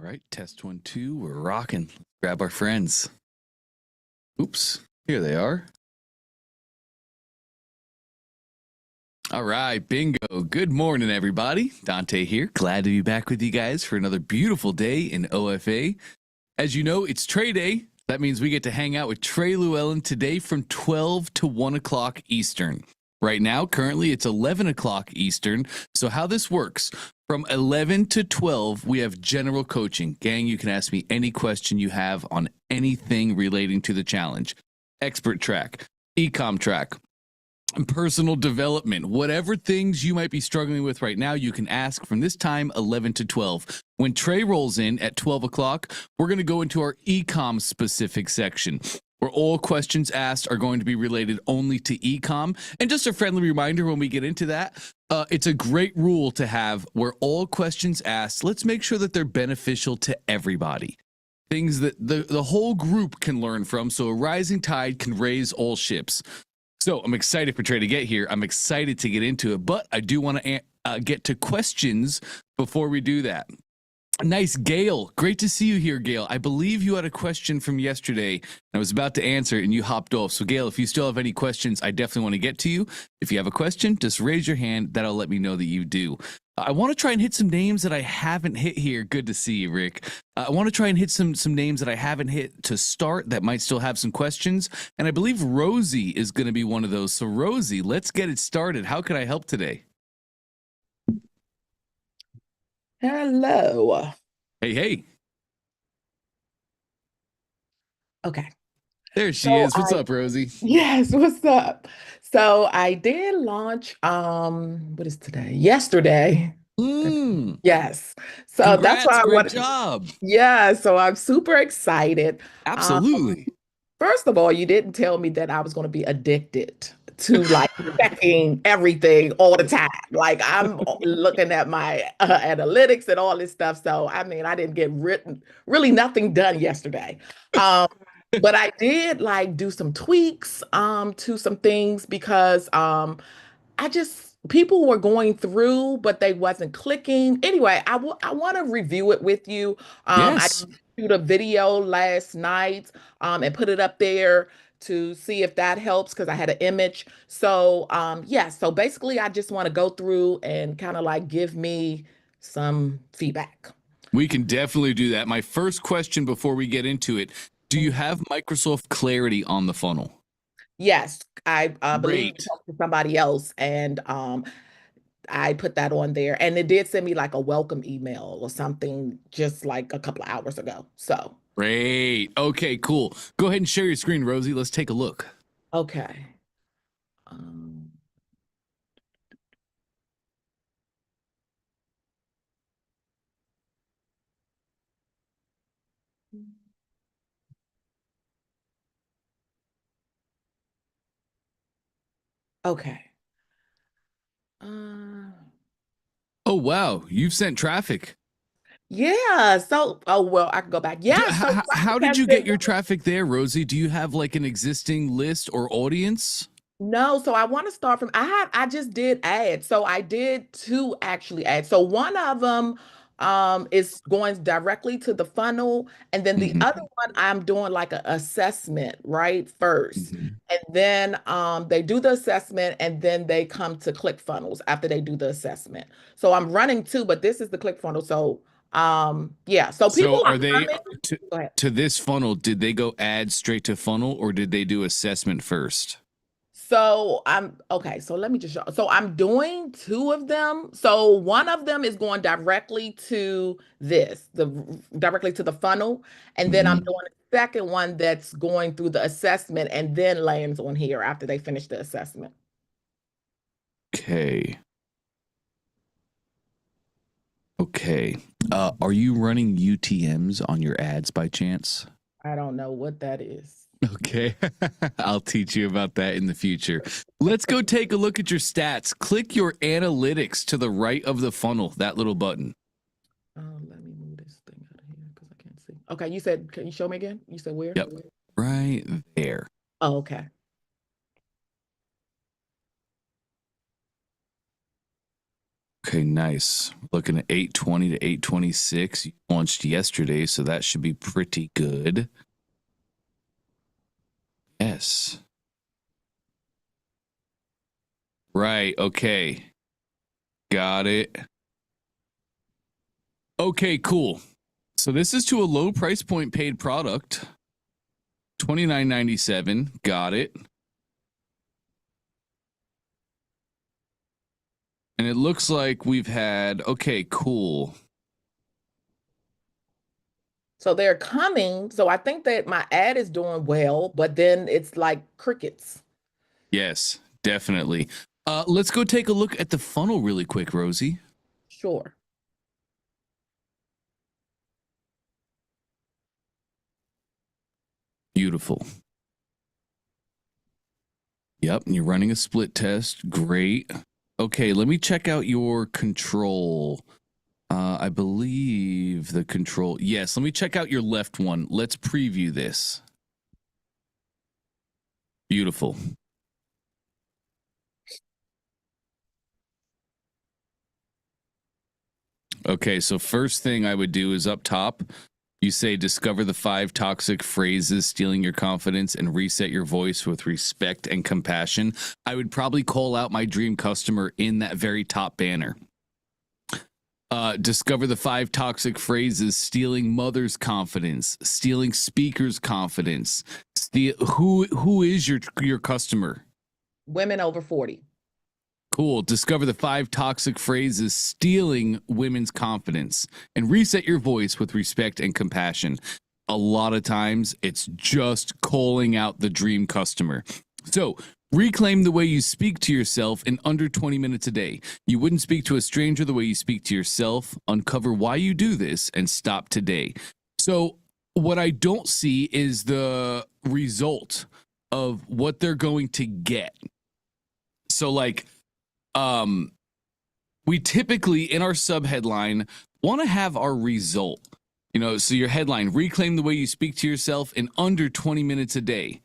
right, test 1, 2. We're rocking. Grab our friends. Oops, here they are. All right, bingo. Good morning, everybody. Dante here. Glad to be back with you guys for another beautiful day in OFA. As you know, it's Trey Day. That means we get to hang out with Trey Llewellyn today from 12 to 1 o'clock Eastern. Right now, currently, it's 11 o'clock Eastern. So how this works, from 11 to 12, we have general coaching. Gang, you can ask me any question you have on anything relating to the challenge. Expert track, ecom track, personal development, whatever things you might be struggling with right now, you can ask from this time 11 to 12. When Trey rolls in at 12 o'clock, we're going to go into our ecom specific section where all questions asked are going to be related only to ecom. And just a friendly reminder when we get into that, it's a great rule to have where all questions asked, let's make sure that they're beneficial to everybody. Things that the whole group can learn from, so a rising tide can raise all ships. So I'm excited for Trey to get here. I'm excited to get into it, but I do want to get to questions before we do that. Nice, Gail. Great to see you here, Gail. I believe you had a question from yesterday. I was about to answer it and you hopped off. So, Gail, if you still have any questions, I definitely want to get to you. If you have a question, just raise your hand. That'll let me know that you do. I want to try and hit some names that I haven't hit here. Good to see you, Rick. I want to try and hit some names that I haven't hit to start that might still have some questions. And I believe Rosie is going to be one of those. So, Rosie, let's get it started. How can I help today? Hello. Hey, hey. Okay. There she is. What's up, Rosie? Yes, what's up? So I did launch what is today? Yesterday. Yes. So that's Congrats, why I great wanted. job. Yeah, so I'm super excited. Absolutely. First of all, you didn't tell me that I was going to be addicted to like checking everything all the time. Like I'm looking at my analytics and all this stuff. So I mean, I didn't get really nothing done yesterday. Um, but I did like do some tweaks to some things because I just people were going through, but they wasn't clicking. Anyway, I want to review it with you. I Yes. shoot a video last night and put it up there to see if that helps because I had an image. So yeah, so basically I just want to go through and kind of like give me some feedback. We can definitely do that. My first question before we get into it, do you have Microsoft Clarity on the funnel? Yes, I believe you Great. talked to somebody else and I put that on there and it did send me like a welcome email or something just like a couple of hours ago. So, Great. Okay, cool. Go ahead and share your screen, Rosie. Let's take a look. okay. Um, okay. Uh, Oh, wow. You've sent traffic. yeah. So, oh, well, I can go back. Yeah. So How traffic did has you been get your traffic there, Rosie? Do you have like an existing list or audience? no, so I want to start from I just did ads. So I did two actually ads. So one of them is going directly to the funnel and then the other Mm-hmm. one I'm doing like an assessment right first. Mm-hmm. And then they do the assessment and then they come to ClickFunnels after they do the assessment. So I'm running two, but this is the ClickFunnels. So yeah, so So people are are they coming. Go ahead. to this funnel? Did they go add straight to funnel or did they do assessment first? So I'm okay. So let me just show. So I'm doing two of them. So one of them is going directly to directly to the funnel, and then I'm Mm-hmm. doing a second one that's going through the assessment and then lands on here after they finish the assessment. Okay. Okay. Are you running UTMs on your ads by chance? I don't know what that is. Okay. I'll teach you about that in the future. Let's go take a look at your stats. Click your analytics to the right of the funnel, that little button. Let me move this thing out of here because I can't see. Okay, you said, can you show me again? You said where? Yep. Right there. Oh, okay. Okay, nice. Looking at 820 to 826. You launched yesterday, so that should be pretty good. Yes. Right, okay. Got it. Okay, cool. So this is to a low price point paid product. $29.97. Got it. And it looks like we've had, okay, cool. So they're coming. So I think that my ad is doing well, but then it's like crickets. Yes, definitely. Let's go take a look at the funnel really quick, Rosie. Sure. Beautiful. Yep, and you're running a split test. Great. Okay, let me check out your control. I believe the control. Yes, let me check out your left one. Let's preview this. Beautiful. Okay, so first thing I would do is up top, you say discover the 5 toxic phrases stealing your confidence and reset your voice with respect and compassion. I would probably call out my dream customer in that very top banner. Discover the 5 toxic phrases stealing mother's confidence, stealing speakers' confidence. Who is your customer? Women over 40. Cool. Discover the 5 toxic phrases stealing women's confidence and reset your voice with respect and compassion. A lot of times it's just calling out the dream customer. So reclaim the way you speak to yourself in under 20 minutes a day. You wouldn't speak to a stranger the way you speak to yourself. Uncover why you do this and stop today. So what I don't see is the result of what they're going to get. So like, we typically in our sub headline want to have our result, so your headline, reclaim the way you speak to yourself in under 20 minutes a day,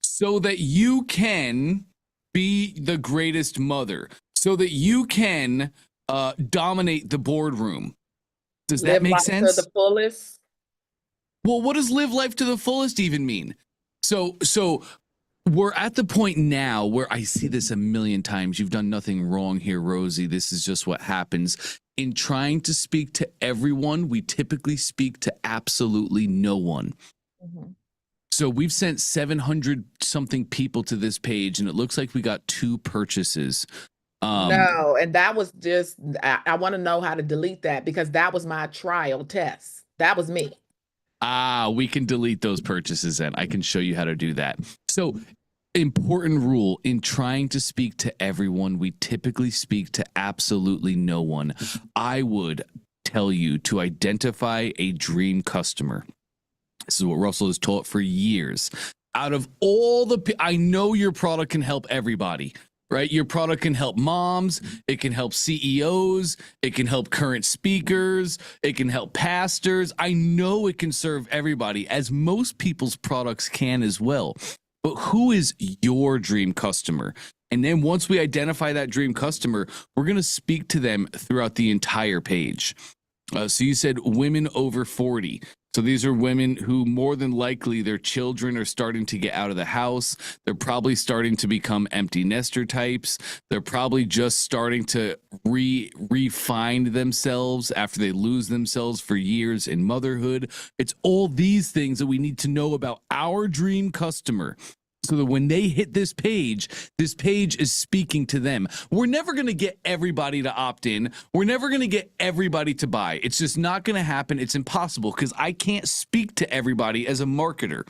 so that you can be the greatest mother, so that you can dominate the boardroom. Does that make sense? To the fullest. Well, what does live life to the fullest even mean? So we're at the point now where I see this a million times. You've done nothing wrong here, Rosie. This is just what happens. In trying to speak to everyone, we typically speak to absolutely no one. Mm-hmm. So we've sent 700 something people to this page, and it looks like we got 2 purchases. No, and that was just, I want to know how to delete that, because that was my trial test. That was me. We can delete those purchases and I can show you how to do that. So, important rule in trying to speak to everyone, we typically speak to absolutely no one. I would tell you to identify a dream customer. This is what Russell has taught for years. Out of all I know your product can help everybody. Right? Your product can help moms. It can help CEOs. It can help current speakers. It can help pastors. I know it can serve everybody, as most people's products can as well. But who is your dream customer? And then once we identify that dream customer, we're going to speak to them throughout the entire page. So you said women over 40. So these are women who more than likely their children are starting to get out of the house. They're probably starting to become empty nester types. They're probably just starting to refine themselves after they lose themselves for years in motherhood. It's all these things that we need to know about our dream customer, so that when they hit this page is speaking to them. We're never going to get everybody to opt in. We're never going to get everybody to buy. It's just not going to happen. It's impossible, because I can't speak to everybody as a marketer.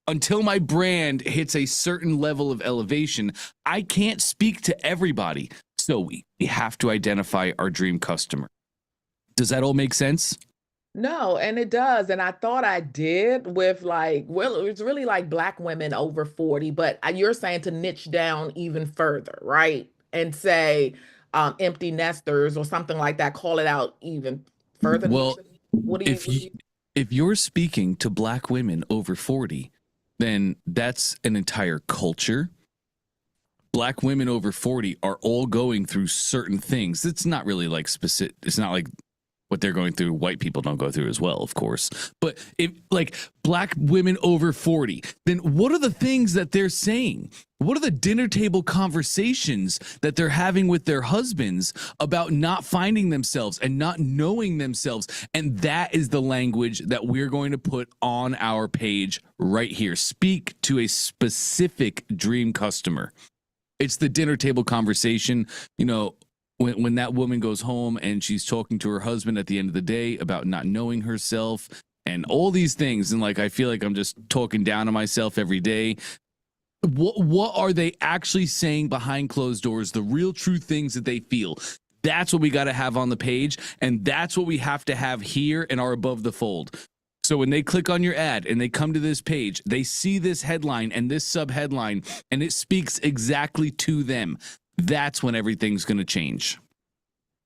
Until my brand hits a certain level of elevation, I can't speak to everybody. So we have to identify our dream customer. Does that all make sense? No, and it does. And I thought I did with it's really like Black women over 40, but you're saying to niche down even further, right? And say empty nesters or something like that, call it out even further. Well, if you're speaking to Black women over 40, then that's an entire culture. black women over 40 are all going through certain things. It's not really like specific. It's not like what they're going through, white people don't go through as well, of course. But if like black women over 40, then what are the things that they're saying? What are the dinner table conversations that they're having with their husbands about not finding themselves and not knowing themselves? And that is the language that we're going to put on our page right here. Speak to a specific dream customer. It's the dinner table conversation, you know, when that woman goes home and she's talking to her husband at the end of the day about not knowing herself and all these things. And like, I feel like I'm just talking down to myself every day. What are they actually saying behind closed doors? The real true things that they feel. That's what we got to have on the page. And that's what we have to have here in our Above the Fold. So when they click on your ad and they come to this page, they see this headline and this sub headline, and it speaks exactly to them. That's when everything's going to change.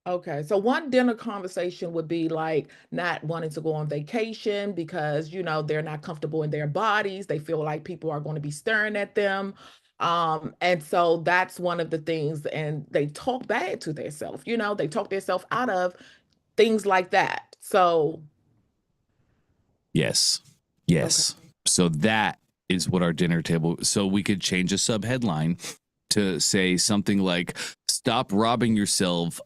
Okay, so one dinner conversation would be like not wanting to go on vacation because, you know, they're not comfortable in their bodies. They feel like people are going to be staring at them. And so that's one of the things, and they talk bad to themselves, you know, they talk themselves out of things like that. So, Yes. okay. Yes. So that is what our dinner table. So we could change a sub headline to say something like, stop robbing yourself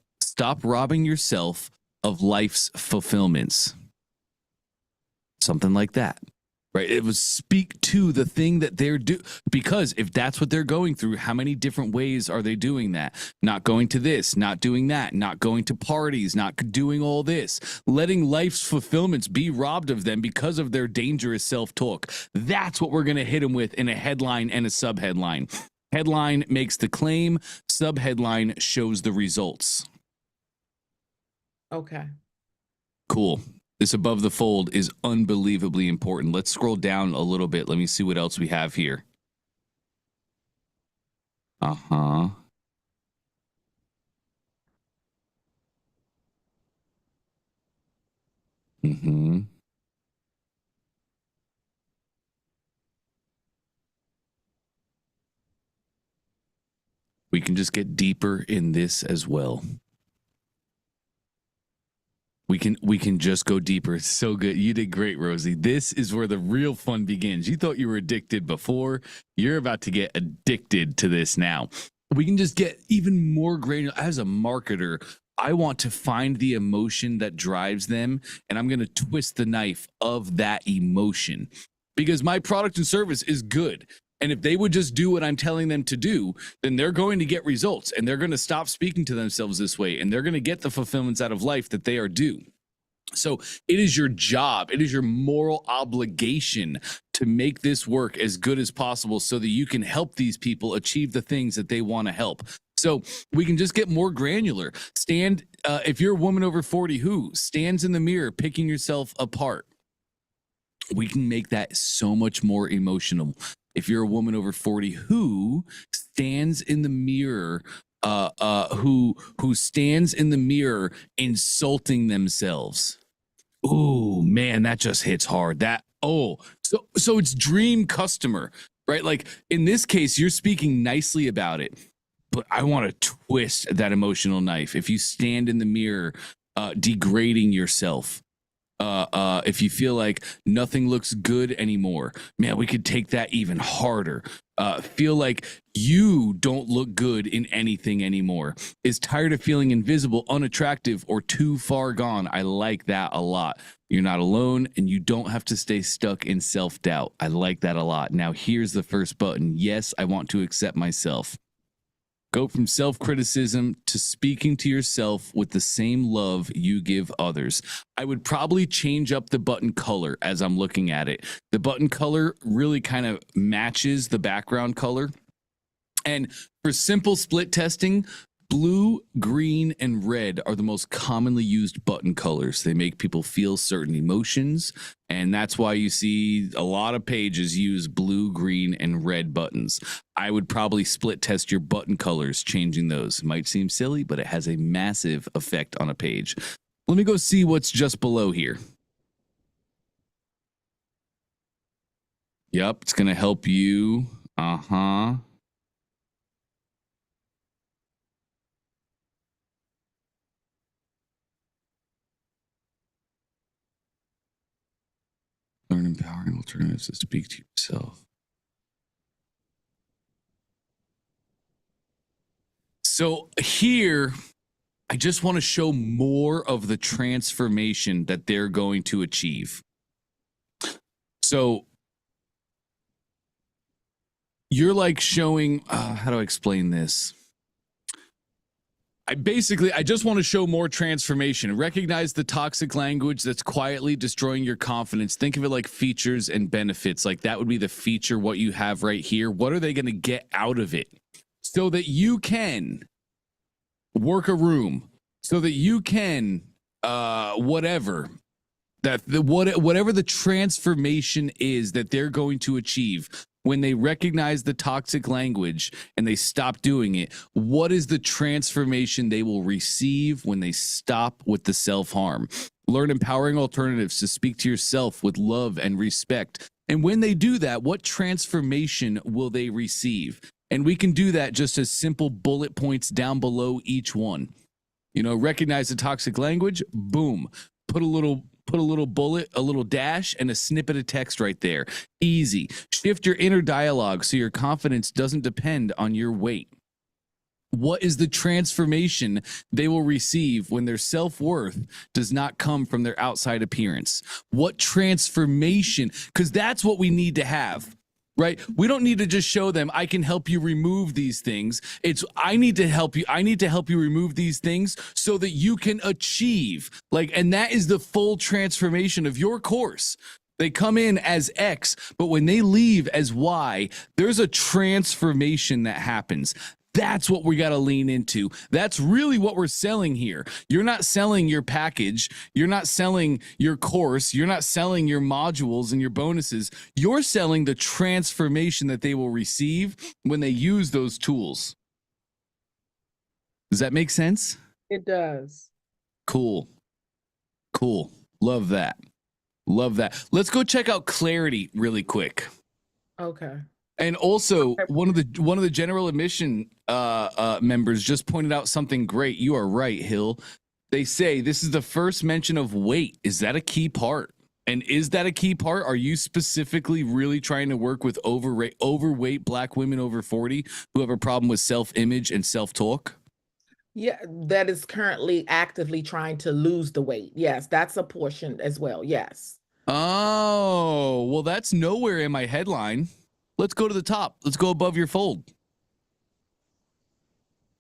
of life's fulfillments. Something like that. Right? It was speak to the thing that they're doing, because if that's what they're going through, how many different ways are they doing that? Not going to this, not doing that, not going to parties, not doing all this, letting life's fulfillments be robbed of them because of their dangerous self-talk. That's what we're going to hit them with in a headline and a sub-headline. Headline makes the claim, sub-headline shows the results. Okay. Cool. This Above the Fold is unbelievably important. Let's scroll down a little bit. Let me see what else we have here. Uh-huh. Mm-hmm. We can just get deeper in this as well. We can just go deeper. It's so good. You did great, Rosie. This is where the real fun begins. You thought you were addicted before. You're about to get addicted to this now. We can just get even more granular. As a marketer, I want to find the emotion that drives them, and I'm going to twist the knife of that emotion because my product and service is good. And if they would just do what I'm telling them to do, then they're going to get results, and they're going to stop speaking to themselves this way, and they're going to get the fulfillments out of life that they are due. So it is your job, it is your moral obligation to make this work as good as possible so that you can help these people achieve the things that they want to help. So we can just get more granular. If you're a woman over 40 who stands in the mirror picking yourself apart, we can make that so much more emotional. If you're a woman over 40 who stands in the mirror, who stands in the mirror insulting themselves. Ooh, man, that just hits hard. So it's dream customer, right? Like in this case, you're speaking nicely about it, but I want to twist that emotional knife. If you stand in the mirror, degrading yourself, if you feel like nothing looks good anymore, man, we could take that even harder. Feel like you don't look good in anything anymore. Is tired of feeling invisible, unattractive, or too far gone. I like that a lot. You're not alone, and you don't have to stay stuck in self-doubt. I like that a lot. Now, here's the first button. Yes, I want to accept myself. Go from self-criticism to speaking to yourself with the same love you give others. I would probably change up the button color as I'm looking at it. The button color really kind of matches the background color. And for simple split testing, blue, green, and red are the most commonly used button colors. They make people feel certain emotions, and that's why you see a lot of pages use blue, green, and red buttons. I would probably split test your button colors, changing those. It might seem silly, but it has a massive effect on a page. Let me go see what's just below here. Yep, it's going to help you. Uh-huh. Learn empowering alternatives to speak to yourself. So here, I just want to show more of the transformation that they're going to achieve. So you're like showing, how do I explain this? I just want to show more transformation. Recognize the toxic language that's quietly destroying your confidence. Think of it like features and benefits. Like that would be the feature, what you have right here. What are they going to get out of it so that you can work a room, so that you can, whatever the transformation is that they're going to achieve when they recognize the toxic language and they stop doing it. What is the transformation they will receive when they stop with the self-harm? Learn empowering alternatives to speak to yourself with love and respect. And when they do that, what transformation will they receive? And we can do that just as simple bullet points down below each one. You know, recognize the toxic language, boom, put a little bullet, a little dash, and a snippet of text right there. Easy. Shift your inner dialogue so your confidence doesn't depend on your weight. What is the transformation they will receive when their self-worth does not come from their outside appearance? What transformation? Because that's what we need to have. Right? We don't need to just show them, I can help you remove these things. It's, I need to help you remove these things so that you can achieve. Like, and that is the full transformation of your course. They come in as X, but when they leave as Y, there's a transformation that happens. That's what we got to lean into. That's really what we're selling here. You're not selling your package. You're not selling your course. You're not selling your modules and your bonuses. You're selling the transformation that they will receive when they use those tools. Does that make sense? It does. Cool. Cool. Love that. Love that. Let's go check out Clarity really quick. Okay. And also, one of the general admission members just pointed out something great. You are right, Hill. They say this is the first mention of weight. Is that a key part? And is that a key part? Are you specifically really trying to work with overweight Black women over 40 who have a problem with self-image and self-talk? Yeah, that is currently actively trying to lose the weight. Yes, that's a portion as well. Yes. Oh, well, that's nowhere in my headline. Let's go to the top. Let's go above your fold.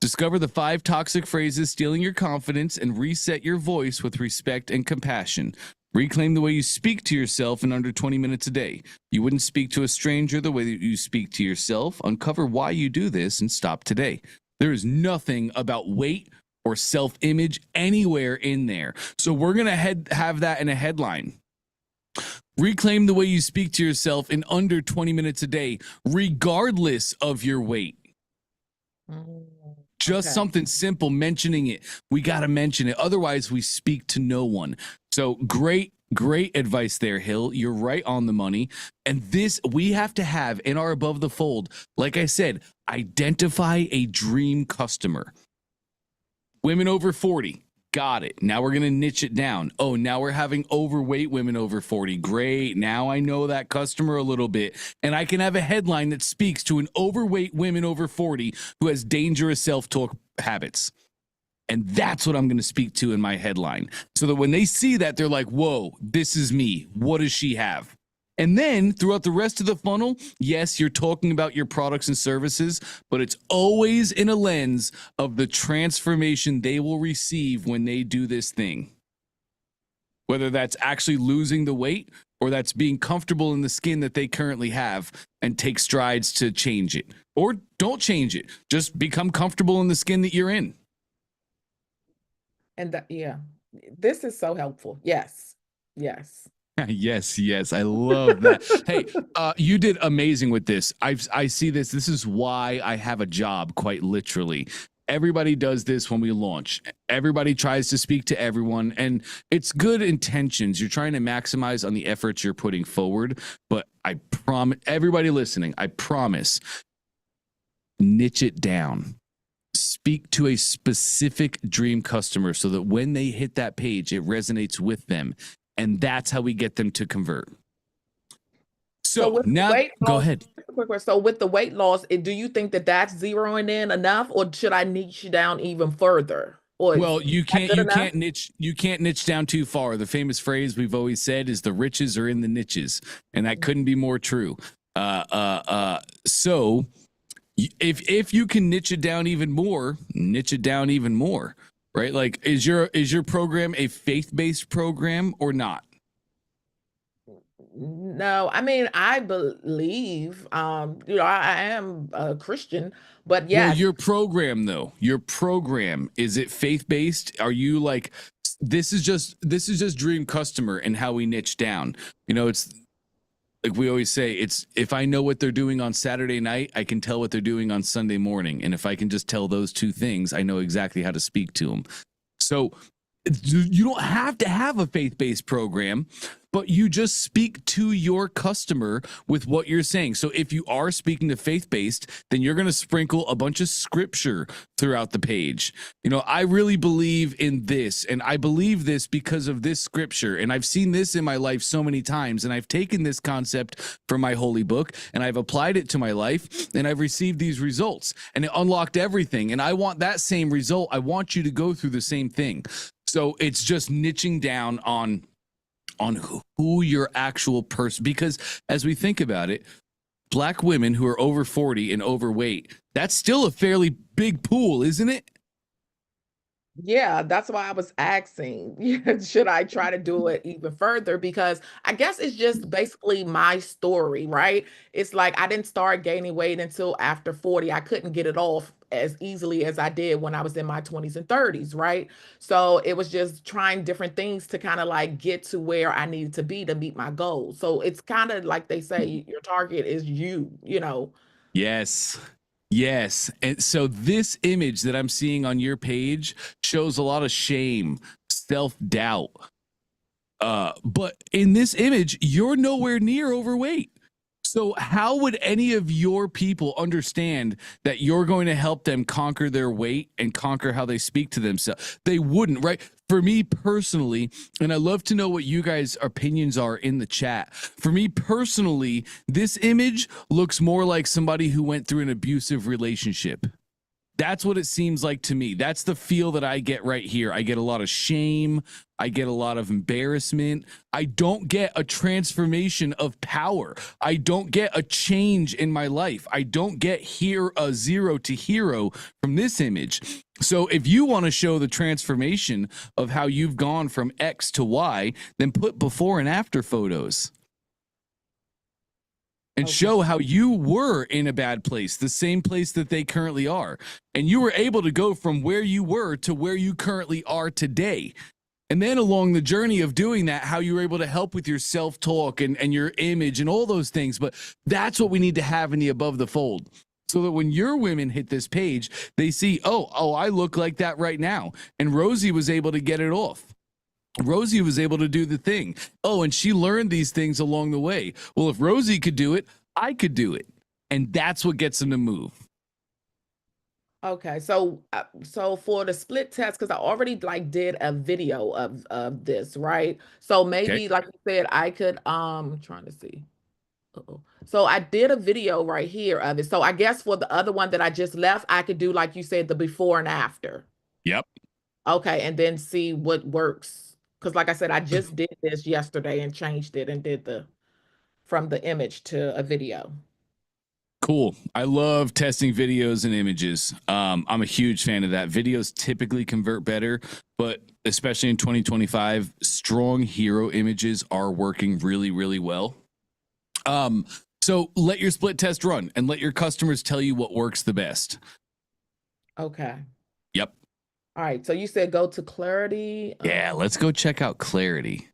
Discover the 5 toxic phrases stealing your confidence and reset your voice with respect and compassion. Reclaim the way you speak to yourself in under 20 minutes a day. You wouldn't speak to a stranger the way that you speak to yourself. Uncover why you do this and stop today. There is nothing about weight or self-image anywhere in there. So we're going to have that in a headline. Reclaim the way you speak to yourself in under 20 minutes a day, regardless of your weight. Just something simple, mentioning it. We got to mention it. Otherwise, we speak to no one. So great advice there, Hill. You're right on the money. And this we have to have in our above the fold. Like I said, identify a dream customer. Women over 40. Got it. Now we're going to niche it down. Oh, now we're having overweight women over 40. Great. Now I know that customer a little bit. And I can have a headline that speaks to an overweight woman over 40 who has dangerous self-talk habits. And that's what I'm going to speak to in my headline. So that when they see that, they're like, whoa, this is me. What does she have? And then throughout the rest of the funnel, yes, you're talking about your products and services, but it's always in a lens of the transformation they will receive when they do this thing. Whether that's actually losing the weight or that's being comfortable in the skin that they currently have and take strides to change it. Or don't change it. Just become comfortable in the skin that you're in. And yeah, this is so helpful. Yes. Yes. Yes, I love that. Hey, you did amazing with this. I see this. This is why I have a job, quite literally. Everybody does this when we launch. Everybody tries to speak to everyone, and it's good intentions. You're trying to maximize on the efforts you're putting forward, but I promise, everybody listening, I promise, niche it down. Speak to a specific dream customer so that when they hit that page, it resonates with them. And that's how we get them to convert. So So with the now, weight go loss, ahead. just a quick question. So with the weight loss, do you think that that's zeroing in enough, or should I niche down even further? Or is Well, that good enough? you can't niche down too far. The famous phrase we've always said is the riches are in the niches, and that couldn't be more true. So if you can niche it down even more, niche it down even more, right? Like, is your program a faith-based program or not? No, I mean, I believe, I am a Christian, but Well, yes, your program though, your program, is it faith-based? Are you like, this is just dream customer and how we niche down? It's like we always say, it's if I know what they're doing on Saturday night, I can tell what they're doing on Sunday morning. And if I can just tell those two things, I know exactly how to speak to them. So you don't have to have a faith-based program, but you just speak to your customer with what you're saying. So if you are speaking to faith-based, then you're going to sprinkle a bunch of scripture throughout the page. I really believe in this, and I believe this because of this scripture, and I've seen this in my life so many times, and I've taken this concept from my holy book and I've applied it to my life, and I've received these results, and it unlocked everything, and I want that same result. I want you to go through the same thing. So it's just niching down on who your actual person, because as we think about it, Black women who are over 40 and overweight, that's still a fairly big pool, isn't it? yeah, that's why I was asking, should I try to do it even further? Because I guess it's just basically my story, right? It's like I didn't start gaining weight until after 40. I couldn't get it off as easily as I did when I was in my 20s and 30s, right? So it was just trying different things to kind of like get to where I needed to be to meet my goals. So it's kind of like they say, your target is you. Yes. Yes. And so this image that I'm seeing on your page shows a lot of shame, self-doubt. But in this image, you're nowhere near overweight. So how would any of your people understand that you're going to help them conquer their weight and conquer how they speak to themselves? They wouldn't, right? For me personally, and I love to know what you guys' opinions are in the chat. For me personally, this image looks more like somebody who went through an abusive relationship. That's what it seems like to me. That's the feel that I get right here. I get a lot of shame. I get a lot of embarrassment. I don't get a transformation of power. I don't get a change in my life. I don't get here a zero to hero from this image. So if you want to show the transformation of how you've gone from X to Y, then put before and after photos and Okay. show how you were in a bad place, the same place that they currently are. And you were able to go from where you were to where you currently are today. And then along the journey of doing that, how you were able to help with your self-talk and your image and all those things. But that's what we need to have in the above the fold. So that when your women hit this page, they see, oh, I look like that right now. And Rosie was able to get it off. Rosie was able to do the thing. Oh, and she learned these things along the way. Well, if Rosie could do it, I could do it. And that's what gets them to move. Okay, so for the split test, because I already like did a video of this, right? So Okay. maybe like you said, I could trying to see. Uh-oh. So I did a video right here of it. So I guess for the other one that I just left, I could do like you said, the before and after. Yep. Okay, and then see what works. Because like I said, I just did this yesterday and changed it and did the from the image to a video. Cool. I love testing videos and images. I'm a huge fan of that. Videos typically convert better, but especially in 2025, strong hero images are working really, really well. So let your split test run and let your customers tell you what works the best. Okay. Yep. All right. So you said go to clarity. Yeah, let's go check out clarity.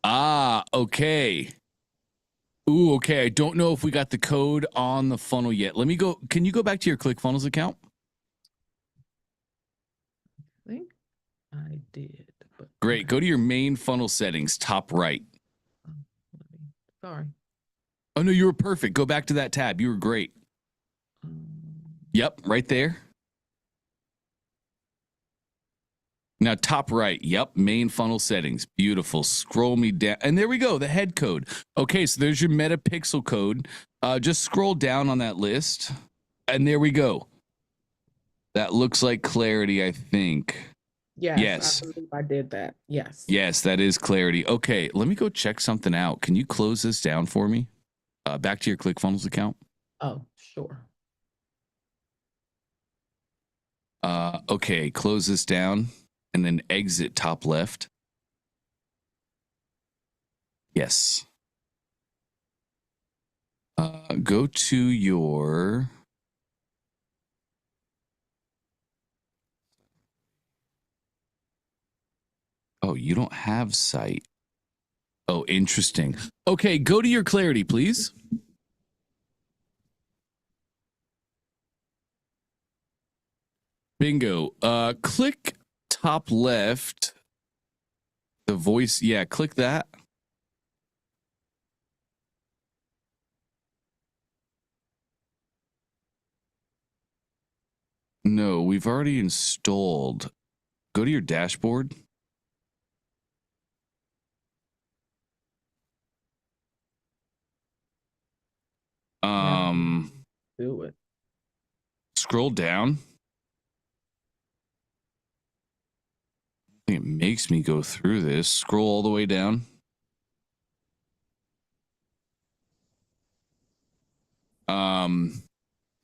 Ah, okay. Ooh, okay. I don't know if we got the code on the funnel yet. Let me go. Can you go back to your ClickFunnels account? I think I did. But Great. okay. Go to your main funnel settings, top right. Sorry. Oh, no, you were perfect. Go back to that tab. You were great. Yep, right there. Now, top right. Yep. Main funnel settings. Beautiful. Scroll me down. And there we go. The head code. Okay. So there's your metapixel code. Just scroll down on that list. And there we go. That looks like clarity, I think. Yes. I believe I did that. Yes. Yes, that is clarity. Okay. Let me go check something out. Can you close this down for me? Back to your ClickFunnels account. Oh, sure. Okay. Close this down. And then exit top left. Yes. Go to your... Oh, you don't have site. Oh, interesting. Okay, go to your clarity, please. Bingo. Click top left. The voice. Yeah, click that. No, we've already installed. Go to your dashboard. Do it. Scroll down. I think it makes me go through this. Scroll all the way down.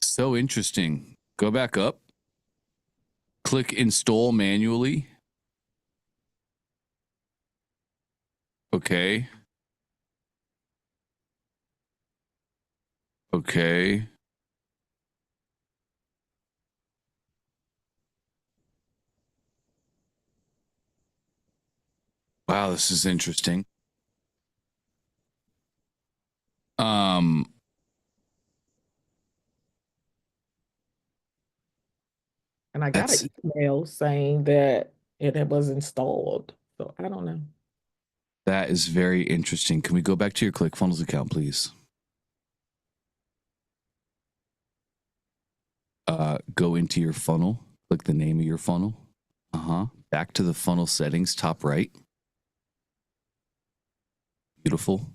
So interesting. Go back up. Click install manually. Okay. Okay. Wow, this is interesting. And I got an email saying that it was installed. So I don't know. That is very interesting. Can we go back to your ClickFunnels account, please? Go into your funnel. Click the name of your funnel. Back to the funnel settings, top right. Beautiful.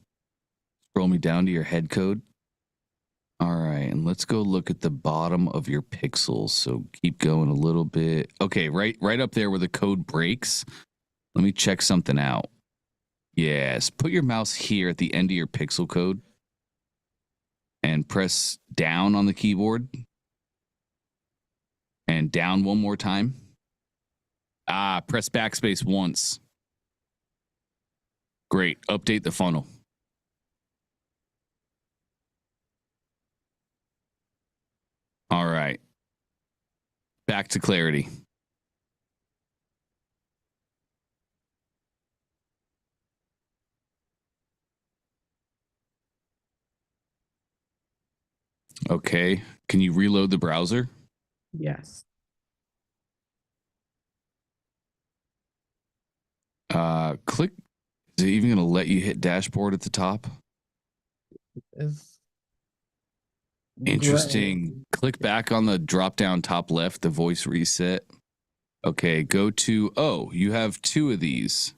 Scroll me down to your head code. All right, and let's go look at the bottom of your pixels. So keep going a little bit. Okay, right up there where the code breaks. Let me check something out. Yes, put your mouse here at the end of your pixel code and press down on the keyboard. And down one more time. Press backspace once. Great. Update the funnel. All right. Back to clarity. Okay. Can you reload the browser? Yes. Click. Is it even going to let you hit dashboard at the top? It's interesting. Great. Click back on the drop down top left, the voice reset. Okay, go to, oh, you have two of these.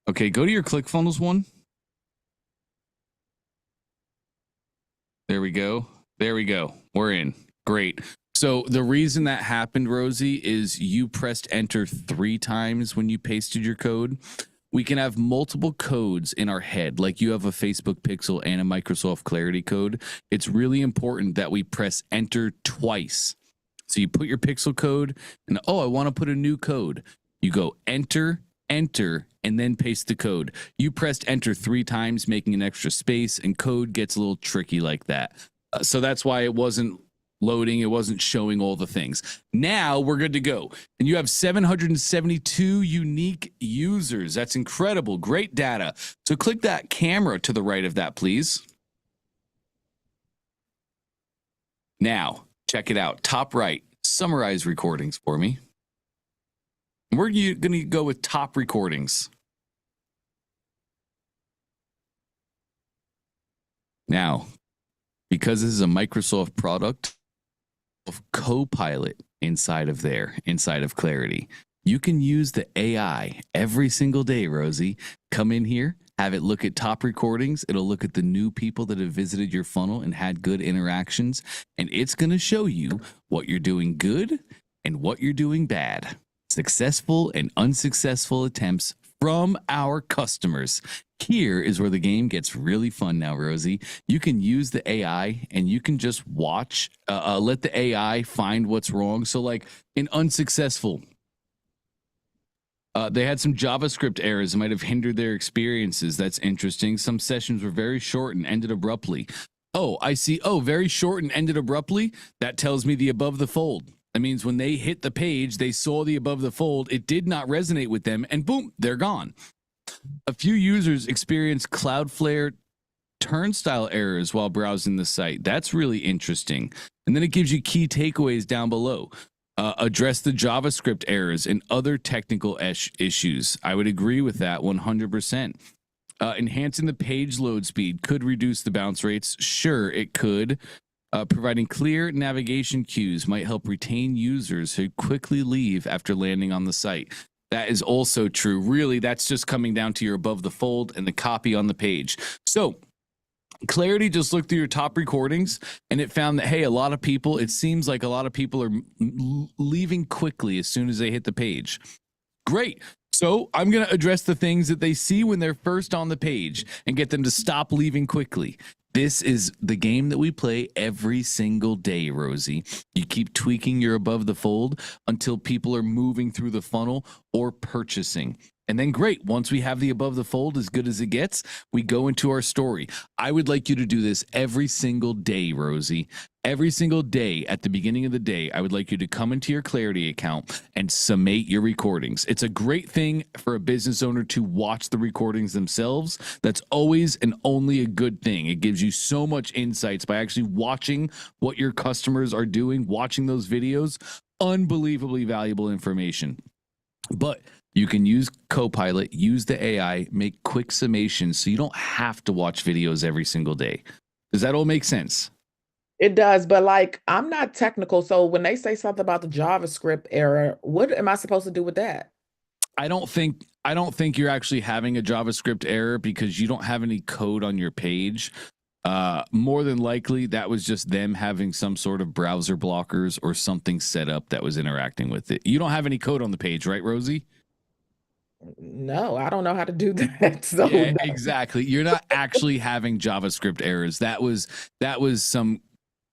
Okay, go to your ClickFunnels one. There we go. There we go. We're in. Great. So the reason that happened, Rosie, is you pressed enter 3 times when you pasted your code. We can have multiple codes in our head, like you have a Facebook Pixel and a Microsoft Clarity code. It's really important that we press enter twice. So you put your Pixel code and, oh, I want to put a new code. You go enter, enter, and then paste the code. You pressed enter 3 times, making an extra space, and code gets a little tricky like that. So that's why it wasn't loading. It wasn't showing all the things. Now we're good to go. And you have 772 unique users. That's incredible. Great data. So click that camera to the right of that, please. Now, check it out. Top right, summarize recordings for me. We're going to go with top recordings. Now, because this is a Microsoft product, of Copilot inside of there, inside of Clarity. You can use the AI every single day, Rosie. Come in here, have it look at top recordings. It'll look at the new people that have visited your funnel and had good interactions. And it's going to show you what you're doing good and what you're doing bad. Successful and unsuccessful attempts from our customers. Here is where the game gets really fun now, Rosie. You can use the AI and you can just watch, let the AI find what's wrong. So, like in unsuccessful, they had some JavaScript errors that might have hindered their experiences. That's interesting. Some sessions were very short and ended abruptly. Oh, I see. Oh, very short and ended abruptly. That tells me the above the fold. That means when they hit the page, they saw the above the fold. It did not resonate with them, and boom, they're gone. A few users experienced Cloudflare turnstile errors while browsing the site. That's really interesting. And then it gives you key takeaways down below. Address the JavaScript errors and other technical issues. I would agree with that 100%. Enhancing the page load speed could reduce the bounce rates. Sure, it could. Providing clear navigation cues might help retain users who quickly leave after landing on the site. That is also true. Really, that's just coming down to your above the fold and the copy on the page. So Clarity just looked through your top recordings and it found that, hey, it seems like a lot of people are leaving quickly as soon as they hit the page. Great. So I'm going to address the things that they see when they're first on the page and get them to stop leaving quickly. This is the game that we play every single day, Rosie. You keep tweaking your above the fold until people are moving through the funnel or purchasing. And then great, once we have the above the fold as good as it gets, we go into our story. I would like you to do this every single day, Rosie. Every single day at the beginning of the day, I would like you to come into your Clarity account and summate your recordings. It's a great thing for a business owner to watch the recordings themselves. That's always and only a good thing. It gives you so much insights by actually watching what your customers are doing, watching those videos. Unbelievably valuable information. But you can use Copilot, use the AI, make quick summations so you don't have to watch videos every single day. Does that all make sense? It does, but like I'm not technical, so when they say something about the JavaScript error, what am I supposed to do with that? I don't think you're actually having a JavaScript error because you don't have any code on your page. More than likely, that was just them having some sort of browser blockers or something set up that was interacting with it. You don't have any code on the page, right, Rosie? No, I don't know how to do that. So Yeah, no. exactly. You're not actually having JavaScript errors. That was some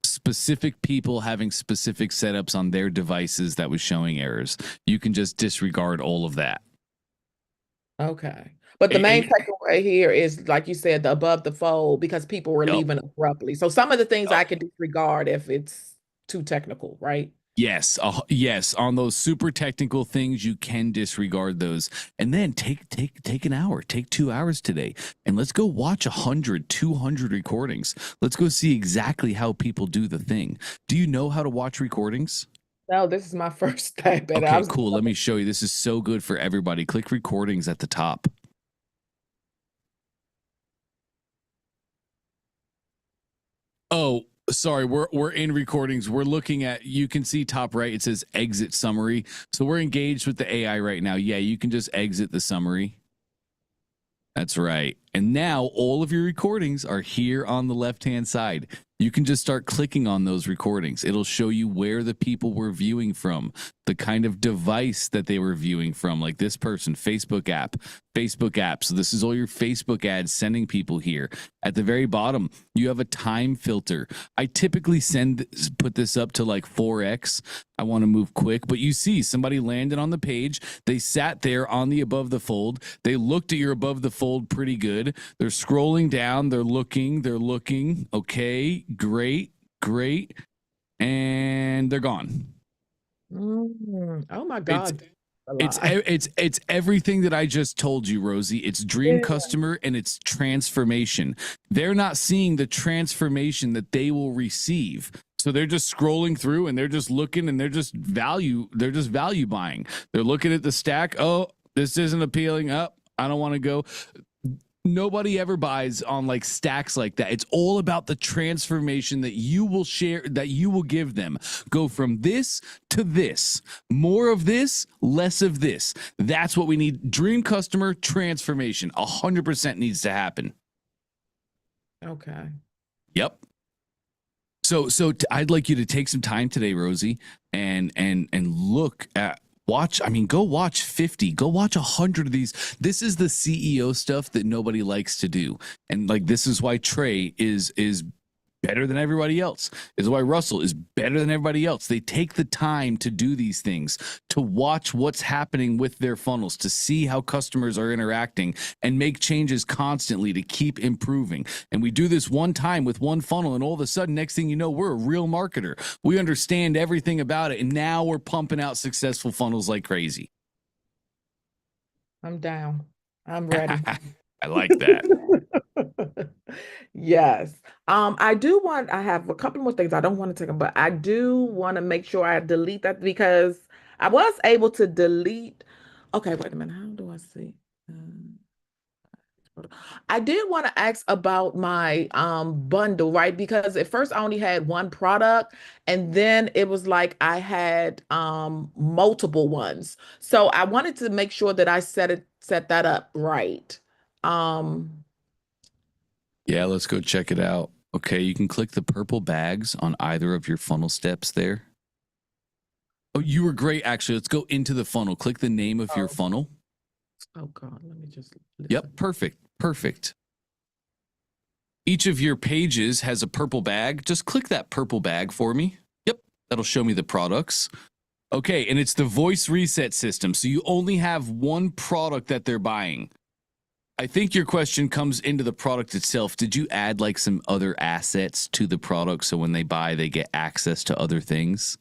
specific people having specific setups on their devices that was showing errors. You can just disregard all of that. Okay. But the main takeaway here is, like you said, the above the fold, because people were Yep. leaving abruptly. So some of the things I can disregard if it's too technical, right? Yes, yes. On those super technical things, you can disregard those, and then take an hour, take 2 hours today, and let's go watch 100, 200 recordings. Let's go see exactly how people do the thing. Do you know how to watch recordings? No, this is my first step. And Okay, cool. Let me show you. This is so good for everybody. Click recordings at the top. Oh, sorry, we're in recordings. We're looking at, you can see top right, it says exit summary. So we're engaged with the AI right now. Yeah, you can just exit the summary. That's right. And now all of your recordings are here on the left-hand side. You can just start clicking on those recordings. It'll show you where the people were viewing from, the kind of device that they were viewing from, like this person, Facebook app. So this is all your Facebook ads sending people here. At the very bottom, you have a time filter. I typically put this up to like 4x. I want to move quick, but you see somebody landed on the page. They sat there on the above the fold. They looked at your above the fold pretty good. They're scrolling down. They're looking. Okay, great. And they're gone. Oh my God. It's everything that I just told you, Rosie. It's dream customer and it's transformation. They're not seeing the transformation that they will receive. So they're just scrolling through and they're just looking and they're just value buying. They're looking at the stack. Oh, this isn't appealing. Up. I don't want to go. Nobody ever buys on like stacks like that. It's all about the transformation that you will share, that you will give them. Go from this to this, more of this, less of this. That's what we need. Dream customer transformation 100% needs to happen. Okay. Yep. I'd like you to take some time today, Rosie, and look at watch. I mean, go watch 50, go watch 100 of these. This is the CEO stuff that nobody likes to do, and like this is why Trey is better than everybody else. This is why Russell is better than everybody else. They take the time to do these things, to watch what's happening with their funnels, to see how customers are interacting and make changes constantly to keep improving. And we do this one time with one funnel, and all of a sudden, next thing you know, we're a real marketer. We understand everything about it, and now we're pumping out successful funnels like crazy. I'm down. I'm ready. I like that. Yes. I have a couple more things I don't want to take them, but I do want to make sure I delete that because I was able to delete. Okay, wait a minute. How do I see? I did want to ask about my bundle, right? Because at first I only had one product and then it was like I had multiple ones. So I wanted to make sure that I set that up right. Um Yeah, let's go check it out. Okay, you can click the purple bags on either of your funnel steps there. Oh, you were great, actually. Let's go into the funnel. Click the name of your funnel. Oh God, let me just listen. Yep, perfect, perfect. Each of your pages has a purple bag. Just click that purple bag for me. Yep, that'll show me the products. Okay, and it's the voice reset system. So you only have one product that they're buying. I think your question comes into the product itself. Did you add like some other assets to the product so when they buy, they get access to other things?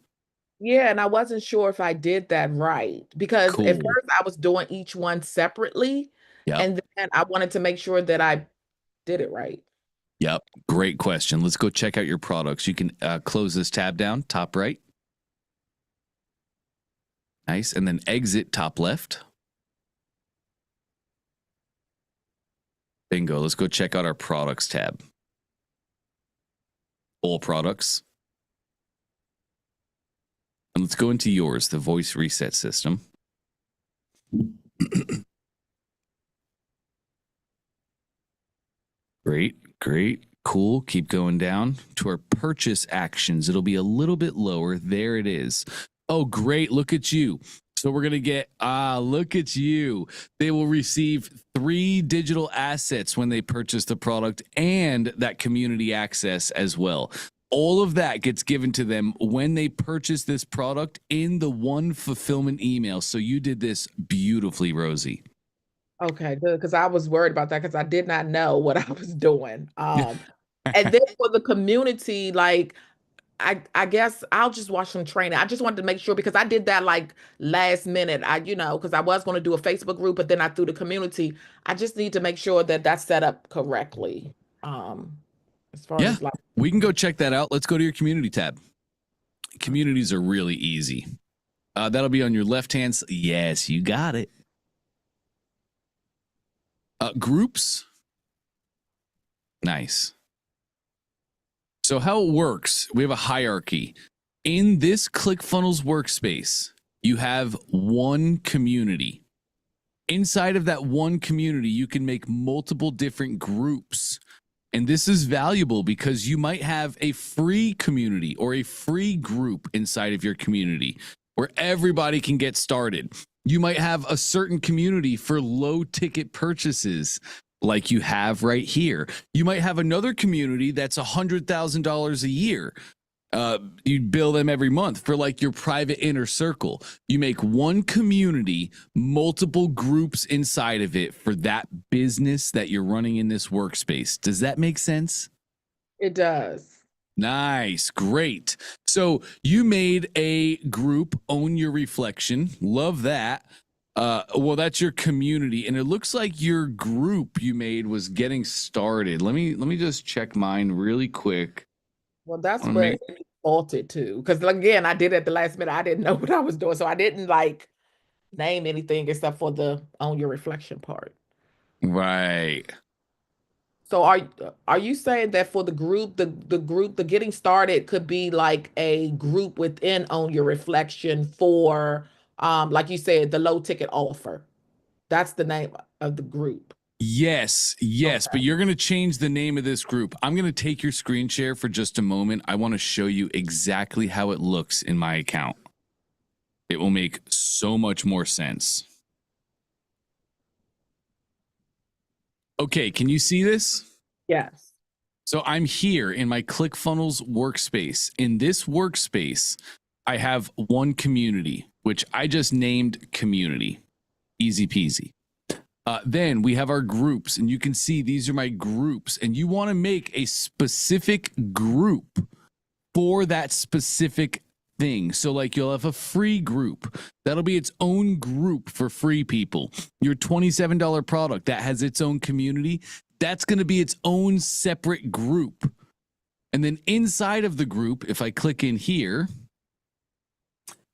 Yeah, and I wasn't sure if I did that right because at Cool. first I was doing each one separately, Yep. and then I wanted to make sure that I did it right. Yep. Great question. Let's go check out your products. You can close this tab down, top right. Nice. And then exit top left. Bingo. Let's go check out our products tab. All products. And let's go into yours, the voice reset system. Great, great, cool. Keep going down to our purchase actions. It'll be a little bit lower. There it is. Oh, great. Look at you. So we're going to get, look at you. They will receive 3 digital assets when they purchase the product and that community access as well. All of that gets given to them when they purchase this product in the one fulfillment email. So you did this beautifully, Rosie. Okay, good, because I was worried about that because I did not know what I was doing. And then for the community, like I guess I'll just watch some training. I just wanted to make sure because I did that like last minute. Because I was going to do a Facebook group, but then I threw the community. I just need to make sure that that's set up correctly. As far as like We can go check that out. Let's go to your community tab. Communities are really easy. That'll be on your left hand. Yes, you got it. Groups. Nice. So how it works, we have a hierarchy. In this ClickFunnels workspace, you have one community. Inside of that one community, you can make multiple different groups. And this is valuable because you might have a free community or a free group inside of your community where everybody can get started. You might have a certain community for low ticket purchases like you have right here. You might have another community that's $100,000 a year. You bill them every month for like your private inner circle. You make one community, multiple groups inside of it for that business that you're running in this workspace. Does that make sense? it does. Nice. Great. So you made a group, Own Your Reflection. Love that. Well, that's your community. And it looks like your group you made was getting started. Let me just check mine really quick. Well, that's what it defaulted to. Because again, I did it at the last minute. I didn't know what I was doing. So I didn't like name anything except for the Own Your Reflection part. Right. So are you saying that for the group, the getting started could be like a group within Own Your Reflection for like you said, the low ticket offer. That's the name of the group. Yes, but Okay. you're going to change the name of this group. I'm going to take your screen share for just a moment. I want to show you exactly how it looks in my account. It will make so much more sense. Okay, can you see this? Yes. So I'm here in my ClickFunnels workspace. In this workspace, I have one community, which I just named community. Easy peasy. Then we have our groups, and you can see these are my groups, and you want to make a specific group for that specific thing. So, like, you'll have a free group that'll be its own group for free people. Your $27 product that has its own community, that's going to be its own separate group. And then inside of the group, if I click in here,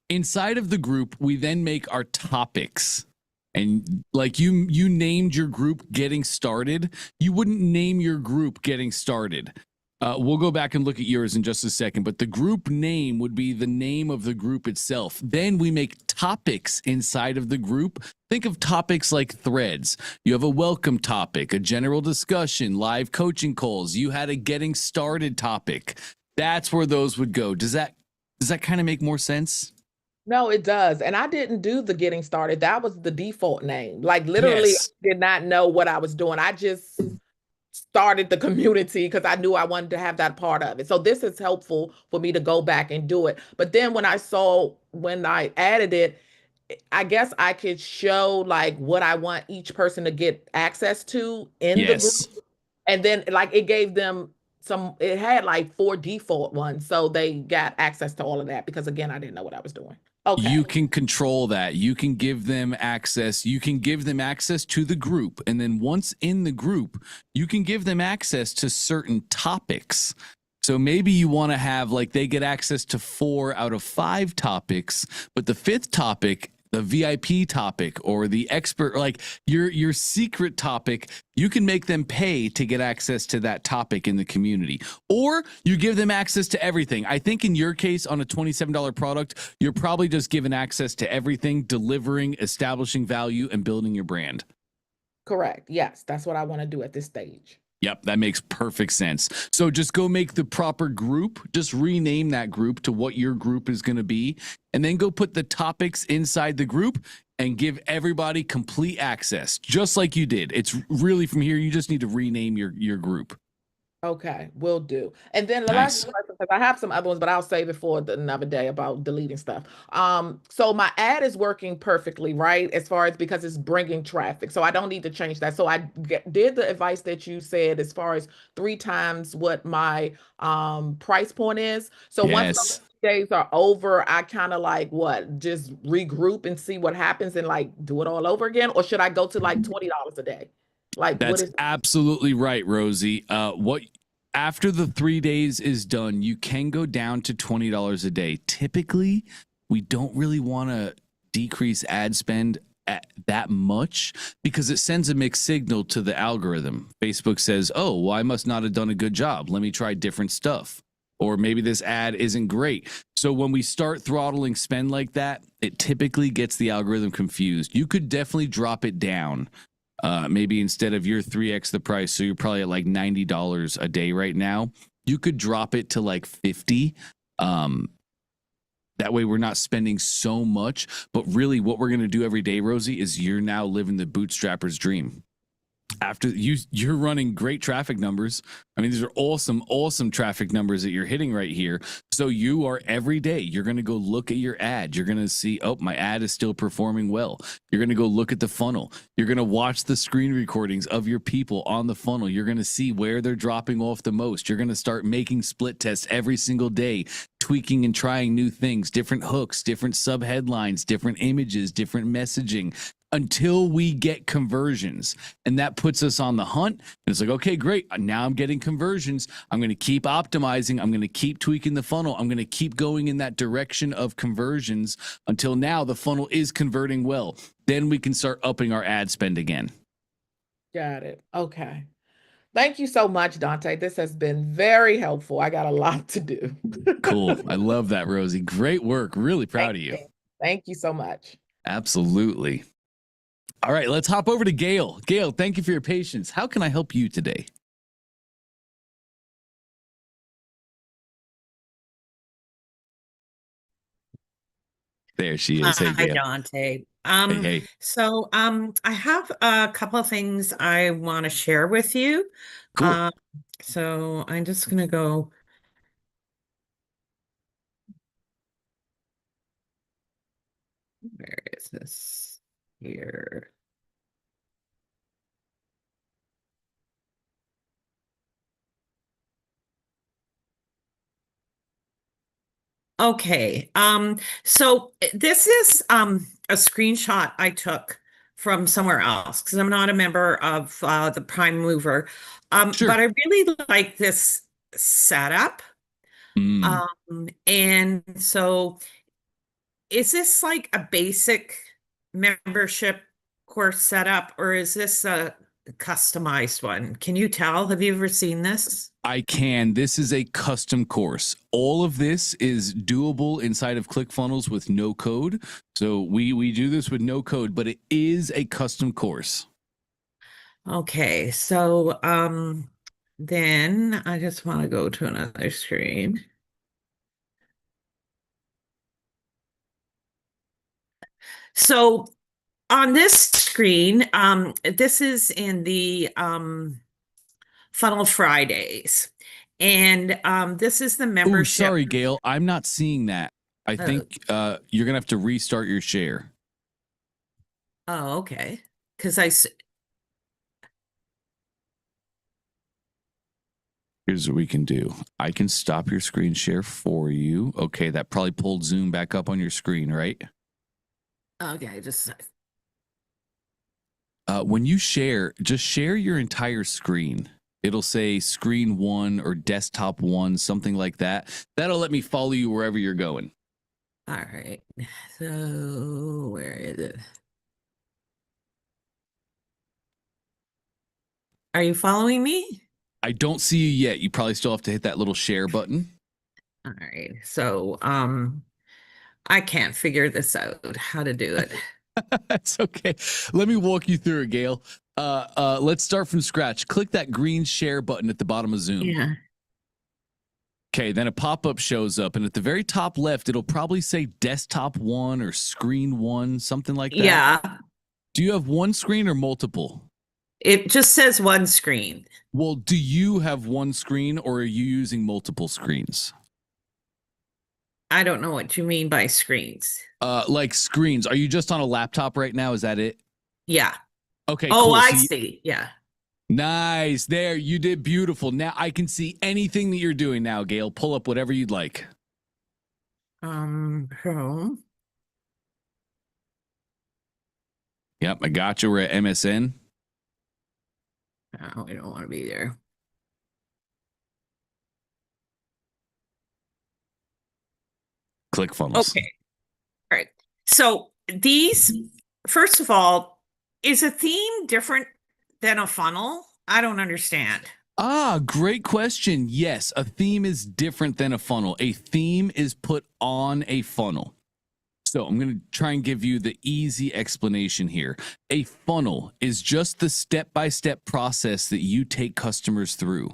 inside of the group, we then make our topics. And like you named your group Getting Started, you wouldn't name your group Getting Started. We'll go back and look at yours in just a second, but the group name would be the name of the group itself. Then we make topics inside of the group. Think of topics like threads. You have a welcome topic, a general discussion, live coaching calls. You had a getting started topic. That's where those would go. Does that kind of make more sense? No, it does. And I didn't do the getting started. That was the default name. Like literally, Yes. I did not know what I was doing. I just started the community because I knew I wanted to have that part of it. So this is helpful for me to go back and do it. But then when I added it, I guess I could show like what I want each person to get access to in the group. Yes. And then like it gave them it had like 4 default ones. So they got access to all of that because again, I didn't know what I was doing. Okay. You can control that. You can give them access. You can give them access to the group. And then once in the group, you can give them access to certain topics. So maybe you want to have like they get access to 4 out of 5 topics, but the 5th topic, the VIP topic or the expert, like your secret topic, you can make them pay to get access to that topic in the community, or you give them access to everything. I think in your case on a $27 product, you're probably just given access to everything, delivering, establishing value, and building your brand. Correct. Yes, that's what I want to do at this stage. Yep, that makes perfect sense. So just go make the proper group, just rename that group to what your group is going to be, and then go put the topics inside the group and give everybody complete access, just like you did. It's really from here, you just need to rename your group. Okay, will do. And then the Nice. last question, because I have some other ones, but I'll save it for another day about deleting stuff. So my ad is working perfectly, right? As far as because it's bringing traffic, so I don't need to change that. So I did the advice that you said as far as 3 times what my price point is. So once Yes. those days are over, I kind of like what, just regroup and see what happens and like do it all over again, or should I go to like $20 a day? Like what That's is absolutely right, Rosie. What after the 3 days is done, you can go down to $20 a day. Typically, we don't really want to decrease ad spend at that much because it sends a mixed signal to the algorithm. Facebook says, "Oh, well, I must not have done a good job. Let me try different stuff." Or maybe this ad isn't great. So when we start throttling spend like that, it typically gets the algorithm confused. You could definitely drop it down. Maybe instead of your 3x the price, so you're probably at like $90 a day right now, you could drop it to like 50. That way we're not spending so much. But really what we're going to do every day, Rosie, is you're now living the bootstrapper's dream. After you're running great traffic numbers. I mean, these are awesome traffic numbers that you're hitting right here. So you are every day, you're going to go look at your ad. You're going to see, oh, my ad is still performing well. You're going to go look at the funnel. You're going to watch the screen recordings of your people on the funnel. You're going to see where they're dropping off the most. You're going to start making split tests every single day, tweaking and trying new things, different hooks, different sub headlines, different images, different messaging, until we get conversions. And that puts us on the hunt. And it's like, okay, great. Now I'm getting conversions. I'm going to keep optimizing. I'm going to keep tweaking the funnel. I'm going to keep going in that direction of conversions until now the funnel is converting well. Then we can start upping our ad spend again. Got it. Okay. Thank you so much, Dante. This has been very helpful. I got a lot to do. Cool. I love that, Rosie. Great work. Really proud Thank of you. you. Thank you so much. Absolutely. All right, let's hop over to Gail. Gail, thank you for your patience. How can I help you today? There she is. Hey, Hi, Gail. Dante. Hey, hey. I have a couple of things I want to share with you. Cool. Um, so I'm just gonna go. Where is this? Here. Okay. So this is a screenshot I took from somewhere else because I'm not a member of the Prime Mover. Sure. But I really like this setup. Mm. And so is this like a basic membership course setup, or is this a customized one? Can you tell? Have you ever seen this? I can. This is a custom course. All of this is doable inside of ClickFunnels with no code. So we do this with no code, but it is a custom course. Okay, so then I just want to go to another screen. So on this screen, this is in the Funnel Fridays. And this is the Oh, membership. sorry, Gail. I'm not seeing that. I Uh, think you're gonna have to restart your share. oh, okay. Because I, Here's what we can do. I can stop your screen share for you. Okay, that probably pulled Zoom back up on your screen, right? okay, just When you share, just share your entire screen. It'll say screen one or desktop one, something like that. That'll let me follow you wherever you're going. all right. So where is it? Are you following me? I don't see you yet. You probably still have to hit that little share button. All right. So I can't figure this out, how to do it. That's okay. Let me walk you through it, Gail. Let's start from scratch. Click that green share button at the bottom of Zoom. Yeah. Okay, then a pop-up shows up, and at the very top left, it'll probably say desktop one or screen one, something like that. Yeah. Do you have one screen or multiple? It just says one screen. Well, do you have one screen or are you using multiple screens? I don't know what you mean by screens. Like screens. Are you just on a laptop right now? Is that it? Yeah. Okay, Oh, cool. I So see. Yeah. nice. There, you did beautiful. Now I can see anything that you're doing now, Gail. Pull up whatever you'd like. Chrome. Yep, I got you. We're at MSN. Oh, we don't want to be there. ClickFunnels. Okay. All right. So these, first of all, is a theme different than a funnel? I don't understand. Ah, great question. Yes, a theme is different than a funnel. A theme is put on a funnel. So I'm going to try and give you the easy explanation here. A funnel is just the step-by-step process that you take customers through.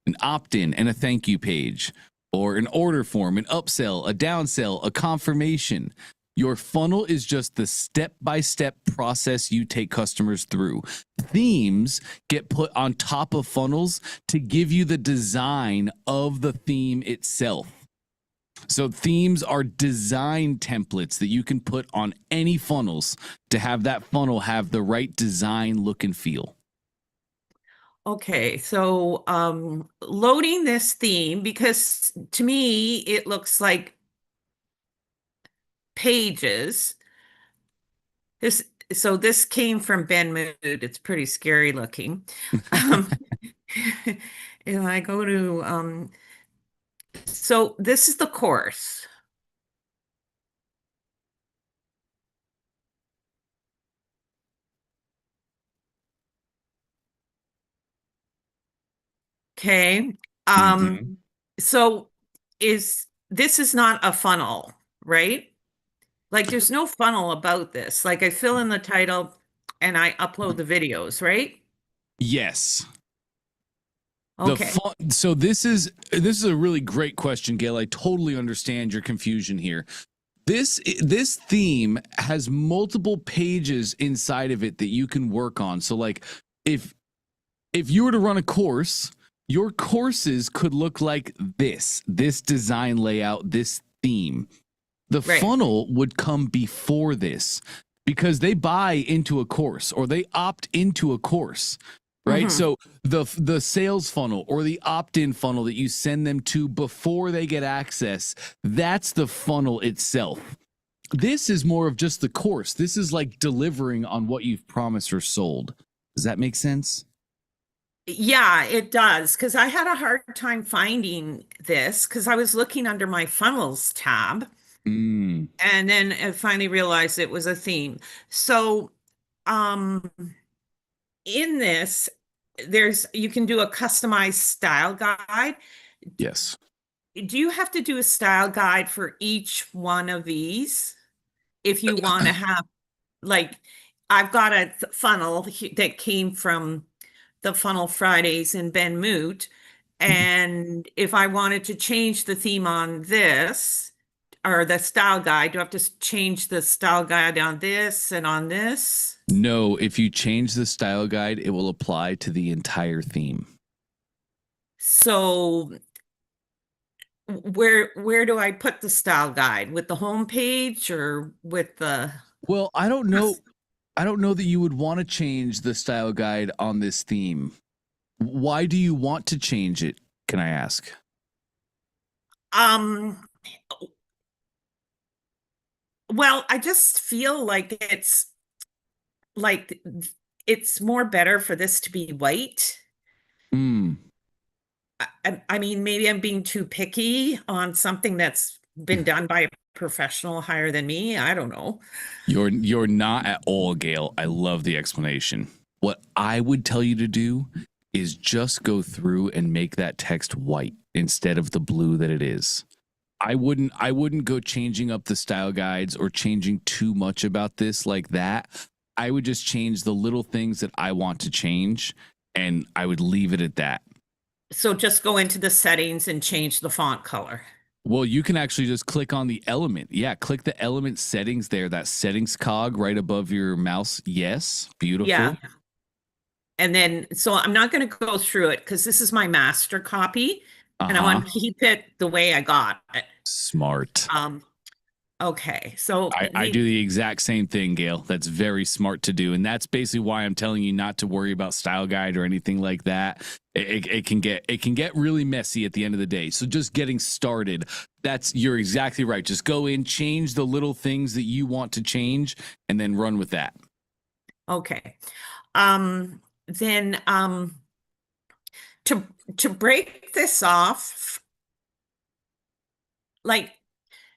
An opt-in and a thank you page, or an order form, an upsell, a downsell, a confirmation. Your funnel is just the step-by-step process you take customers through. Themes get put on top of funnels to give you the design of the theme itself. So themes are design templates that you can put on any funnels to have that funnel have the right design look and feel. Okay, so loading this theme, because to me it looks like pages. This came from Ben Mood. It's pretty scary looking. Um, if I go to so this is the course. Okay. Mhm. So this is not a funnel, right? Like there's no funnel about this. Like I fill in the title and I upload the videos, right? Yes. Okay. So this is a really great question, Gail. I totally understand your confusion here. This theme has multiple pages inside of it that you can work on. So like if you were to run a course, your courses could look like this design layout, this theme. The Right. funnel would come before this because they buy into a course or they opt into a course, right? Mhm. So the sales funnel or the opt-in funnel that you send them to before they get access, that's the funnel itself. This is more of just the course. This is like delivering on what you've promised or sold. Does that make sense? Yeah, it does. Because I had a hard time finding this because I was looking under my funnels tab Mm, and then I finally realized it was a theme. So, um, in this, you can do a customized style guide. yes. Do you have to do a style guide for each one of these if you want to have like I've got a funnel that came from the Funnel Fridays in Ben Moot, and if I wanted to change the theme on this or the style guide, do I have to change the style guide on this and on this? No, if you change the style guide, it will apply to the entire theme. So where do I put the style guide? With the home page or with the Well, I don't know. I don't know that you would want to change the style guide on this theme. Why do you want to change it? Can I ask? um well, I just feel like it's more better for this to be white. Mm. I mean, maybe I'm being too picky on something that's been done by a professional higher than me. I don't know. You're not at all, Gail. I love the explanation. What I would tell you to do is just go through and make that text white instead of the blue that it is. I wouldn't go changing up the style guides or changing too much about this like that. I would just change the little things that I want to change and I would leave it at that. So just go into the settings and change the font color. Well, you can actually just click on the element. Yeah, click the element settings there, that settings cog right above your mouse. Yes, beautiful. Yeah. And then, so I'm not going to go through it because this is my master copy and I want to keep it the way I got it. Smart. Okay. So I do the exact same thing, Gail. That's very smart to do. And that's basically why I'm telling you not to worry about style guide or anything like that. It can get really messy at the end of the day. So just getting started, you're exactly right. Just go in, change the little things that you want to change, and then run with that. okay. Then to break this off, like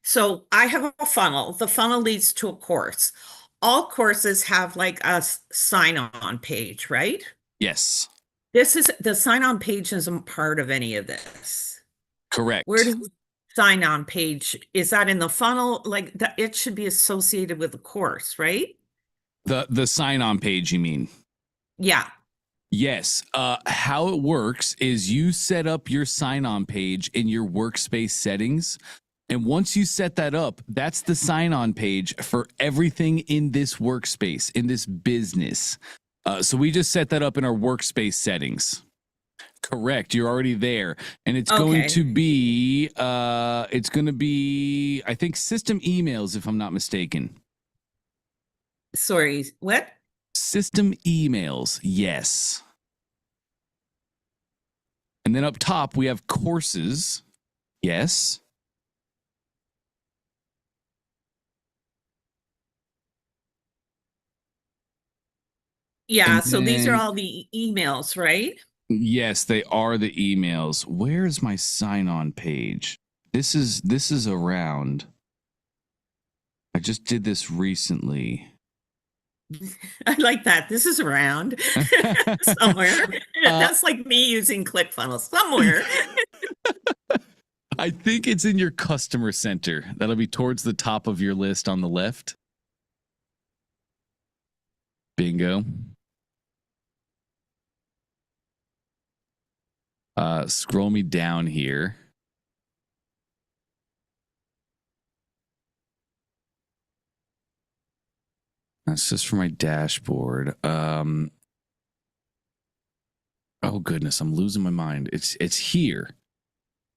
so I have a funnel. The funnel leads to a course. All courses have like a sign-on page, right? Yes. This is the sign-on page isn't part of any of this. Correct. Where does the sign-on page, is that in the funnel? Like that it should be associated with the course, right? The sign-on page, you mean? Yeah. Yes. How it works is you set up your sign-on page in your workspace settings. And once you set that up, that's the sign-on page for everything in this workspace, in this business. So we just set that up in our workspace settings. Correct. You're already there. And it's going to be, I think, system emails, if I'm not mistaken. Sorry, what? System emails. Yes. And then up top, we have courses. Yes. Yeah, so these are all the emails, right? Yes, they are the emails. Where's my sign-on page? This is around. I just did this recently. I like that. This is around somewhere. That's like me using ClickFunnels somewhere. I think it's in your customer center. That'll be towards the top of your list on the left. Bingo. Scroll me down here. That's just for my dashboard. Oh goodness, I'm losing my mind. It's here.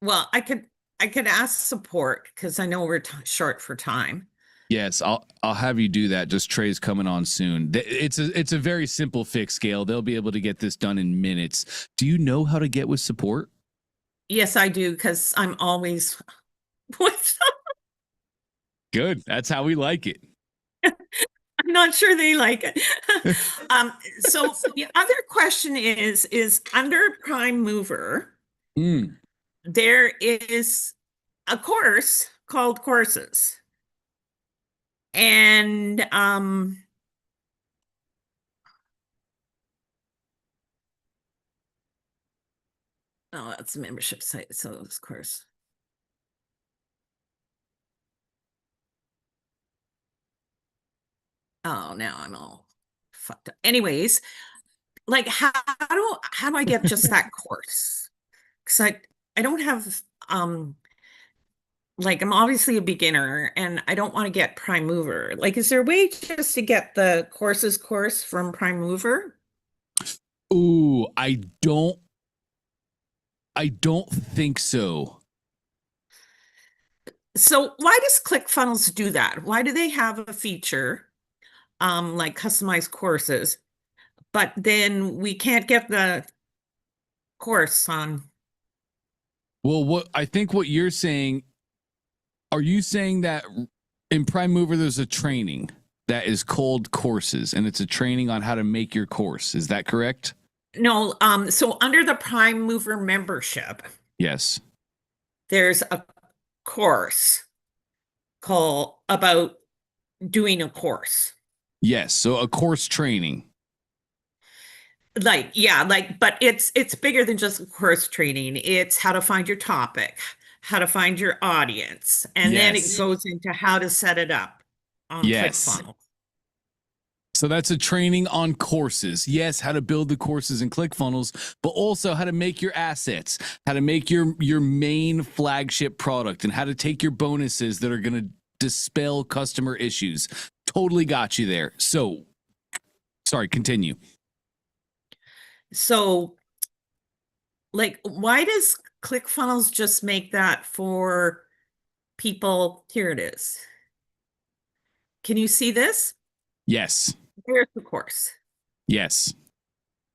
Well, I could ask support because I know we're short for time. Yes, I'll have you do that. Just Trey's coming on soon. It's a very simple fix, Gail. They'll be able to get this done in minutes. Do you know how to get with support? Yes, I do, because I'm always with Good. That's how we like it. I'm not sure they like it. So the other question is under Prime Mover, there is a course called Courses. And oh, that's a membership site. So this course. Oh, now I'm all fucked up. Anyways, like how do I get just that course? Because I don't have like I'm obviously a beginner and I don't want to get Prime Mover. Like, is there a way just to get the courses course from Prime Mover? Ooh, I don't think so. So why does ClickFunnels do that? Why do they have a feature like customized courses, but then we can't get the course on? Well, what you're saying, are you saying that in Prime Mover there's a training that is called Courses and it's a training on how to make your course? Is that correct? No, so under the Prime Mover membership, Yes. there's a course called about doing a course. Yes, so a course training. Like, yeah, like, but it's bigger than just course training. It's how to find your topic, how to find your audience, and then it Yes. goes into how to set it up on Yes. ClickFunnels. So that's a training on courses. Yes, how to build the courses in ClickFunnels, but also how to make your assets, how to make your main flagship product, and how to take your bonuses that are going to dispel customer issues. Totally got you there. So, sorry, continue. So, like, why does ClickFunnels just make that for people? Here it is. Can you see this? Yes. Here's the course. Yes.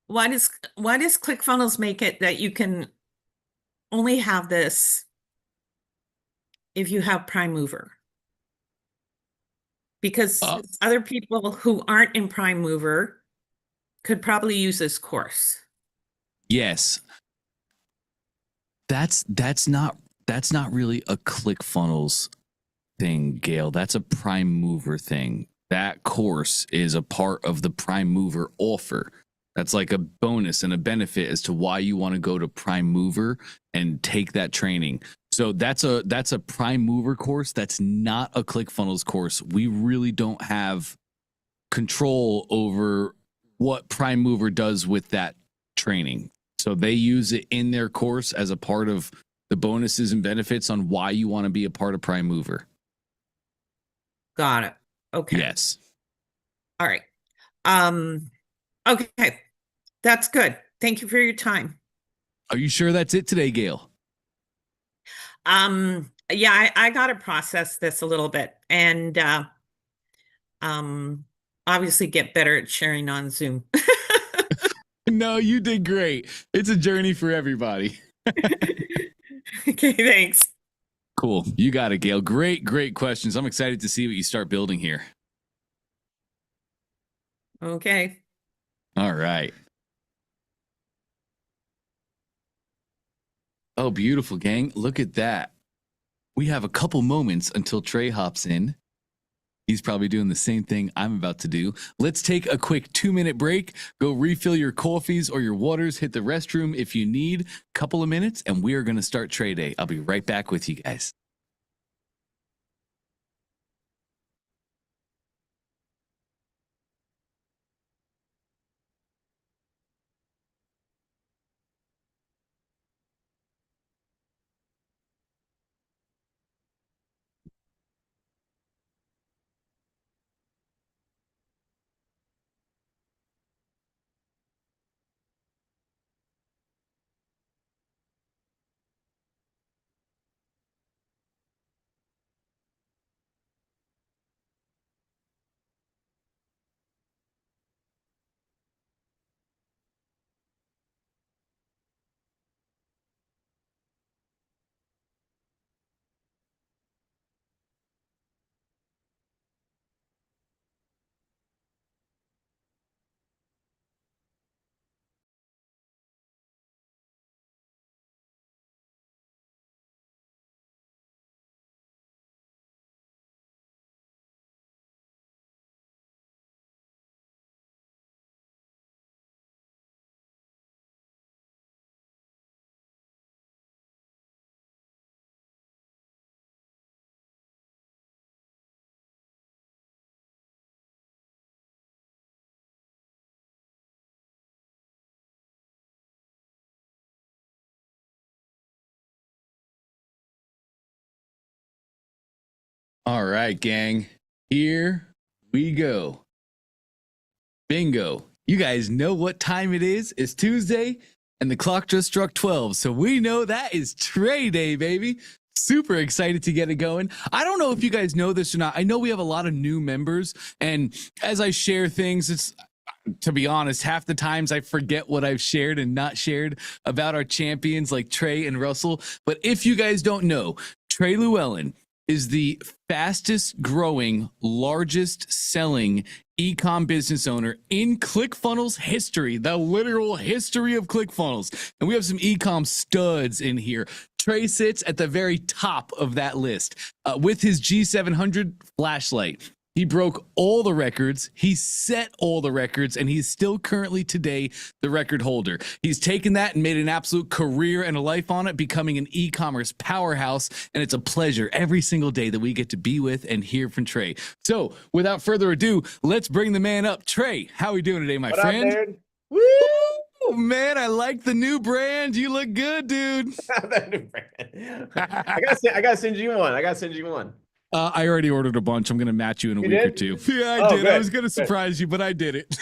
Why does ClickFunnels make it that you can only have this if you have Prime Mover? Because other people who aren't in Prime Mover could probably use this course. Yes. That's not really a ClickFunnels thing, Gail. That's a Prime Mover thing. That course is a part of the Prime Mover offer. That's like a bonus and a benefit as to why you want to go to Prime Mover and take that training. So that's a Prime Mover course. That's not a ClickFunnels course. We really don't have control over what Prime Mover does with that training. So they use it in their course as a part of the bonuses and benefits on why you want to be a part of Prime Mover. Got it. Okay. Yes. All right. Okay. That's good. Thank you for your time. Are you sure that's it today, Gail? Yeah, I got to process this a little bit and obviously get better at sharing on Zoom. No, you did great. It's a journey for everybody. Okay, thanks. Cool. You got it, Gail. Great questions. I'm excited to see what you start building here. Okay. All right. Oh, beautiful, gang. Look at that. We have a couple moments until Trey hops in. He's probably doing the same thing I'm about to do. Let's take a quick 2-minute break. Go refill your coffees or your waters. Hit the restroom if you need. A couple of minutes, and we are going to start trade day. I'll be right back with you guys. All right, gang. Here we go. Bingo. You guys know what time it is. It's Tuesday, and the clock just struck 12. So we know that is trade day, baby. Super excited to get it going. I don't know if you guys know this or not. I know we have a lot of new members, and as I share things, it's, to be honest, half the times I forget what I've shared and not shared about our champions like Trey and Russell. But if you guys don't know, Trey Llewellyn is the fastest growing, largest selling e-com business owner in ClickFunnels history, the literal history of ClickFunnels. And we have some e-com studs in here. Trey sits at the very top of that list with his G700 flashlight. He broke all the records. He set all the records, and he's still currently today the record holder. He's taken that and made an absolute career and a life on it, becoming an e-commerce powerhouse. And it's a pleasure every single day that we get to be with and hear from Trey. So without further ado, let's bring the man up. Trey, how are we doing today, my friend? Up, dude? Woo! Man, I like the new brand. You look good, dude. That new brand. I gotta send you one. I already ordered a bunch. I'm going to match you in a week did? or two. Yeah, I Oh, did. good, I was going to surprise you, but I did it.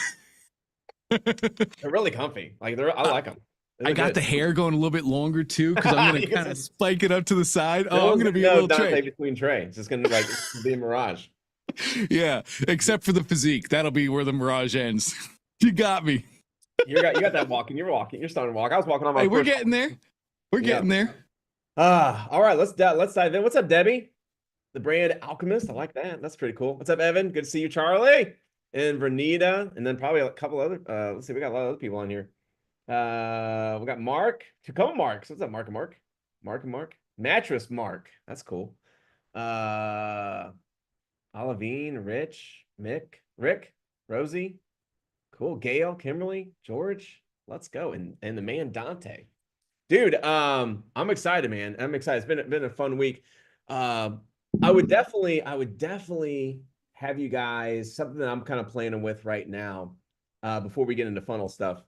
They're really comfy. Like I like them. I got the hair going a little bit longer too, because I'm going to kind of spike it up to the side. Oh, I'm going to be a little Dante Trey. between Trey. It's just going to be a mirage. Yeah, except for the physique. That'll be where the mirage ends. You got me. You got that walking. You're starting to walk. I was walking on my. Hey, we're getting there. We're getting there. All right. Let's dive in. What's up, Debbie? The brand Alchemist. I like that. That's pretty cool. What's up, Evan? Good to see you, Charlie. And Vernita. And then probably a couple other, let's see, we got a lot of other people on here. We got Mark. A couple Marks. What's up, Mark and Mark? Mark and Mark. Mattress Mark. That's cool. Olivine, Rich, Mick, Rick, Rosie. Cool. Gail, Kimberly, George. Let's go. And the man Dante. Dude, I'm excited, man. I'm excited. It's been a fun week. I would definitely have you guys, something that I'm kind of planning with right now, before we get into funnel stuff,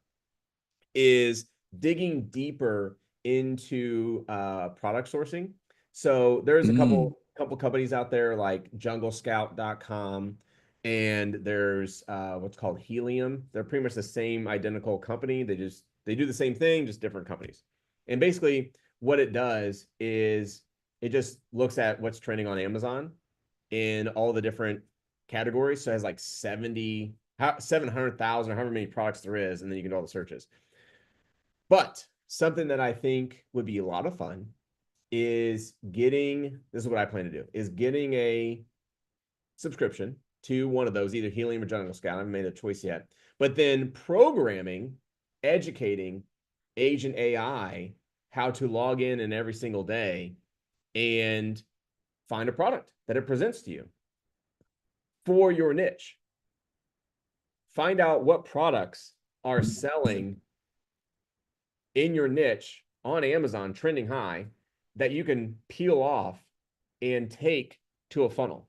is digging deeper into product sourcing. So there's a couple companies out there like junglescout.com, and there's what's called Helium. They're pretty much the same identical company. They do the same thing, just different companies. And basically what it does is it just looks at what's trending on Amazon in all the different categories. So it has like 700,000 or however many products there is, and then you can do all the searches. But something that I think would be a lot of fun is this is what I plan to do, is getting a subscription to one of those, either Helium or Jungle Scout. I haven't made a choice yet. But then programming, educating Agent AI how to log in every single day and find a product that it presents to you. for your niche. Find out what products are selling in your niche on Amazon, trending high, that you can peel off and take to a funnel.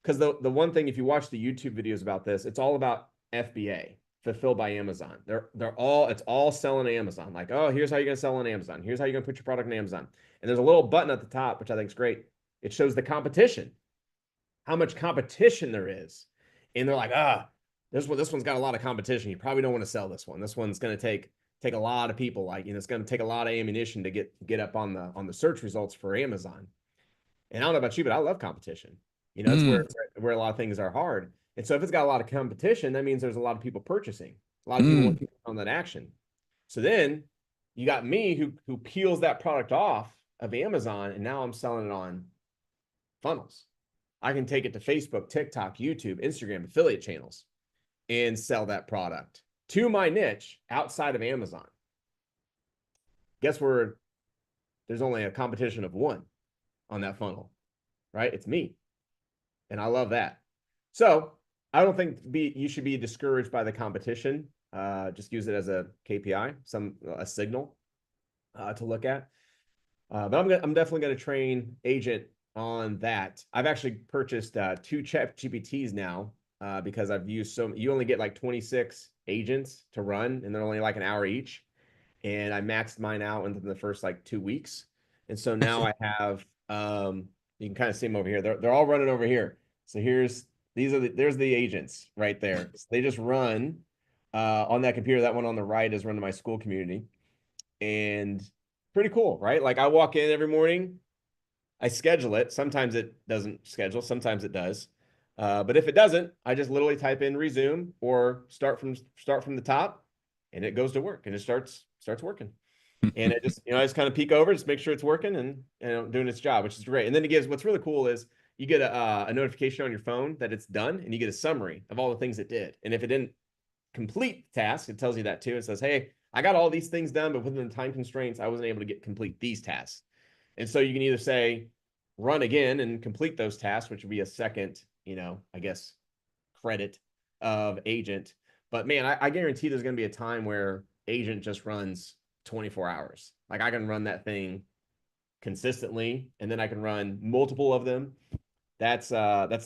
Because the one thing, if you watch the YouTube videos about this, it's all about FBA, fulfilled by Amazon. It's all selling Amazon. Like, oh, here's how you're gonna sell on Amazon. Here's how you're gonna put your product on Amazon. And there's a little button at the top, which I think is great. It shows the competition, how much competition there is. And they're like, this one's got a lot of competition. You probably don't want to sell this one. This one's gonna take a lot of people. Like, it's gonna take a lot of ammunition to get up on the search results for Amazon. And I don't know about you, but I love competition. It's where a lot of things are hard. And so if it's got a lot of competition, that means there's a lot of people purchasing. A lot of people want to on that action. So then you got me who peels that product off of Amazon, and now I'm selling it on funnels. I can take it to Facebook, TikTok, YouTube, Instagram, affiliate channels, and sell that product to my niche outside of Amazon. Guess where there's only a competition of one on that funnel, right? It's me. And I love that. So I don't think you should be discouraged by the competition. Just use it as a KPI, a signal to look at. But I'm definitely going to train Agent on that. I've actually purchased 2 ChatGPTs now because I've used you only get like 26 agents to run, and they're only like an hour each. And I maxed mine out within the first like 2 weeks. And so now I have, you can kind of see them over here. They're all running over here. So there's the agents right there. So they just run on that computer. That one on the right is run to my school community, and pretty cool, right? Like, I walk in every morning, I schedule it. Sometimes it doesn't schedule, sometimes it does. But if it doesn't, I just literally type in resume or start from the top, and it goes to work, and it starts working. And I just kind of peek over, just make sure it's working and doing its job, which is great. And then what's really cool is you get a notification on your phone that it's done, and you get a summary of all the things it did. And if it didn't complete the task, it tells you that too. It says, hey, I got all these things done, but within the time constraints, I wasn't able to complete these tasks. And so you can either say, run again and complete those tasks, which would be a second, I guess, credit of Agent. But man, I guarantee there's going to be a time where Agent just runs 24 hours. Like, I can run that thing consistently, and then I can run multiple of them. That's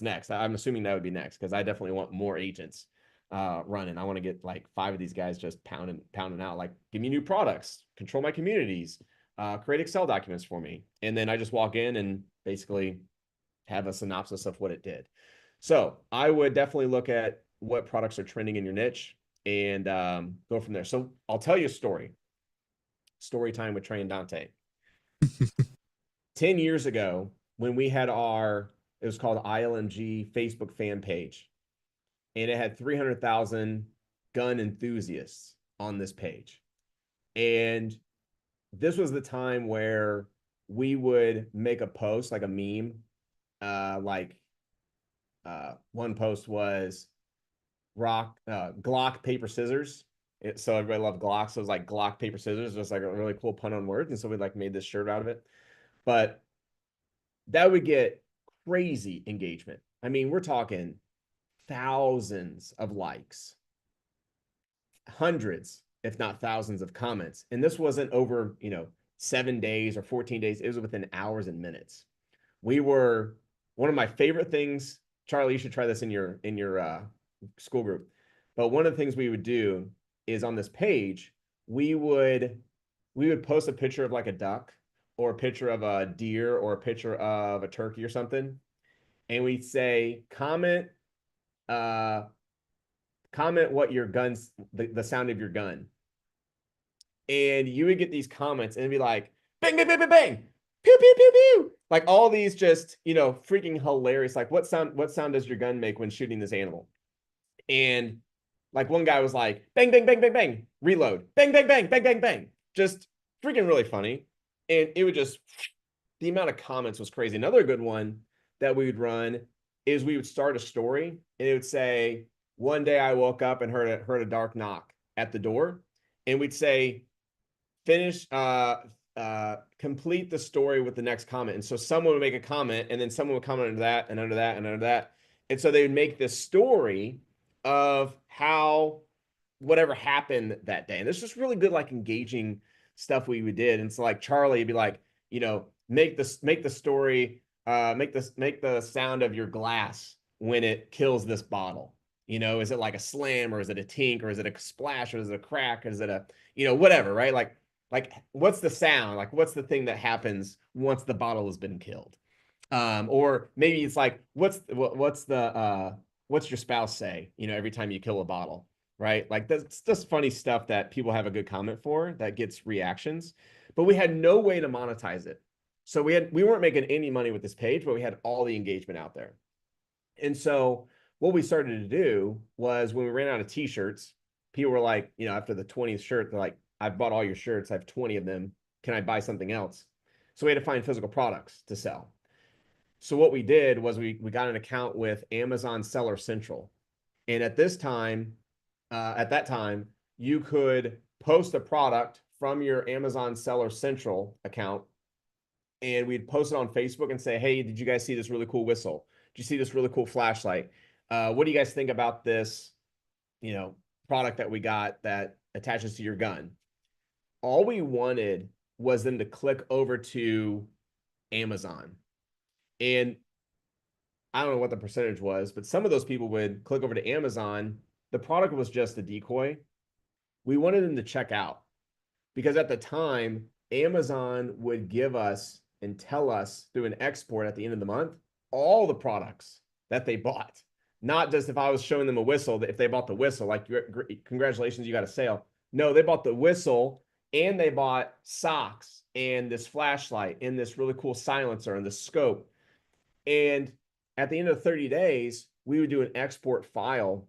next. I'm assuming that would be next, because I definitely want more agents running. I want to get like 5 of these guys just pounding out. Like, give me new products, control my communities, create Excel documents for me, and then I just walk in and basically have a synopsis of what it did. So I would definitely look at what products are trending in your niche and go from there. So I'll tell you a story. Story time with Trey and Dante. 10 years ago, when we had it was called ILMG Facebook fan page, and it had 300,000 gun enthusiasts on this page. And this was the time where we would make a post, like a meme, one post was Glock, paper, scissors. So everybody loved Glock. So it was like Glock, paper, scissors. It was like a really cool pun on words. And so we like made this shirt out of it. But that would get crazy engagement. I mean, we're talking thousands of likes, hundreds, if not thousands of comments. And this wasn't over, 7 days or 14 days. It was within hours and minutes. One of my favorite things, Charlie, you should try this in your school group. But one of the things we would do is, on this page, we would post a picture of like a duck, or a picture of a deer, or a picture of a turkey or something. And we'd say, comment what your gun's, the sound of your gun. And you would get these comments, and it'd be like, bang, bang, bang, bang, bang, pew, pew, pew, pew. Like, all these just, freaking hilarious. Like, what sound does your gun make when shooting this animal? And like, one guy was like, bang, bang, bang, bang, bang, reload, bang, bang, bang, bang, bang, bang. Just freaking really funny. And it would just, the amount of comments was crazy. Another good one that we would run is we would start a story, and it would say, one day I woke up and heard a dark knock at the door. And we'd say, complete the story with the next comment. And so someone would make a comment, and then someone would comment under that and under that and under that. And so they would make this story of how whatever happened that day. And this was really good, like engaging stuff we did. And so like Charlie would be like, you know, make the story, make the sound of your glass when it kills this bottle. You know, is it like a slam, or is it a tink, or is it a splash, or is it a crack, or is it a, you know, whatever, right? Like what's the sound? Like what's the thing that happens once the bottle has been killed? Or maybe it's like, what's your spouse say, you know, every time you kill a bottle, right? Like that's just funny stuff that people have a good comment for that gets reactions, but we had no way to monetize it. So we weren't making any money with this page, but we had all the engagement out there. And so what we started to do was, when we ran out of t-shirts, people were like, you know, after the 20th shirt, they're like, I've bought all your shirts. I have 20 of them. Can I buy something else? So we had to find physical products to sell. So what we did was we got an account with Amazon Seller Central. And at that time, you could post a product from your Amazon Seller Central account, and we'd post it on Facebook and say, hey, did you guys see this really cool whistle? Did you see this really cool flashlight? What do you guys think about this, you know, product that we got that attaches to your gun? All we wanted was them to click over to Amazon. And I don't know what the percentage was, but some of those people would click over to Amazon. The product was just a decoy. We wanted them to check out, because at the time, Amazon would give us and tell us through an export at the end of the month all the products that they bought. Not just if I was showing them a whistle, that if they bought the whistle, like, congratulations, you got a sale. No, they bought the whistle, and they bought socks and this flashlight and this really cool silencer and the scope. And at the end of 30 days, we would do an export file,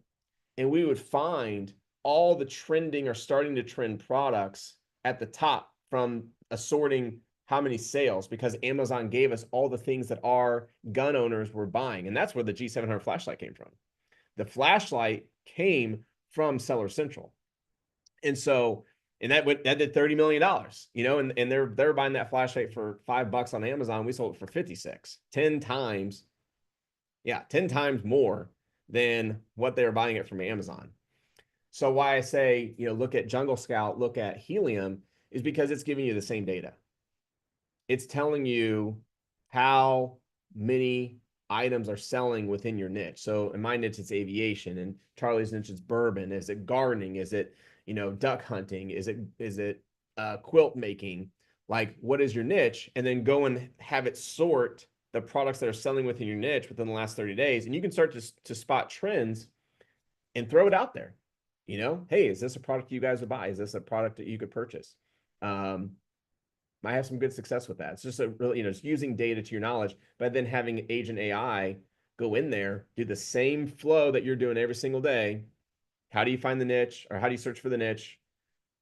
and we would find all the trending or starting to trend products at the top from assorting how many sales, because Amazon gave us all the things that our gun owners were buying. And that's where the G700 flashlight came from. The flashlight came from Seller Central. And so, and that did $30 million, you know, and they're buying that flashlight for $5 on Amazon. We sold it for 56, 10 times more than what they were buying it from Amazon. So why I say, you know, look at Jungle Scout, look at Helium, is because it's giving you the same data. It's telling you how many items are selling within your niche. So in my niche, it's aviation, and Charlie's niche is bourbon. Is it gardening? Is it, you know, duck hunting? Is it quilt making? Like, what is your niche? And then go and have it sort the products that are selling within your niche within the last 30 days. And you can start to spot trends and throw it out there. You know, hey, is this a product you guys would buy? Is this a product that you could purchase? Might have some good success with that. It's just a really, you know, just using data to your knowledge, but then having Agent AI go in there, do the same flow that you're doing every single day. How do you find the niche, or how do you search for the niche?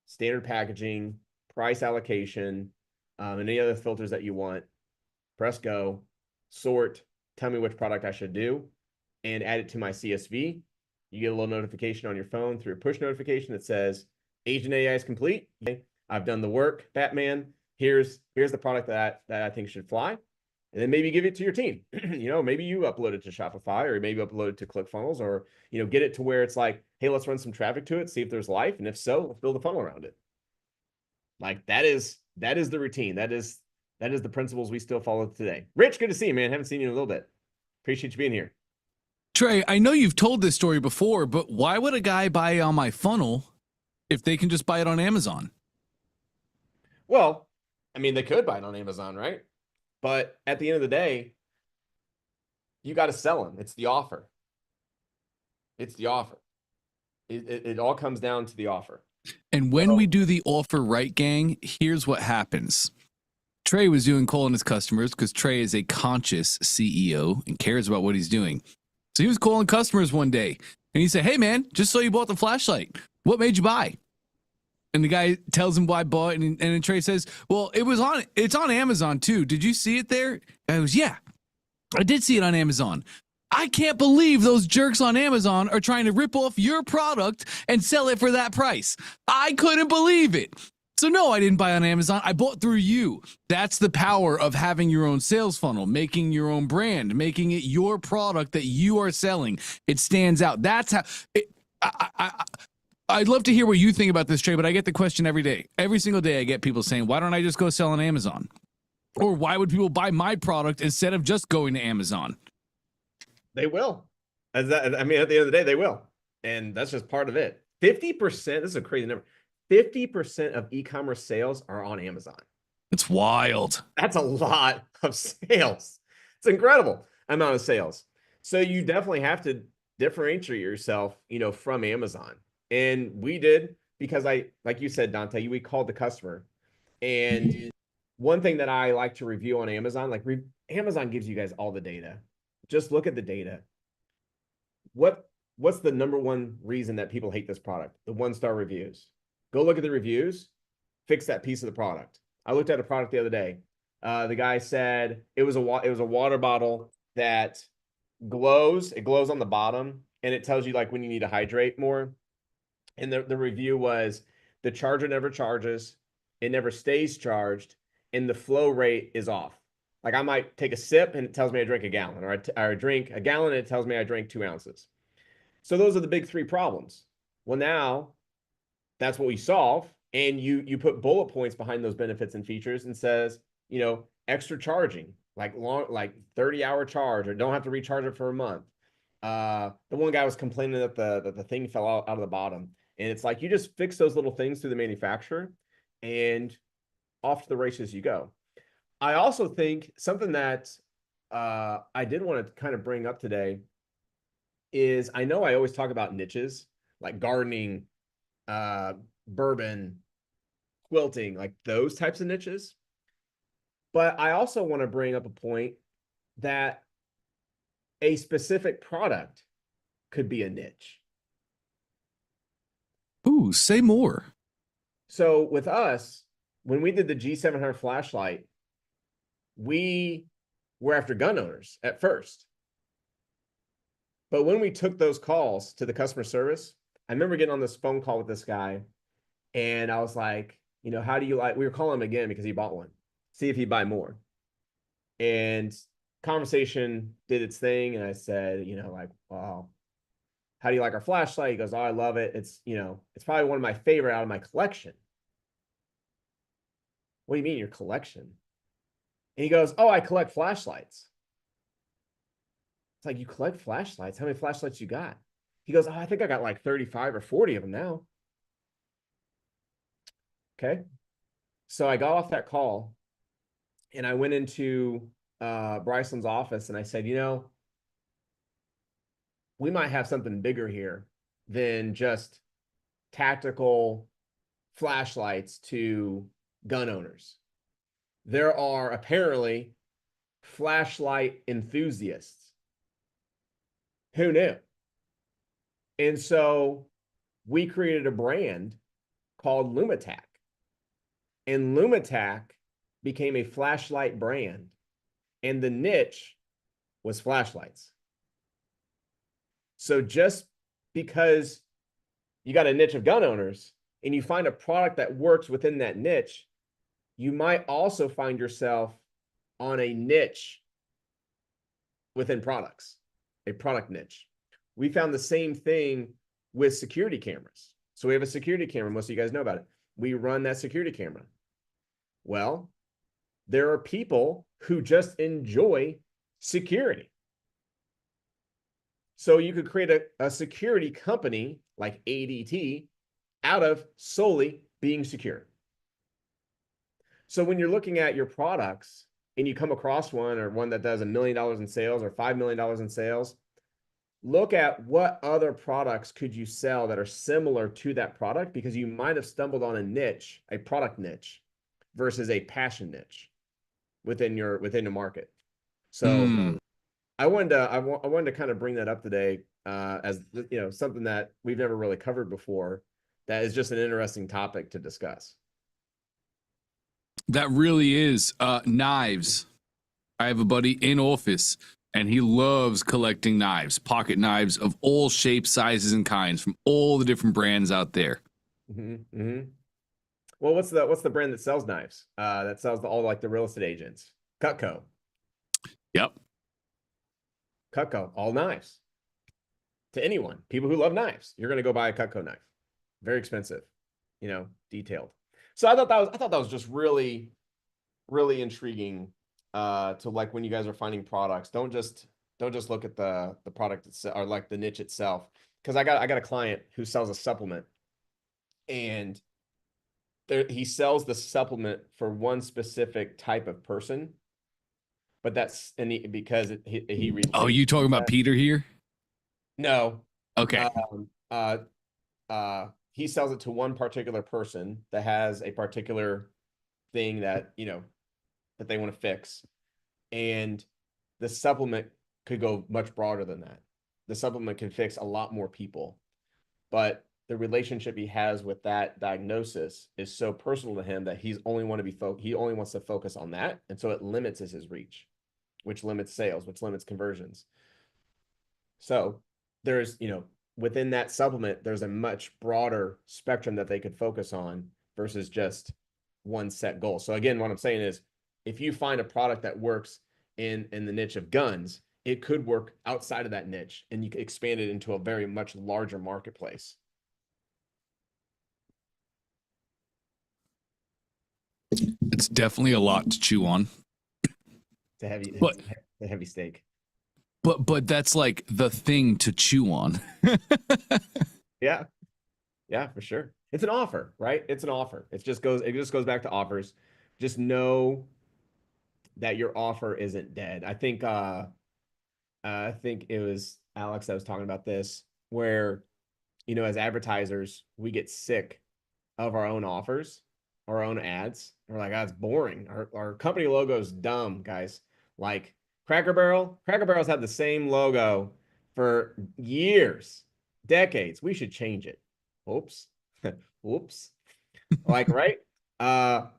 Standard packaging, price allocation, and any other filters that you want. Press go, sort, tell me which product I should do, and add it to my CSV. You get a little notification on your phone through a push notification that says, Agent AI is complete. I've done the work, Batman. Here's the product that I think should fly. And then maybe give it to your team. You know, maybe you upload it to Shopify, or maybe upload it to ClickFunnels, or, you know, get it to where it's like, hey, let's run some traffic to it, see if there's life. And if so, let's build a funnel around it. Like, that is the routine. That is the principles we still follow today. Rich, good to see you, man. Haven't seen you in a little bit. Appreciate you being here. Trey, I know you've told this story before, but why would a guy buy it on my funnel if they can just buy it on Amazon? Well, I mean, they could buy it on Amazon, right? But at the end of the day, you got to sell them. It's the offer. It's the offer. It all comes down to the offer. And when we do the offer right, gang, here's what happens. Trey was doing calling his customers, because Trey is a conscious CEO and cares about what he's doing. So he was calling customers one day, and he said, hey, man, just so you bought the flashlight, what made you buy? And the guy tells him why I bought it, and then Trey says, well, it's on Amazon too. Did you see it there? I goes, yeah, I did see it on Amazon. I can't believe those jerks on Amazon are trying to rip off your product and sell it for that price. I couldn't believe it. So no, I didn't buy on Amazon. I bought through you. That's the power of having your own sales funnel, making your own brand, making it your product that you are selling. It stands out. That's how I'd love to hear what you think about this, Trey, but I get the question every day. Every single day I get people saying, why don't I just go sell on Amazon? Or why would people buy my product instead of just going to Amazon? They will. I mean, at the end of the day, they will. And that's just part of it. 50%, this is a crazy number. 50% of e-commerce sales are on Amazon. It's wild. That's a lot of sales. It's incredible amount of sales. So you definitely have to differentiate yourself, from Amazon. And we did, because like you said, Dante, we called the customer. And one thing that I like to review on Amazon, Amazon gives you guys all the data. Just look at the data. What's the number one reason that people hate this product? The 1-star reviews. Go look at the reviews, fix that piece of the product. I looked at a product the other day. The guy said it was a water bottle that glows. It glows on the bottom, and it tells you when you need to hydrate more. And the review was, the charger never charges, it never stays charged, and the flow rate is off. I might take a sip and it tells me I drink a gallon, or I drink a gallon and it tells me I drank 2 ounces. So those are the big 3 problems. Well, now that's what we solve. And you put bullet points behind those benefits and features and says, extra charging, like 30-hour charge, or don't have to recharge it for a month. The one guy was complaining that the thing fell out of the bottom. And it's you just fix those little things through the manufacturer and off to the races you go. I also think something that I did want to kind of bring up today is, I know I always talk about niches, like gardening, bourbon, quilting, those types of niches. But I also want to bring up a point that a specific product could be a niche. Ooh, say more. So with us, when we did the G700 flashlight, we were after gun owners at first. But when we took those calls to the customer service, I remember getting on this phone call with this guy, and I was like, how do you we were calling him again because he bought one, see if he'd buy more. And conversation did its thing. And I said, wow, how do you like our flashlight? He goes, oh, I love it. It's probably one of my favorite out of my collection. What do you mean your collection? And he goes, oh, I collect flashlights. It's you collect flashlights? How many flashlights you got? He goes, oh, I think I got 35 or 40 of them now. Okay. So I got off that call and I went into Bryson's office and I said, we might have something bigger here than just tactical flashlights to gun owners. There are apparently flashlight enthusiasts. Who knew? And so we created a brand called Lumatac. And Lumatac became a flashlight brand. And the niche was flashlights. So just because you got a niche of gun owners and you find a product that works within that niche, you might also find yourself on a niche within products, a product niche. We found the same thing with security cameras. So we have a security camera. Most of you guys know about it. We run that security camera. Well, there are people who just enjoy security. So you could create a security company like ADT out of solely being secure. So when you're looking at your products and you come across one, or one that does $1 million in sales or $5 million in sales, look at what other products could you sell that are similar to that product, because you might have stumbled on a niche, a product niche, versus a passion niche within the market. So I wanted to kind of bring that up today as something that we've never really covered before. That is just an interesting topic to discuss. That really is. Knives. I have a buddy in office, and he loves collecting knives, pocket knives of all shapes, sizes, and kinds from all the different brands out there. Mm-hmm. Mm-hmm. Well, what's the brand that sells knives? That sells all like the real estate agents. Cutco. Yep. Cutco, all knives. To anyone, people who love knives, you're gonna go buy a Cutco knife. Very expensive, detailed. So I thought that was just really, really intriguing. To like when you guys are finding products, don't just look at the product itself or like the niche itself. Because I got a client who sells a supplement, and he sells the supplement for one specific type of person, but that's because he Oh, you talking about Peter here? No. Okay. He sells it to one particular person that has a particular thing that that they want to fix, and the supplement could go much broader than that. The supplement can fix a lot more people, but the relationship he has with that diagnosis is so personal to him that he only wants to focus on that, and so it limits his reach, which limits sales, which limits conversions. So there's, within that supplement, there's a much broader spectrum that they could focus on versus just one set goal. So again, what I'm saying is, if you find a product that works in the niche of guns, it could work outside of that niche, and you can expand it into a very much larger marketplace. It's definitely a lot to chew on. It's a heavy steak. But that's like the thing to chew on. Yeah. Yeah, for sure. It's an offer, right? It's an offer. It just goes back to offers. Just know that your offer isn't dead. I think it was Alex that was talking about this, where, as advertisers, we get sick of our own offers, our own ads. We're like, it's boring. Our company logo is dumb, guys. Like Cracker Barrel's had the same logo for years, decades. We should change it. Oops. Whoops. Like, right?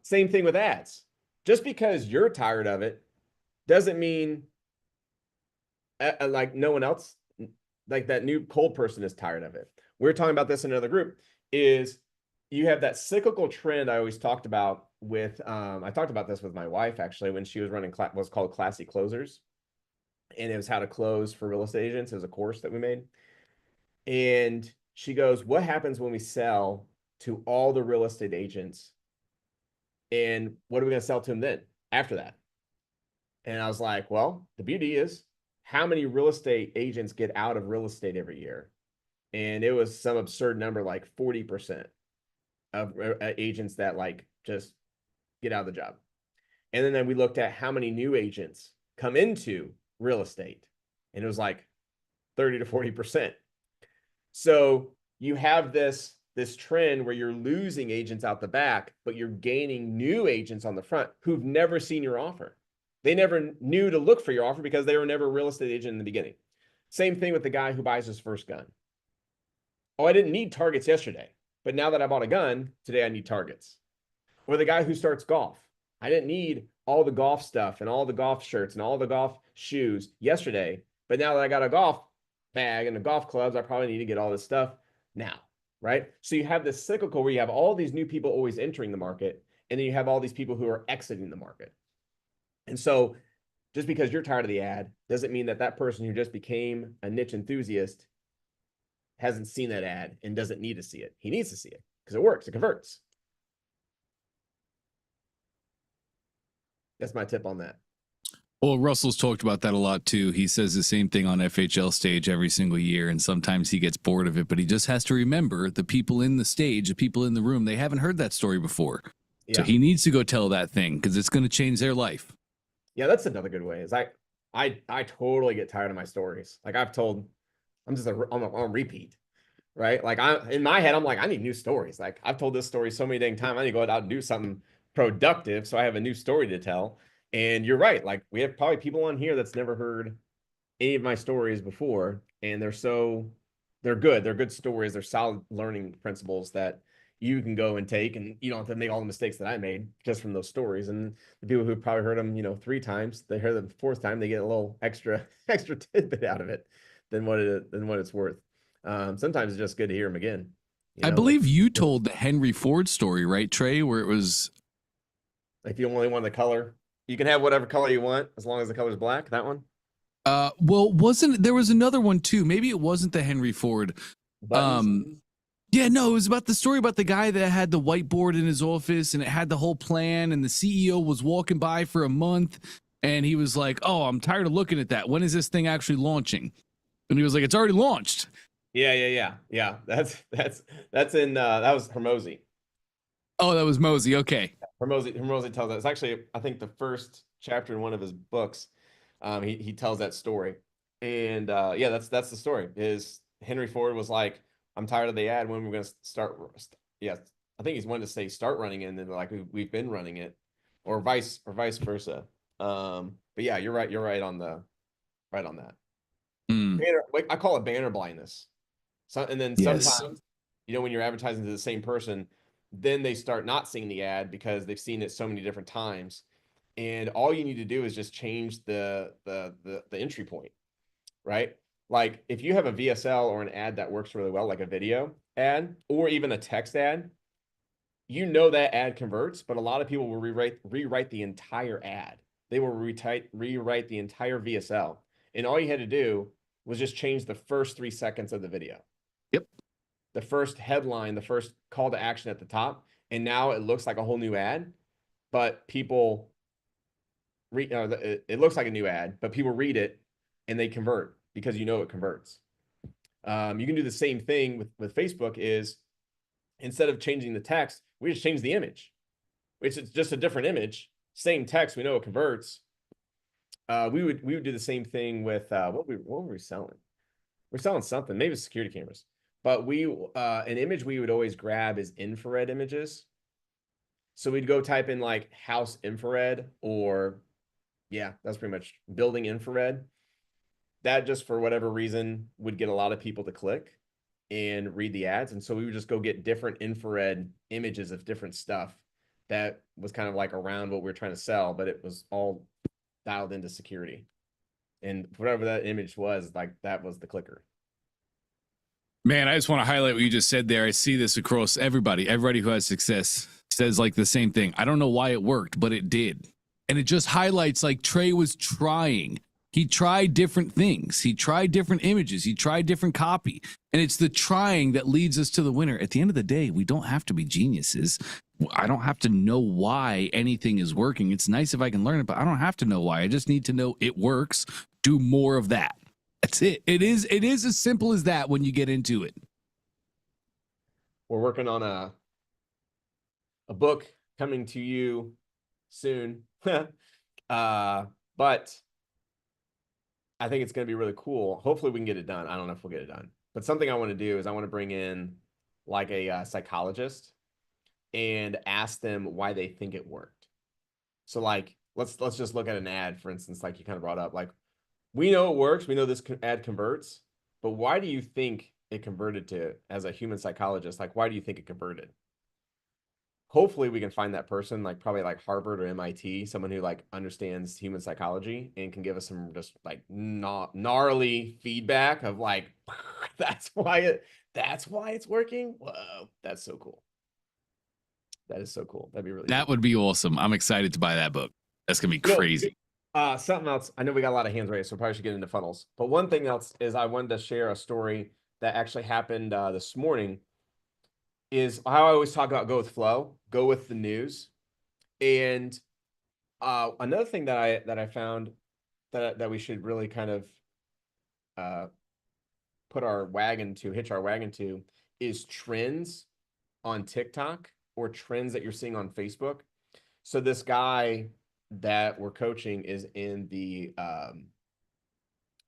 Same thing with ads. Just because you're tired of it doesn't mean like no one else, like that new cold person, is tired of it. We were talking about this in another group, is you have that cyclical trend I always talked about with, I talked about this with my wife actually when she was running what's called Classy Closers. And it was how to close for real estate agents. It was a course that we made. And she goes, what happens when we sell to all the real estate agents? And what are we going to sell to them then after that? And I was like, well, the beauty is, how many real estate agents get out of real estate every year? And it was some absurd number, like 40% of agents that like just get out of the job. And then we looked at how many new agents come into real estate, and it was like 30 to 40%. So you have this trend where you're losing agents out the back, but you're gaining new agents on the front who've never seen your offer. They never knew to look for your offer because they were never a real estate agent in the beginning. Same thing with the guy who buys his first gun. Oh, I didn't need targets yesterday, but now that I bought a gun, today I need targets. Or the guy who starts golf. I didn't need all the golf stuff and all the golf shirts and all the golf shoes yesterday, but now that I got a golf bag and the golf clubs, I probably need to get all this stuff now, right? So you have this cyclical where you have all these new people always entering the market, and then you have all these people who are exiting the market. And so just because you're tired of the ad doesn't mean that person who just became a niche enthusiast hasn't seen that ad and doesn't need to see it. He needs to see it because it works, it converts. That's my tip on that. Well, Russell's talked about that a lot too. He says the same thing on FHL stage every single year, and sometimes he gets bored of it, but he just has to remember the people in the stage, the people in the room, they haven't heard that story before. Yeah. So he needs to go tell that thing because it's going to change their life. Yeah, that's another good way. Is I totally get tired of my stories. Like I'm just on repeat, right? Like in my head, I'm like, I need new stories. Like I've told this story so many dang times. I need to go out and do something productive so I have a new story to tell. And you're right. Like we have probably people on here that's never heard any of my stories before, and they're good. They're good stories. They're solid learning principles that you can go and take, and you don't have to make all the mistakes that I made just from those stories. And the people who probably heard them, 3 times, they heard them the 4th time, they get a little extra tidbit out of it than what it's worth. Sometimes it's just good to hear them again, You I know, believe like, you told the Henry Ford story, right, Trey? Where it was. if you only want the color, you can have whatever color you want as long as the color's black. That one. Well, wasn't there was another one too? Maybe it wasn't the Henry Ford. Buttons. Yeah, no, it was about the story about the guy that had the whiteboard in his office and it had the whole plan, and the CEO was walking by for a month and he was like, "Oh, I'm tired of looking at that. When is this thing actually launching?" And he was like, "It's already launched." Yeah. That's in that was Hermosi. Oh, that was Mosey. Okay. Hermosi tells that. It's actually, I think, the first chapter in one of his books. He tells that story, and yeah, that's the story. Is Henry Ford was like, "I'm tired of the ad. When we're going to start?" Yeah, I think he's wanted to say start running it, and then like we've been running it, or vice versa. But yeah, you're right. You're right on that. Mm, I call it banner blindness. So, and then yes. sometimes, when you're advertising to the same person, then they start not seeing the ad because they've seen it so many different times. And all you need to do is just change the entry point, right? Like if you have a VSL or an ad that works really well, like a video ad or even a text ad, that ad converts, but a lot of people will rewrite the entire ad. They will rewrite the entire VSL. And all you had to do was just change the first 3 seconds of the video. Yep. The first headline, the first call to action at the top, and now it looks like a whole new ad, but people it looks like a new ad, but people read it and they convert because it converts. You can do the same thing with Facebook. Is instead of changing the text, we just change the image. It's just a different image, same text. We know it converts. We would do the same thing with what were we selling? We're selling something, maybe security cameras. But an image we would always grab is infrared images. So we'd go type in like house infrared, or yeah, that's pretty much building infrared. That just for whatever reason would get a lot of people to click and read the ads. And so we would just go get different infrared images of different stuff that was kind of like around what we were trying to sell, but it was all dialed into security. And whatever that image was, like that was the clicker. Man, I just want to highlight what you just said there. I see this across everybody. Everybody who has success says like the same thing. I don't know why it worked, but it did. And it just highlights like Trey was trying. He tried different things. He tried different images. He tried different copy. And it's the trying that leads us to the winner. At the end of the day, we don't have to be geniuses. I don't have to know why anything is working. It's nice if I can learn it, but I don't have to know why. I just need to know it works. Do more of that. That's it. It is as simple as that when you get into it. We're working on a book coming to you soon. But I think it's going to be really cool. Hopefully we can get it done. I don't know if we'll get it done. But something I want to do is I want to bring in like a psychologist and ask them why they think it worked. So like let's just look at an ad, for instance, like you kind of brought up. Like, we know it works. We know this ad converts, but why do you think it converted to, as a human psychologist, like, why do you think it converted? Hopefully we can find that person, like probably like Harvard or MIT, someone who like understands human psychology and can give us some just like gnarly feedback of like, that's why it's working. Whoa, that's so cool. That is so cool. That'd be really That cool. would be awesome. I'm excited to buy that book. That's going to be crazy. Something else. I know we got a lot of hands raised, so probably should get into funnels. But one thing else is I wanted to share a story that actually happened this morning. Is how I always talk about go with flow, go with the news. And another thing that I found that we should really kind of hitch our wagon to is trends on TikTok or trends that you're seeing on Facebook. So this guy that we're coaching is in the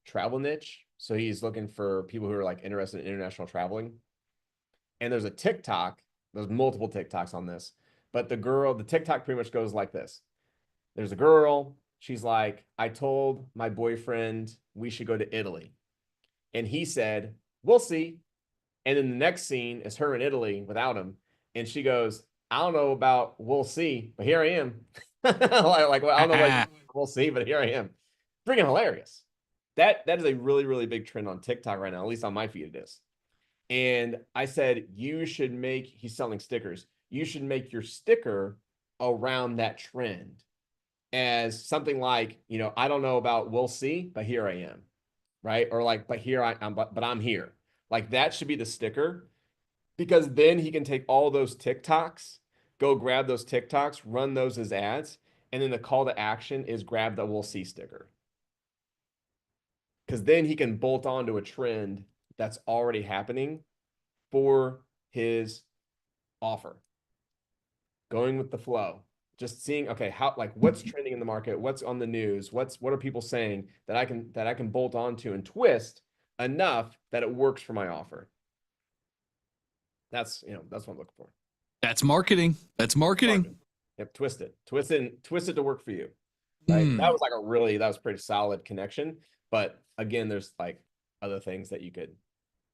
travel niche. So he's looking for people who are like interested in international traveling. And there's multiple TikToks on this, but the TikTok pretty much goes like this. There's a girl, she's like, I told my boyfriend we should go to Italy. And he said, we'll see. And then the next scene is her in Italy without him. And she goes, I don't know about we'll see, but here I am. like, well, I don't know what we'll see, but here I am. Freaking hilarious. That is a really, really big trend on TikTok right now. At least on my feed it is. And I said, you should make, he's selling stickers. You should make your sticker around that trend as something like, you know, I don't know about we'll see, but here I am. Right. Or like, but here I am, but I'm here. Like that should be the sticker, because then he can take all those TikToks, go grab those TikToks, run those as ads. And then the call to action is grab the we'll see sticker. Because then he can bolt onto a trend that's already happening for his offer. Going with the flow, just seeing, okay, how, like, what's trending in the market, what's on the news, what are people saying that I can bolt onto and twist enough that it works for my offer. That's, you know, that's what I'm looking for. That's marketing. That's marketing. Yep, twist it to work for you. Right. That was like that was pretty solid connection. But again, there's like other things that you could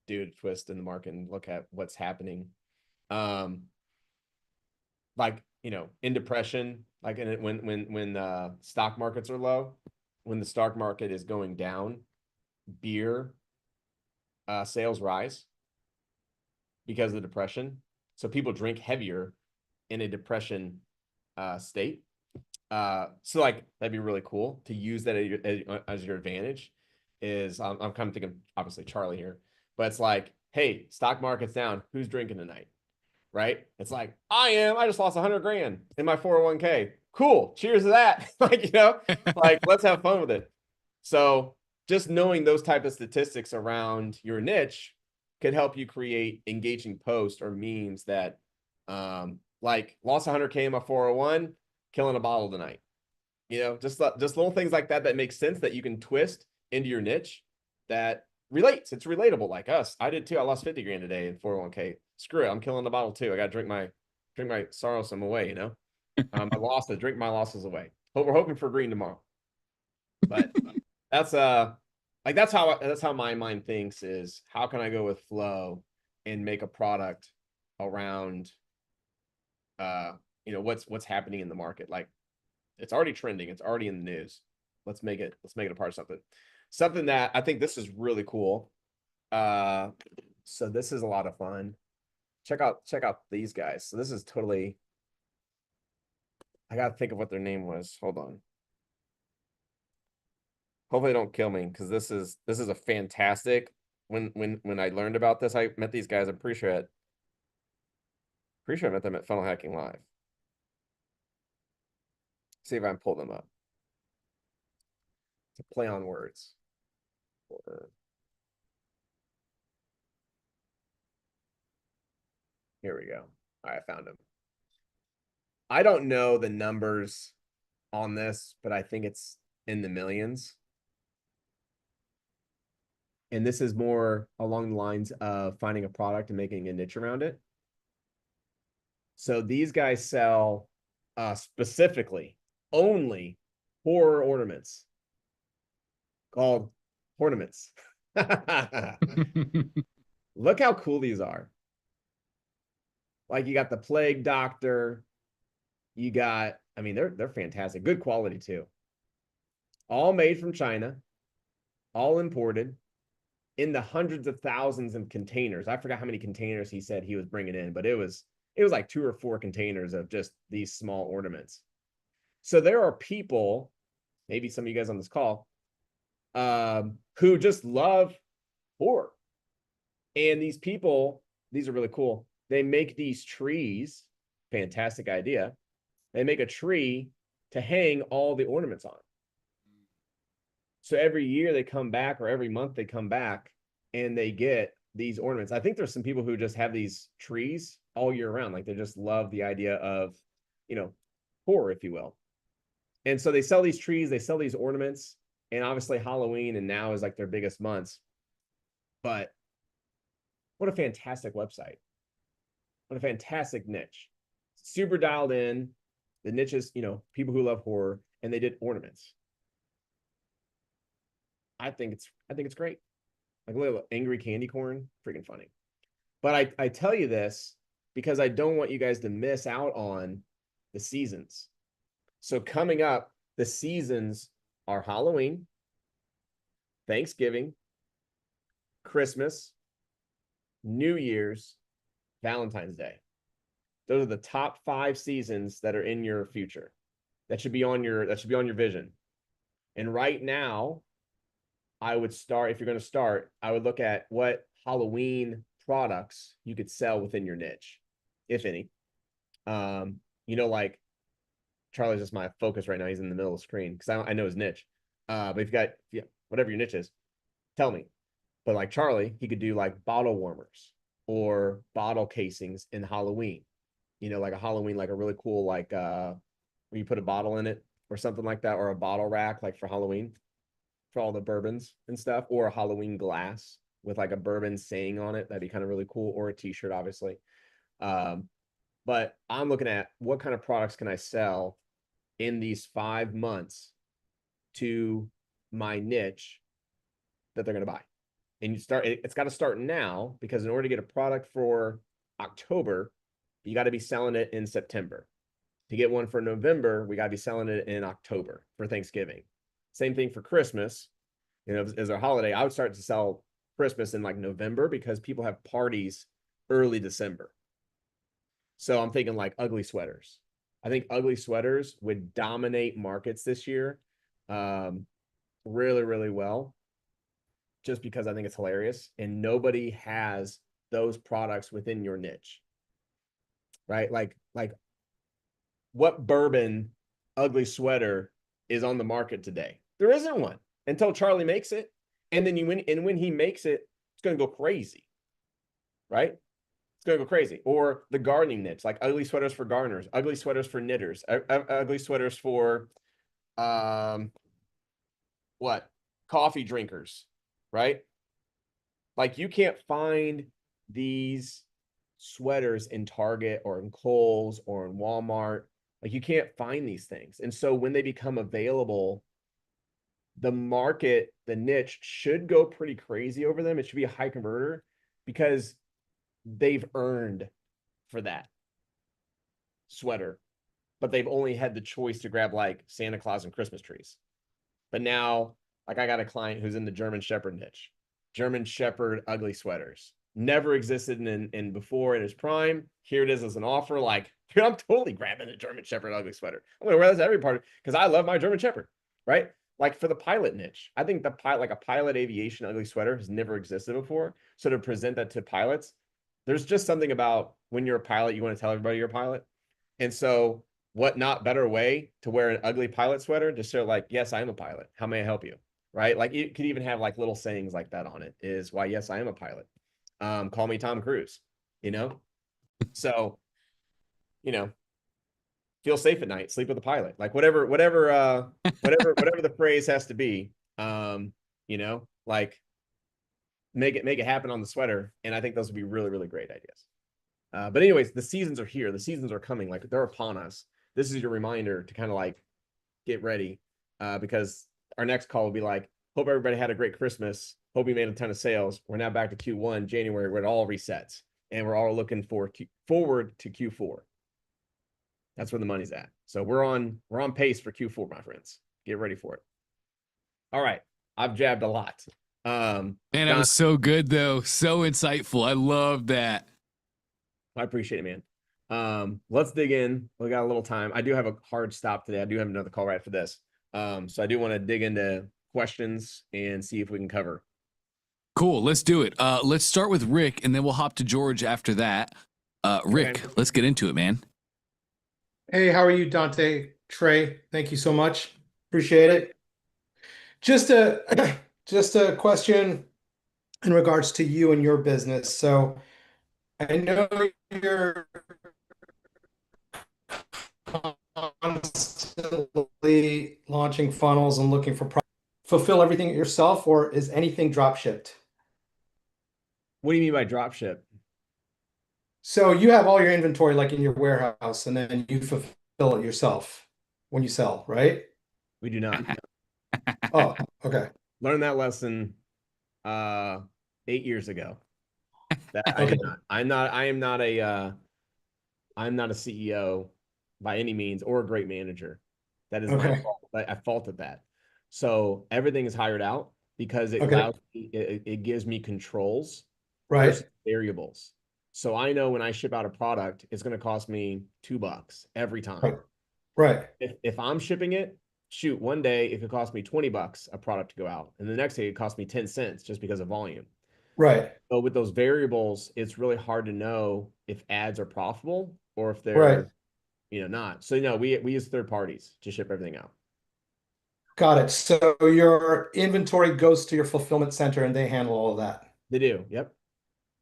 do to twist in the market and look at what's happening. Like, you know, in depression, like when stock markets are low, when the stock market is going down, beer sales rise because of the depression. So people drink heavier in a depression state. So like that'd be really cool to use that as your advantage. Is I'm kind of thinking obviously Charlie here, but it's like, hey, stock market's down. Who's drinking tonight? Right? It's like, I just lost 100 grand in my 401k. Cool. Cheers to that. Like, you know, like let's have fun with it. So just knowing those type of statistics around your niche could help you create engaging posts or memes that like lost 100K in my 401, killing a bottle tonight. You know, just little things like that that make sense that you can twist into your niche that relates. It's relatable. Like us. I did too. I lost 50 grand today in 401k. Screw it. I'm killing the bottle too. I got to drink my sorrows away, you know. My losses, drink my losses away. We're hoping for green tomorrow. But that's how my mind thinks, is how can I go with flow and make a product around you know, what's happening in the market. Like it's already trending, it's already in the news. Let's make it a part of something that I think this is really cool. So this is a lot of fun. Check out these guys. So this is totally, I gotta think of what their name was. Hold on. Hopefully they don't kill me, because this is a fantastic. When I learned about this, I met these guys. I'm pretty sure I met them at Funnel Hacking Live. See if I can pull them up. To play on words. Here we go. All right, I found him. I don't know the numbers on this, but I think it's in the millions. And this is more along the lines of finding a product and making a niche around it. So these guys sell specifically only horror ornaments called ornaments. Look how cool these are. Like you got the Plague Doctor. You got, I mean, they're fantastic. Good quality too. All made from China, all imported in the hundreds of thousands of containers. I forgot how many containers he said he was bringing in, but it was like 2 or 4 containers of just these small ornaments. So there are people, maybe some of you guys on this call, who just love horror. And these people, these are really cool. They make these trees, fantastic idea. They make a tree to hang all the ornaments on. So every year they come back, or every month they come back, and they get these ornaments. I think there's some people who just have these trees all year round. Like they just love the idea of, you know, horror, if you will. And so they sell these trees, they sell these ornaments, and obviously Halloween and now is like their biggest months. But what a fantastic website. What a fantastic niche. Super dialed in. The niche is, you know, people who love horror, and they did ornaments. I think it's great. Like little angry candy corn, freaking funny. But I tell you this because I don't want you guys to miss out on the seasons. So coming up, the seasons are Halloween, Thanksgiving, Christmas, New Year's, Valentine's Day. Those are the top 5 seasons that are in your future. That should be on your vision. And right now, I would start, if you're going to start, I would look at what Halloween products you could sell within your niche, if any. Like Charlie's just my focus right now. He's in the middle of the screen because I know his niche. But if you got whatever your niche is, tell me. But like Charlie, he could do like bottle warmers or bottle casings in Halloween. Like a Halloween, like a really cool, like where you put a bottle in it or something like that, or a bottle rack like for Halloween for all the bourbons and stuff, or a Halloween glass with like a bourbon saying on it. That'd be kind of really cool, or a t-shirt, obviously. But I'm looking at what kind of products can I sell in these 5 months to my niche that they're going to buy. And it's got to start now, because in order to get a product for October, you got to be selling it in September. To get one for November, we got to be selling it in October for Thanksgiving. Same thing for Christmas. As a holiday, I would start to sell Christmas in like November because people have parties early December. So I'm thinking like ugly sweaters. I think ugly sweaters would dominate markets this year really, really well, just because I think it's hilarious and nobody has those products within your niche, right? Like what bourbon ugly sweater is on the market today? There isn't one until Charlie makes it. And then when he makes it, it's going to go crazy, right? It's going to go crazy. Or the gardening niche, like ugly sweaters for gardeners, ugly sweaters for knitters, ugly sweaters for coffee drinkers, right? Like you can't find these sweaters in Target or in Kohl's or in Walmart. Like you can't find these things. And so when they become available, the market, the niche should go pretty crazy over them. It should be a high converter because they've earned for that sweater, but they've only had the choice to grab like Santa Claus and Christmas trees. But now, like I got a client who's in the German Shepherd niche, German Shepherd ugly sweaters. Never existed in before in his prime. Here it is as an offer. Like, dude, I'm totally grabbing the German Shepherd ugly sweater. I'm gonna wear this every part because I love my German Shepherd, right? Like for the pilot niche, I think like a pilot aviation ugly sweater has never existed before. So to present that to pilots, there's just something about when you're a pilot, you want to tell everybody you're a pilot. And so what not better way to wear an ugly pilot sweater to show like, yes, I am a pilot. How may I help you? Right? Like you could even have like little sayings like that on it is why, yes, I am a pilot. Call me Tom Cruise, So, feel safe at night, sleep with a pilot, like whatever the phrase has to be, like make it happen on the sweater. And I think those would be really, really great ideas. But anyways, the seasons are here. The seasons are coming. Like they're upon us. This is your reminder to kind of like get ready because our next call will be like, hope everybody had a great Christmas. Hope you made a ton of sales. We're now back to Q1, January, where it all resets. And we're all looking forward to Q4. That's where the money's at. So we're on pace for Q4, my friends. Get ready for it. All right. I've jabbed a lot. Man, that was so good though. So insightful. I love that. I appreciate it, man. Let's dig in. We got a little time. I do have a hard stop today. I do have another call right after this. So I do want to dig into questions and see if we can cover. Cool. Let's do it. Let's start with Rick and then we'll hop to George after that. Rick, Okay. Let's get into it, man. Hey, how are you, Dante? Trey, thank you so much. Appreciate it. Just a question in regards to you and your business. So I know you're constantly launching funnels and looking for fulfill everything yourself, or is anything drop shipped? What do you mean by drop ship? So you have all your inventory like in your warehouse, and then you fulfill it yourself when you sell, right? We do not. Oh, okay. Learned that lesson 8 years ago. That I Okay. did not. I am not a CEO by any means or a great manager. That is my Okay. fault. I faulted that. So everything is hired out because it Okay. allows me, it gives me controls Right. versus variables. So I know when I ship out a product, it's going to cost me $2 every time. Right. Right. If I'm shipping it, shoot, one day it could cost me $20 a product to go out, and the next day it cost me 10 cents just because of volume. Right. So with those variables, it's really hard to know if ads are profitable or if Right. they're, not. So we use third parties to ship everything out. Got it. So your inventory goes to your fulfillment center and they handle all of that. They do. Yep.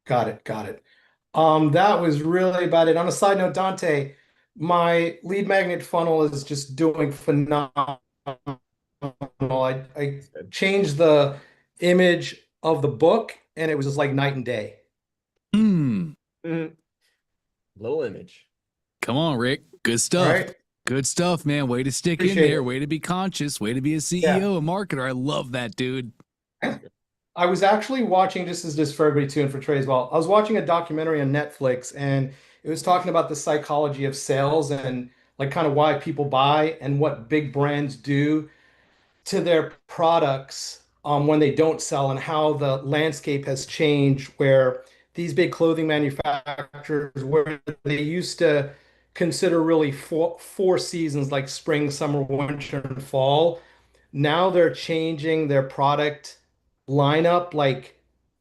Got it. Got it. That was really about it. On a side note, Dante, my lead magnet funnel is just doing phenomenal. I Good. changed the image of the book and it was just like night and day. Hmm. Little image. Come on, Rick. Good All stuff. right. Good stuff, man. Way to stick in Appreciate there. it. Way to be conscious. Way to be a CEO, Yeah. a marketer. I love that, dude. I was actually watching, just as this for everybody too, and for Trey as well. I was watching a documentary on Netflix, and it was talking about the psychology of sales and like kind of why people buy and what big brands do to their products when they don't sell, and how the landscape has changed. Where these big clothing manufacturers, where they used to consider really four seasons like spring, summer, winter, and fall, now they're changing their product lineup like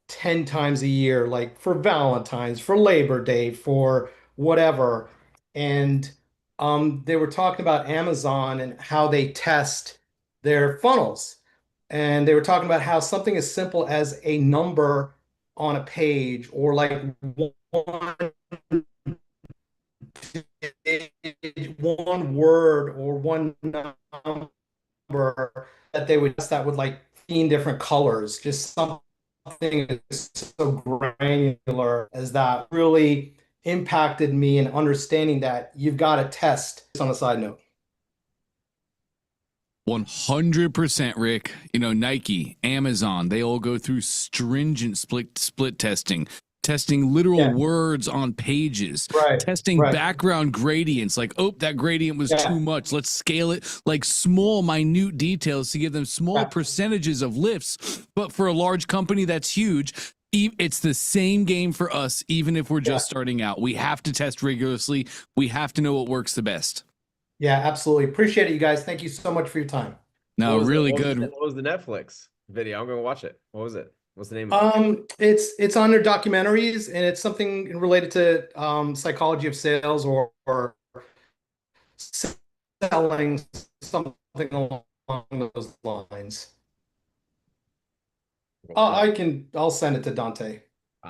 10 times a year, like for Valentine's, for Labor Day, for whatever. And they were talking about Amazon and how they test their funnels. And they were talking about how something as simple as a number on a page, or like one word or one number, that they would test that with like 15 different colors, just something so granular as that really impacted me in understanding that you've got to test. On a side note, 100%, Rick. Nike, Amazon, they all go through stringent split testing literal Yeah. words on pages, Right, testing right. background gradients, like, oh, that gradient was Yeah. too much. Let's scale it, like small, minute details to give them small Yeah. percentages of lifts. But for a large company that's huge, it's the same game for us, even if we're just starting out. We have to test rigorously. We have to know what works the best. Yeah, absolutely. Appreciate it, you guys. Thank you so much for your time. No, really good. What was the Netflix video? I'm going to watch it. What was it? What's the name of it? It's on their documentaries, and it's something related to psychology of sales, or selling, something along those lines. I'll send it to Dante.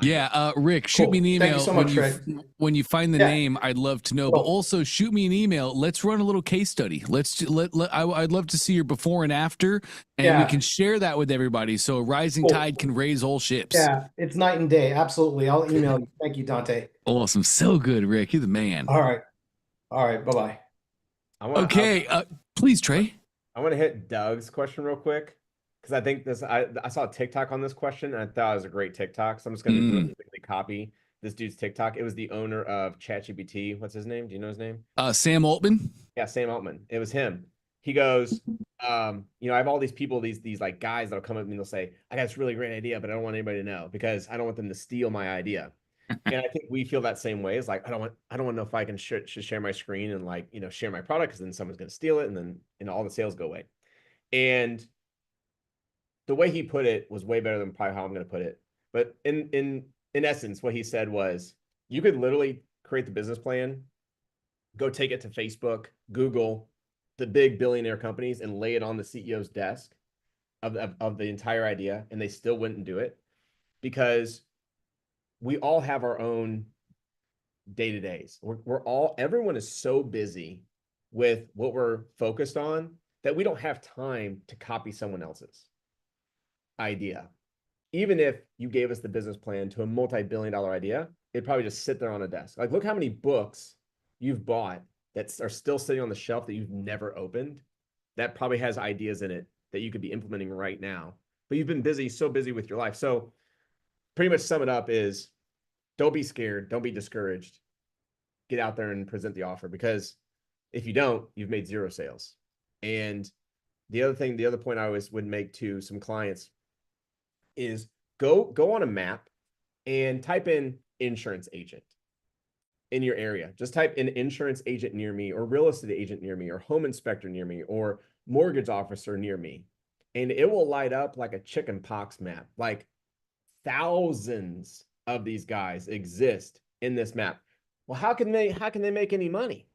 Yeah, Rick, shoot me an email. Thank you so much, Trey. When you find the name. I'd love to know. But Cool. also shoot me an email. Let's run a little case study. I'd love to see your before and after, and we can share that with everybody. So a rising tide can raise all ships. Yeah, it's night and day. Absolutely. I'll email you. Thank you, Dante. Awesome, so good, Rick. You're the man. All right. Bye-bye. Okay, please, Trey. I want to hit Doug's question real quick, because I think I saw a TikTok on this question, and I thought it was a great TikTok. So I'm just going to really quickly copy this dude's TikTok. It was the owner of ChatGPT. What's his name? Do you know his name? Sam Altman. Yeah, Sam Altman. It was him. He goes, I have all these people, these like guys that'll come up to me and they'll say, I got this really great idea, but I don't want anybody to know because I don't want them to steal my idea. And I think we feel that same way. It's like, I don't want to know if I can should share my screen and like, share my product, because then someone's going to steal it, and then all the sales go away. And the way he put it was way better than probably how I'm going to put it. But in essence, what he said was, you could literally create the business plan, go take it to Facebook, Google, the big billionaire companies, and lay it on the CEO's desk of the entire idea, and they still wouldn't do it, because we all have our own day-to-days. Everyone is so busy with what we're focused on that we don't have time to copy someone else's idea. Even if you gave us the business plan to a multi-billion-dollar idea, it'd probably just sit there on a desk. Like, look how many books you've bought that are still sitting on the shelf that you've never opened, that probably has ideas in it that you could be implementing right now, but you've been so busy with your life. So pretty much sum it up is, don't be scared. Don't be discouraged. Get out there and present the offer, because if you don't, you've made zero sales. And the other point I always would make to some clients is go on a map and type in insurance agent in your area. Just type in insurance agent near me, or real estate agent near me, or home inspector near me, or mortgage officer near me. And it will light up like a chicken pox map. Like thousands of these guys exist in this map. Well, how can they make any money?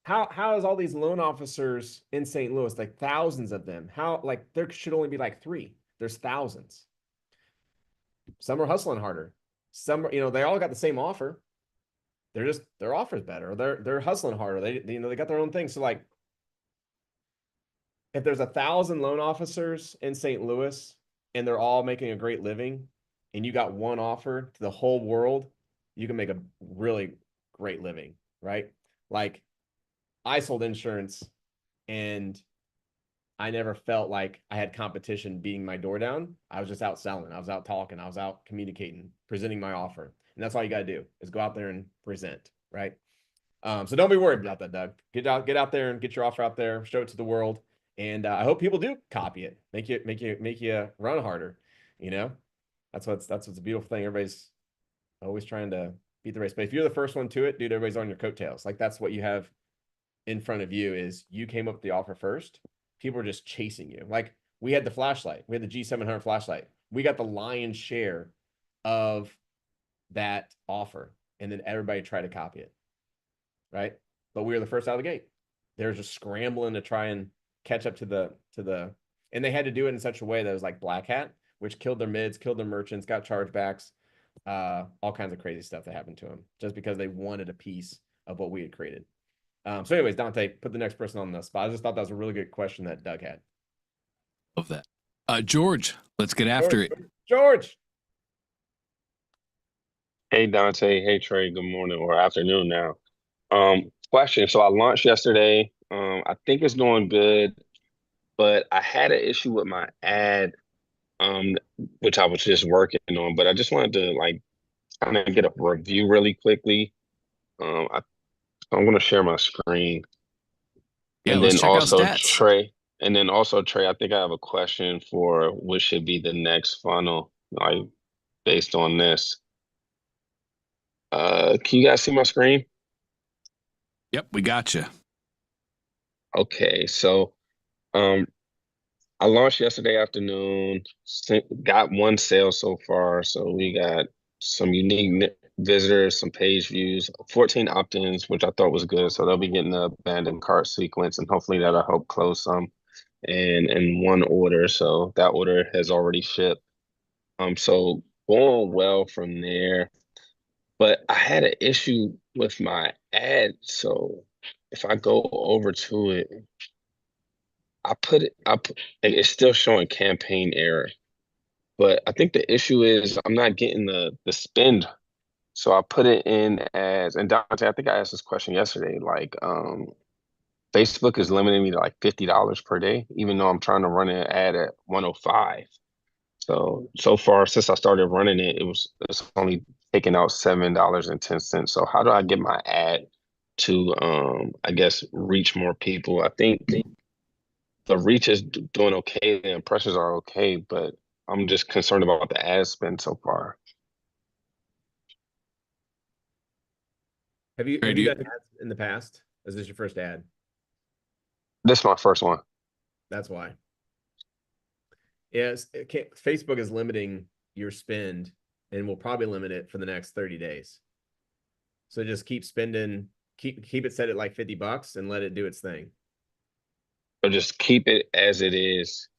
How is all these loan officers in St. Louis, like thousands of them? How, like, there should only be like 3. There's thousands. Some are hustling harder. Some are, they all got the same offer. They're just, their offer's better. Or they're hustling harder. They got their own thing. So like, if there's 1,000 loan officers in St. Louis and they're all making a great living, and you got one offer to the whole world, you can make a really great living, right? Like, I sold insurance and I never felt like I had competition beating my door down. I was just out selling. I was out talking. I was out communicating, presenting my offer. And that's all you got to do is go out there and present, right? So don't be worried about that, Doug. Get out there and get your offer out there, show it to the world. And I hope people do copy it, make you run harder. That's what's a beautiful thing. Everybody's always trying to beat the race. But if you're the first one to it, dude, everybody's on your coattails. Like, that's what you have in front of you, is you came up with the offer first. People are just chasing you. Like, we had the flashlight. We had the G700 flashlight. We got the lion's share of that offer. And then everybody tried to copy it. Right. But we were the first out of the gate. They were just scrambling to try and catch up to the, and they had to do it in such a way that was like black hat, which killed their mids, killed their merchants, got chargebacks, all kinds of crazy stuff that happened to them just because they wanted a piece of what we had created. So anyways, Dante, put the next person on the spot. I just thought that was a really good question that Doug had. Love that. George, let's get after it. George. Hey Dante, hey Trey, good morning or afternoon now. Question. So I launched yesterday. I think it's doing good, but I had an issue with my ad, which I was just working on, but I just wanted to like kind of get a review really quickly. I'm going to share my screen. Yeah, and let's then check out also stats. Trey, I think I have a question for what should be the next funnel, like based on this. Can you guys see my screen? Yep, we got you. Okay, so I launched yesterday afternoon, got 1 sale so far. So we got some unique visitors, some page views, 14 opt-ins, which I thought was good. So they'll be getting the abandoned cart sequence, and hopefully that'll help close some. And 1 order, so that order has already shipped. So going well from there. But I had an issue with my ad. So if I go over to it, it's still showing campaign error. But I think the issue is I'm not getting the spend. So I put it in as, and Dante, I think I asked this question yesterday, like Facebook is limiting me to like $50 per day, even though I'm trying to run an ad at 105. So far since I started running it, it's only taking out $7.10. So how do I get my ad to I guess reach more people? I think the reach is doing okay, the impressions are okay, but I'm just concerned about the ad spend so far. Have you done ads in the past? Is this your first ad? This is my first one. That's why. Yes, Facebook is limiting your spend, and will probably limit it for the next 30 days. So just keep spending, keep it set at like $50 and let it do its thing. So just keep it as it is.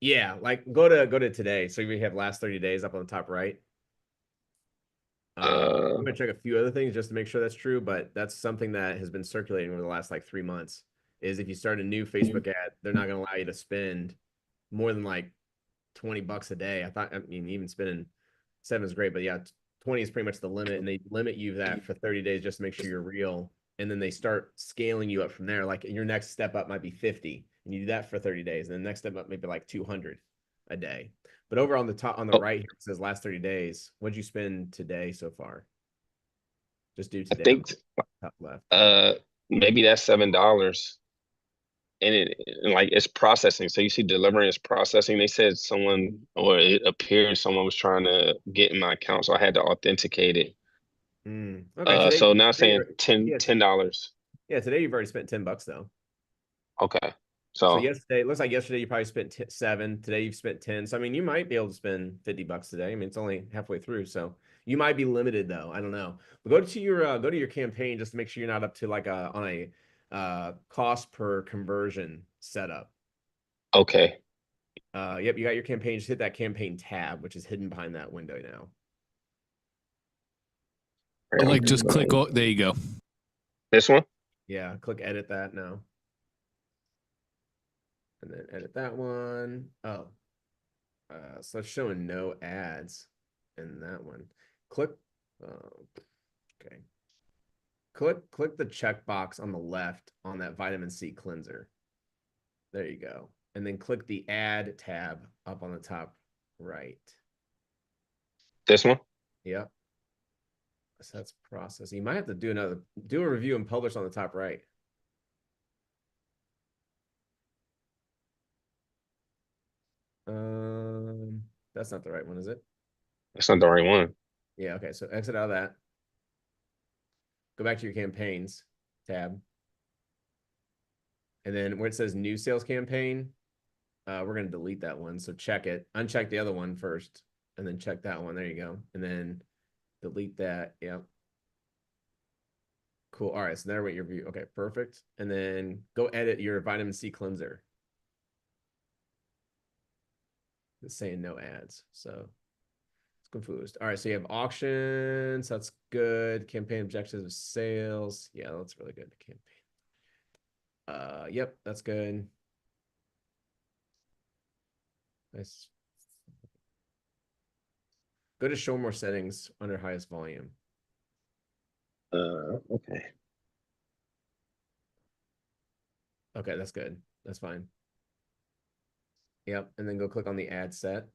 Yeah, like go to today. So we have last 30 days up on the top right. I'm gonna check a few other things just to make sure that's true, but that's something that has been circulating over the last like 3 months. Is if you start a new Facebook ad, they're not gonna allow you to spend more than like $20 a day. I mean, even spending 7 is great, but yeah, 20 is pretty much the limit, and they limit you that for 30 days just to make sure you're real. And then they start scaling you up from there. Like your next step up might be 50, and you do that for 30 days, and the next step up maybe like 200 a day. But over on the top, on the right here, it says last 30 days. What'd you spend today so far? Just do today. I think top left. maybe that's $7. and like it's processing. So you see delivering is processing. They said someone, or it appeared someone was trying to get in my account, so I had to authenticate it. Okay, today, So now today saying yeah, $10. yeah, today you've already spent $10 though. Okay. So So yesterday, it looks like yesterday you probably spent 7. Today you've spent 10. So I mean, you might be able to spend $50 today. I mean, it's only halfway through, so you might be limited though. I don't know. But go to your campaign just to make sure you're not up to like on a cost per conversion setup. okay. Yep, you got your campaign. Just hit that campaign tab, which is hidden behind that window now. Like just click. Oh, there you go. This one. Yeah, click edit that now. And then edit that one. Oh, so it's showing no ads in that one. Click, okay. Click the checkbox on the left on that vitamin C cleanser. There you go. And then click the add tab up on the top right. This one. Yep. So that's processing. You might have to do a review and publish on the top right. That's not the right one, is it? That's not the right one. Yeah, okay. So exit out of that. Go back to your campaigns tab. And then where it says new sales campaign, we're going to delete that one. So check it. Uncheck the other one first, and then check that one. There you go. And then delete that. Yep. Cool. All right. So there went your view. Okay, perfect. And then go edit your vitamin C cleanser. It's saying no ads. So it's confused. All right. So you have auctions. That's good. Campaign objectives of sales. Yeah, that's really good. Campaign. Yep, that's good. Nice. Go to show more settings under highest volume. Okay. Okay, that's good. That's fine. Yep, and then go click on the ad set.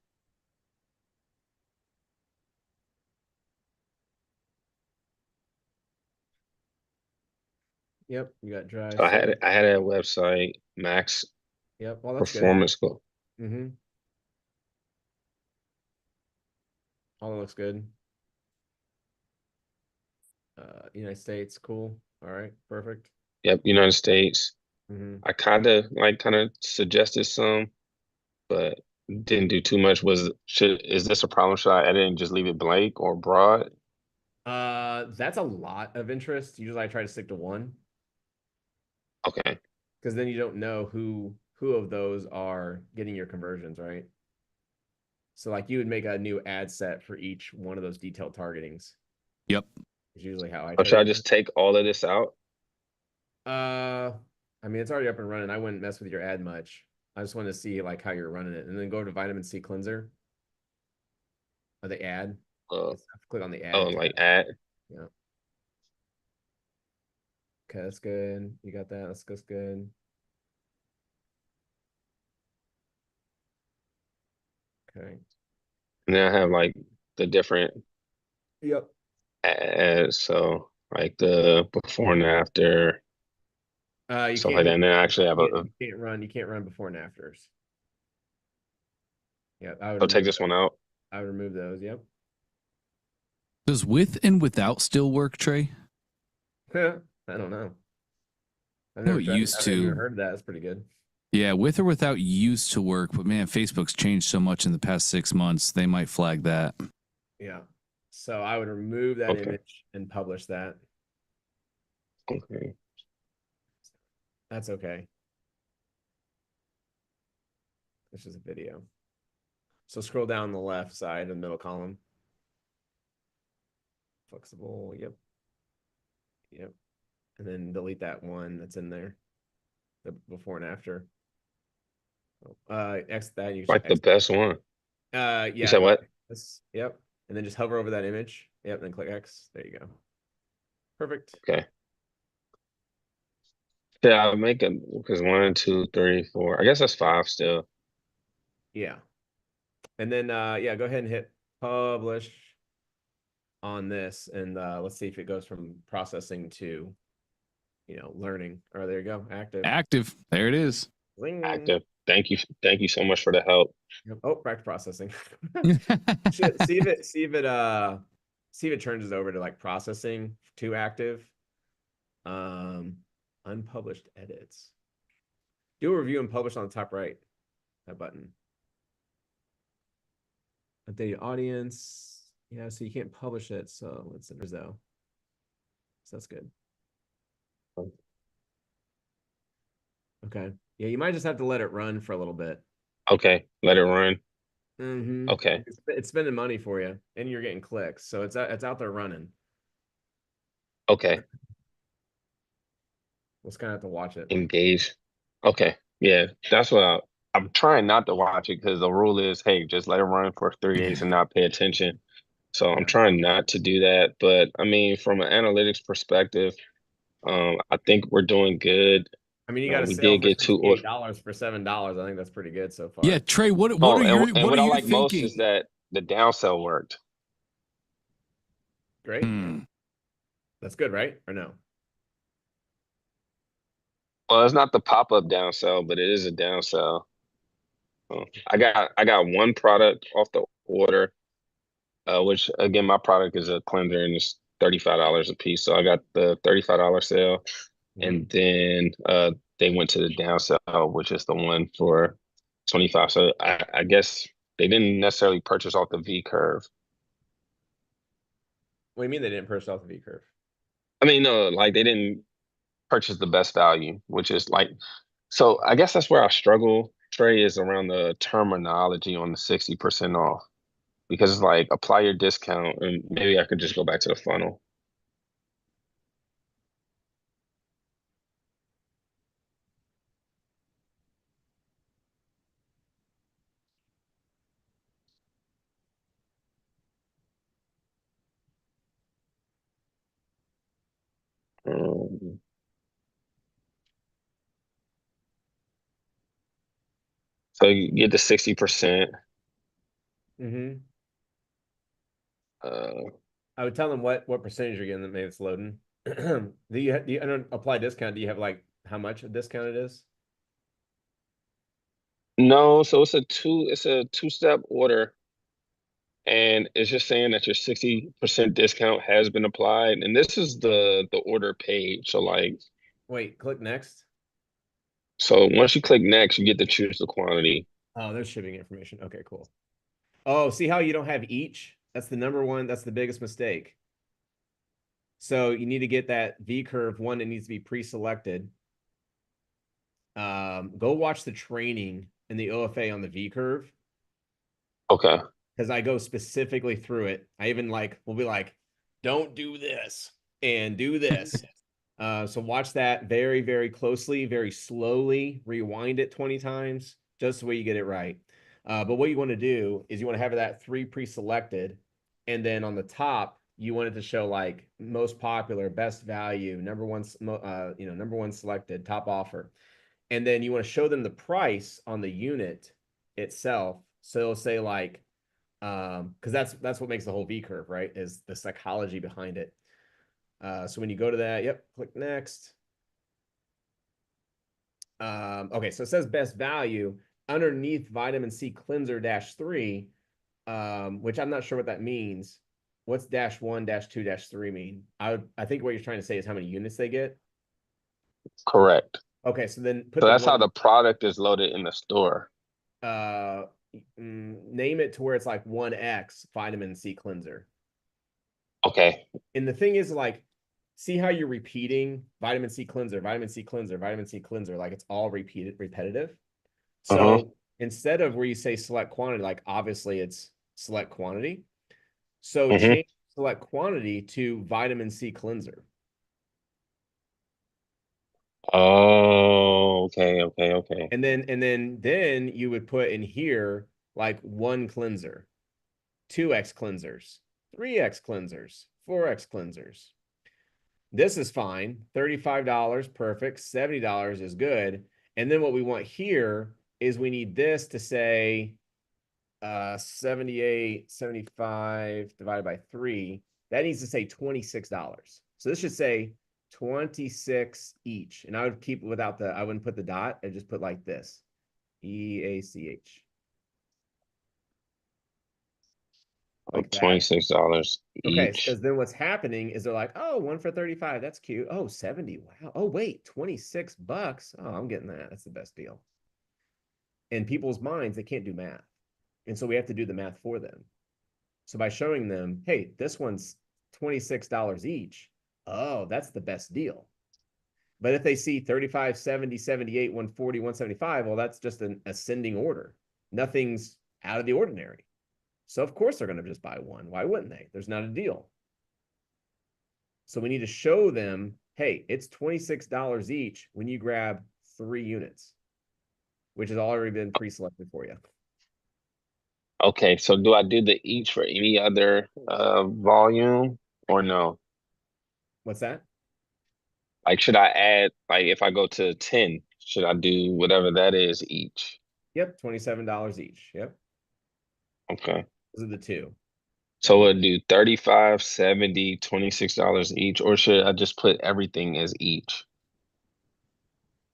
Yep, you got drive. So I had a website, Max Yep, well, that's Performance Goal. good. Mm-hmm. All looks good. United States, cool. All right, perfect. Yep, United States. Mm-hmm. I kind of suggested some, but didn't do too much. Is this a problem? Should I edit and just leave it blank or broad? That's a lot of interest. Usually I try to stick to one. Okay. Because then you don't know who of those are getting your conversions, right? So like you would make a new ad set for each one of those detailed targetings. Yep. Is usually how I Or try should I to. just take all of this out? I mean, it's already up and running. I wouldn't mess with your ad much. I just wanted to see like how you're running it, and then go to vitamin C cleanser or the ad. Uh, Click on the ad. oh, like add. Yeah. Okay, that's good. You got that. That's good. Okay. And then I have like the different Yep. ads. So like the before and after, You stuff can't like that. And then I actually have you can't run before and afters. Yeah, I would I'll take remove this one out. I would remove those. Yep. Does with and without still work, Trey? I don't know. No, it used I've never even to. heard of that. That's pretty good. Yeah, with or without used to work, but man, Facebook's changed so much in the past 6 months. They might flag that. Yeah. So I would remove that Okay. image and publish that. Okay. That's okay. It's just a video. So scroll down the left side of the middle column. Flexible. Yep. Yep. And then delete that one that's in there. The before and after. Exit that. You Like the best one. yeah. You said what? Yep. And then just hover over that image. Yep. Then click X. There you go. Perfect. Okay. Yeah, I'll make it because 1, 2, 3, 4. I guess that's 5 still. Yeah. And then yeah, go ahead and hit publish on this, and let's see if it goes from processing to learning. Oh, there you go. Active. Active. There it is. Zing. Active. Thank you so much for the help. Oh, back to processing. See if it turns over to like processing to active. Unpublished edits. Do a review and publish on the top right. That button. Update your audience. Yeah, so you can't publish it. So let's though. So that's good. Okay. Yeah, you might just have to let it run for a little bit. Okay, let it run. Mm-hmm. Okay. It's spending money for you, and you're getting clicks, so it's out there running. Okay. We'll just kind of have to watch it. Engage. Okay. Yeah, that's what I'm trying not to watch it because the rule is, hey, just let it run for 3 days and not pay attention. So I'm trying not to do that. But I mean, from an analytics perspective, I think we're doing good. I mean, you got a We sale did for get two orders. $68 for $7. I think that's pretty good so far. Yeah, Trey, what Oh, are and what what are I you like most is thinking? that the downsell worked. Great. That's good, right? Or no? Well, it's not the pop-up downsell, but it is a downsell. I got one product off the order, which again, my product is a cleanser and it's $35 a piece. So I got the $35 sale, and then they went to the downsell, which is the one for 25. So I guess they didn't necessarily purchase off the V curve. What do you mean they didn't purchase off the V curve? I mean, no, like they didn't purchase the best value, which is like, so I guess that's where I struggle, Trey, is around the terminology on the 60% off. Because it's like apply your discount, and maybe I could just go back to the funnel. So you get the 60%. Mm-hmm. Uh, I would tell them what percentage you're getting that maybe it's loading. Do you under apply discount? Do you have like how much a discount it is? no, so it's a two-step order, and it's just saying that your 60% discount has been applied, and this is the order page. So like, Wait, click next. so once you click next, you get to choose the quantity. Oh, there's shipping information. Okay, cool. Oh, see how you don't have each? That's the number one. That's the biggest mistake. So you need to get that V curve one that needs to be pre-selected. Go watch the training in the OFA on the V curve. Okay. Because I go specifically through it. I even will be like, don't do this and do this. So watch that very, very closely, very slowly, rewind it 20 times, just the way you get it right. But what you want to do is you want to have that 3 pre-selected, and then on the top, you want it to show like most popular, best value, number one selected, top offer. And then you want to show them the price on the unit itself. So it'll say like, because that's what makes the whole V curve, right? Is the psychology behind it. So when you go to that, click next. Okay, so it says best value underneath vitamin C cleanser -3, which I'm not sure what that means. What's -1, -2, -3 mean? I think what you're trying to say is how many units they get. Correct. Okay, so then So that's how the product is loaded in the store. Name it to where it's like 1x vitamin C cleanser. Okay. And the thing is, like, see how you're repeating vitamin C cleanser, vitamin C cleanser, vitamin C cleanser, like it's all repetitive. So instead of where you say select quantity, like obviously it's select quantity. So change select quantity to vitamin C cleanser. Oh, okay. And then you would put in here like 1 cleanser, 2x cleansers, 3x cleansers, 4x cleansers. This is fine. $35, perfect. $70 is good. And then what we want here is we need this to say 78, 75 divided by 3. That needs to say $26. So this should say 26 each. And I would keep it without the, I wouldn't put the dot. I'd just put like this. EACH. Like that. $26 Okay, each. because then what's happening is they're like, oh, 1 for 35. That's cute. Oh, 70. Wow. Oh, wait, $26. Oh, I'm getting that. That's the best deal. In people's minds, they can't do math. And so we have to do the math for them. So by showing them, hey, this one's $26 each. Oh, that's the best deal. But if they see 35, 70, 78, 140, 175, well, that's just an ascending order. Nothing's out of the ordinary. So of course they're going to just buy one. Why wouldn't they? There's not a deal. So we need to show them, hey, it's $26 each when you grab 3 units, which has already been pre-selected for you. Okay, so do I do the each for any other volume or no? What's that? Like, should I add, like, if I go to 10, should I do whatever that is each? Yep, $27 each. Yep. Okay. Those are the 2. So we'll do 35, 70, $26 each, or should I just put everything as each?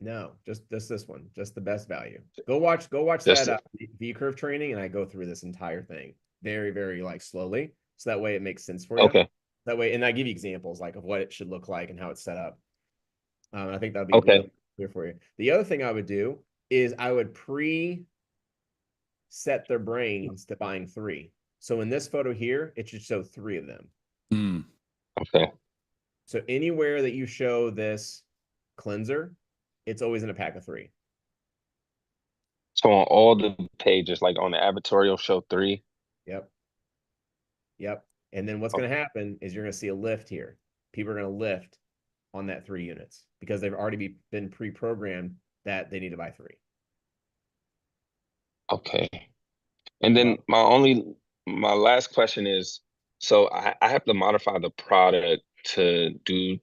No, just this one, just the best value. Go watch Just that V curve training, and I go through this entire thing very, very like slowly, so that way it makes sense for you. Okay. That way, and I give you examples like of what it should look like and how it's set up. I think that'd be Okay. really clear for you. The other thing I would do is I would set their brains to buying 3. So in this photo here, it should show 3 of them. Okay. So anywhere that you show this cleanser, it's always in a pack of 3. So on all the pages, like on the advertorial, show 3. Yep. Yep. And then what's going to happen is you're going to see a lift here. People are going to lift on that 3 units because they've already been pre-programmed that they need to buy 3. Okay. And then my last question is, so I have to modify the product to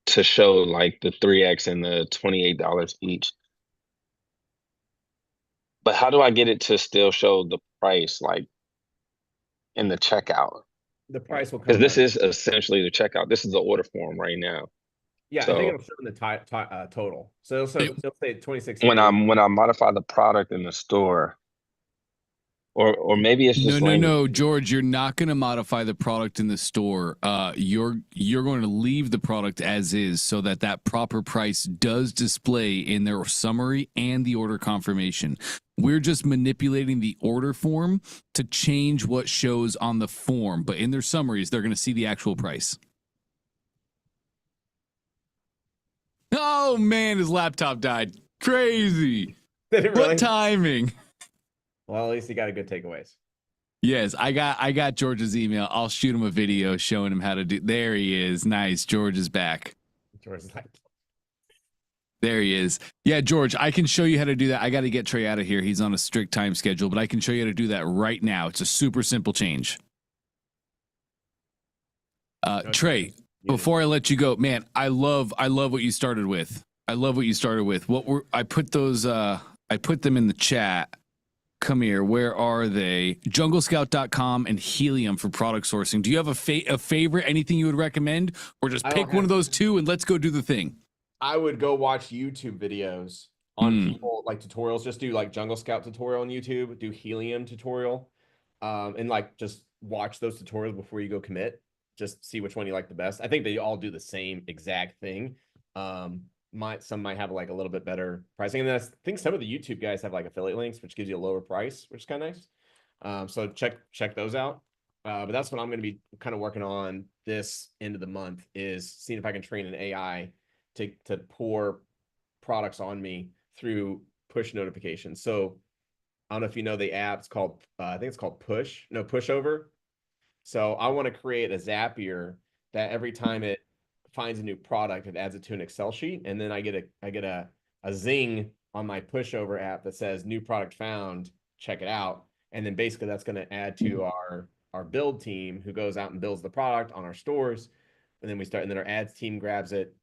show like the 3X and the $28 each. But how do I get it to still show the price like in the checkout? The price will come Because this down. is essentially the checkout. This is the order form right now. Yeah, so I think it'll show in the total. So it'll say 26 when here. I modify the product in the store, or maybe it's just No, George, you're not going to modify the product in the store. You're going to leave the product as is so that proper price does display in their summary and the order confirmation. We're just manipulating the order form to change what shows on the form, but in their summaries, they're going to see the actual price. Oh man, his laptop died. Crazy. Did it really? What timing? Well, at least he got a good takeaways. Yes, I got George's email. I'll shoot him a video showing him how to do. There he is. Nice. George is back. George is like, there he is. Yeah, George, I can show you how to do that. I got to get Trey out of here. He's on a strict time schedule, but I can show you how to do that right now. It's a super simple change. Trey, before I let you go, man, I love what you started with. I put them in the chat. Come here. Where are they? JungleScout.com and Helium for product sourcing. Do you have a favorite? Anything you would recommend, or just pick one of those 2 and let's go do the thing? I would go watch YouTube videos on people like tutorials. Just do like Jungle Scout tutorial on YouTube. Do Helium tutorial, and like just watch those tutorials before you go commit. Just see which one you like the best. I think they all do the same exact thing. Some might have like a little bit better pricing, and I think some of the YouTube guys have like affiliate links, which gives you a lower price, which is kind of nice. So check those out. But that's what I'm going to be kind of working on this end of the month, is seeing if I can train an AI to pour products on me through push notifications. So I don't know if you know the app. It's called I think it's called Pushover. So I want to create a Zapier that every time it finds a new product, it adds it to an Excel sheet, and then I get a zing on my Pushover app that says new product found, check it out. And then basically that's going to add to our build team, who goes out and builds the product on our stores. And then our ads team grabs it,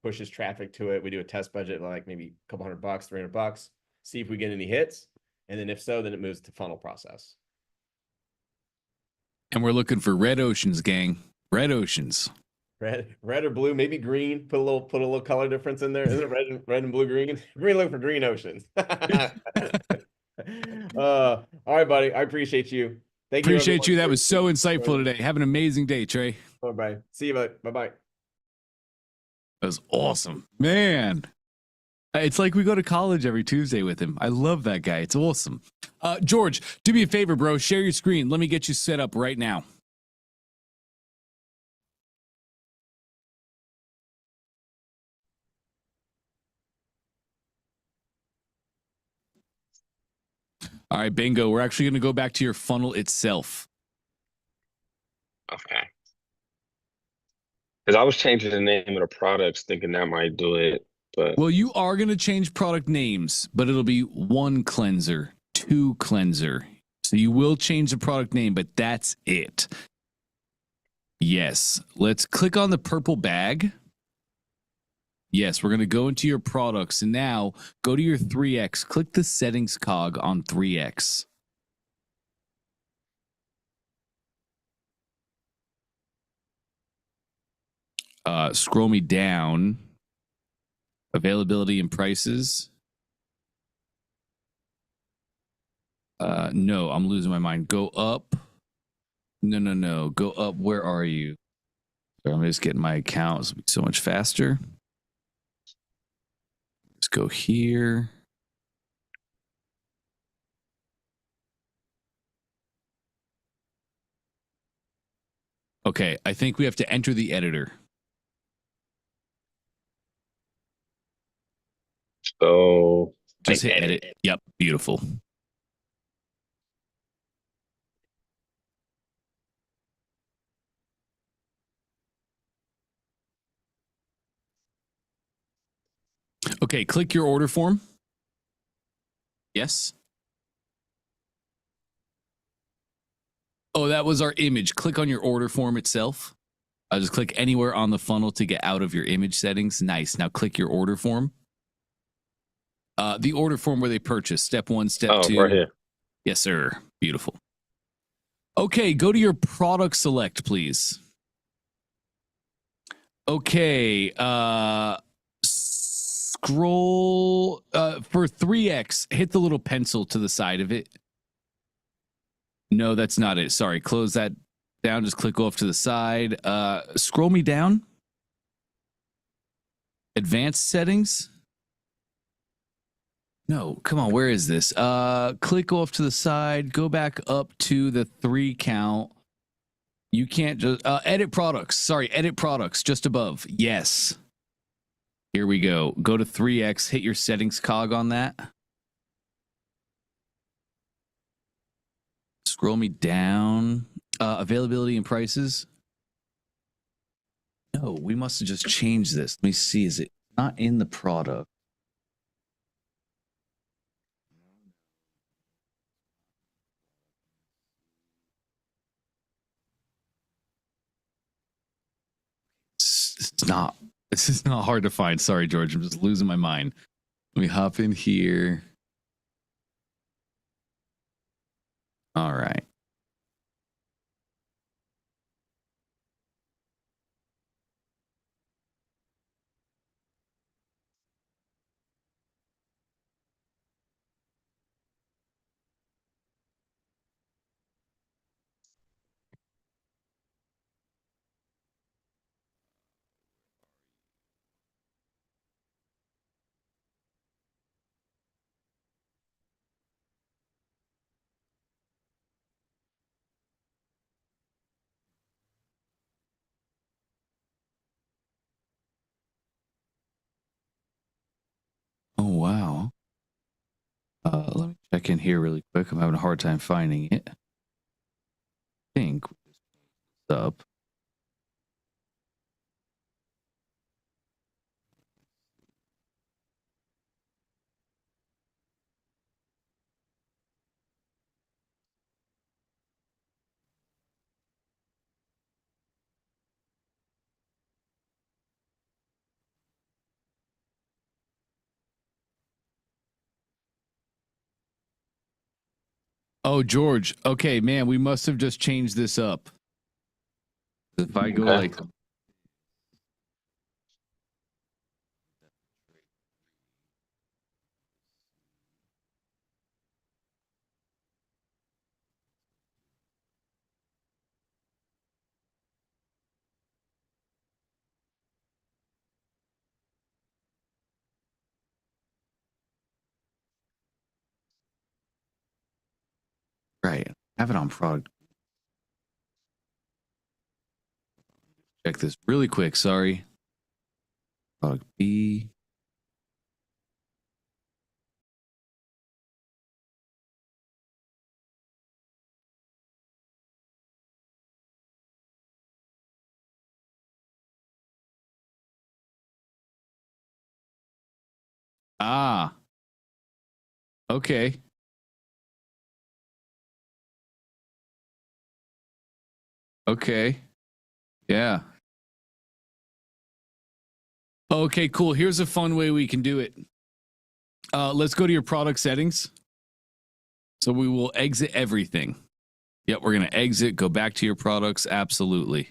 pushes traffic to it. We do a test budget like maybe a couple $100, $300, see if we get any hits. And then if so, then it moves to funnel process. And we're looking for red oceans, gang. Red oceans. red or blue, maybe green. Put a little color difference in there. Isn't it red and blue green? Green look for green oceans. All right, buddy. I appreciate you. Thank you. Appreciate you. That everyone. was so insightful today. Have an amazing day, Trey. Bye. See you, bud. Bye. That was awesome. Man. It's like we go to college every Tuesday with him. I love that guy. It's awesome. George, do me a favor, bro. Share your screen. Let me get you set up right now. All right, bingo. We're actually going to go back to your funnel itself. Okay. Because I was changing the name of the products, thinking that might do it. But Well, you are going to change product names, but it'll be 1 cleanser, 2 cleanser. So you will change the product name, but that's it. Yes. Let's click on the purple bag. Yes, we're going to go into your products. And now go to your 3X. Click the settings cog on 3X. Scroll me down. Availability and prices. No, I'm losing my mind. Go up. No. Go up. Where are you? I'm just getting my account. This will be so much faster. Let's go here. Okay, I think we have to enter the editor. so Just hit edit. Yep, beautiful. Okay, click your order form. Yes. Oh, that was our image. Click on your order form itself. I'll just click anywhere on the funnel to get out of your image settings. Nice. Now click your order form. The order form where they purchase. Step 1, step 2. right here. Yes, sir. Beautiful. Okay, go to your product select, please. Okay. Scroll for 3X. Hit the little pencil to the side of it. No, that's not it. Sorry. Close that down. Just click off to the side. Scroll me down. Advanced settings. No, come on. Where is this? Click off to the side. Go back up to the 3 count. You can't just edit products. Sorry, edit products just above. Yes. Here we go. Go to 3X. Hit your settings cog on that. Scroll me down. Availability and prices. No, we must have just changed this. Let me see. Is it not in the product? It's not. This is not hard to find. Sorry, George. I'm just losing my mind. Let me hop in here. All right. Oh, wow. Let me check in here really quick. I'm having a hard time finding it. I think it's up. Oh, George. Okay, man, we must have just changed this up. If I go Okay. like Right. Have it on product. Check this really quick. Sorry. Product B. Ah. Okay. Okay. Yeah. Okay, cool. Here's a fun way we can do it. Let's go to your product settings. So we will exit everything. Yep, we're going to exit, go back to your products. Absolutely.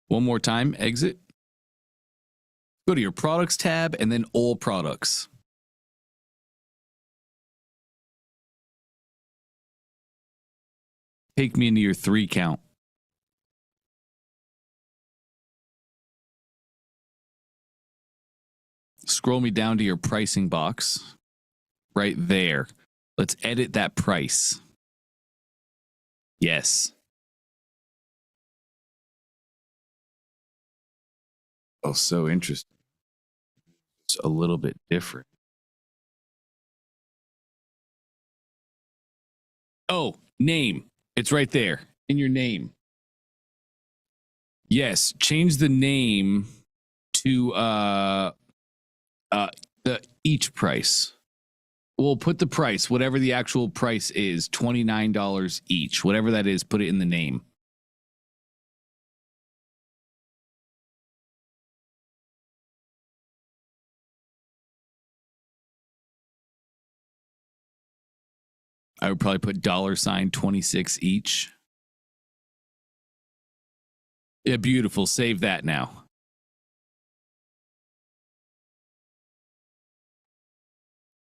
One more time, exit. Go to your products tab and then all products. Take me into your 3 count. Scroll me down to your pricing box. Right there. Let's edit that price. Yes. Oh, so interesting. It's a little bit different. Oh, name. It's right there in your name. Yes, change the name to the each price. We'll put the price, whatever the actual price is, $29 each. Whatever that is, put it in the name. I would probably put $26 each. Yeah, beautiful. Save that now.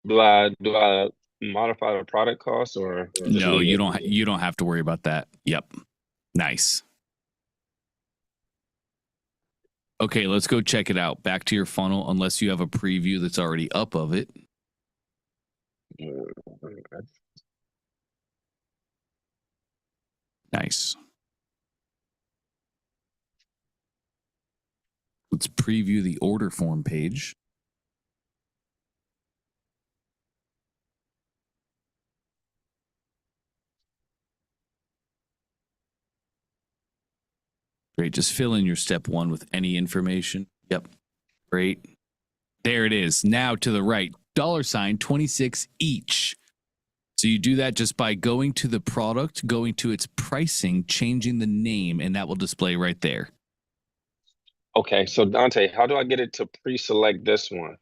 Do I modify the product cost or just No, leave you it? don't. You don't have to worry about that. Yep. Nice. Okay, let's go check it out. Back to your funnel, unless you have a preview that's already up of it. Nice. Let's preview the order form page. Great. Just fill in your step 1 with any information. Yep. Great. There it is. Now to the right, $26 each. So you do that just by going to the product, going to its pricing, changing the name, and that will display right there. Okay, so Dante, how do I get it to pre-select this one?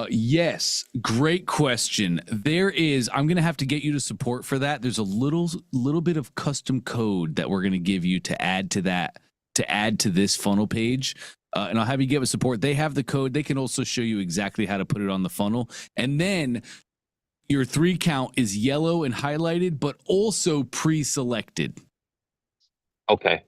Yes, great question. There is, I'm going to have to get you to support for that. There's a little bit of custom code that we're going to give you to add to that, to add to this funnel page. And I'll have you get with support. They have the code. They can also show you exactly how to put it on the funnel. And then your 3 count is yellow and highlighted, but also pre-selected. Okay.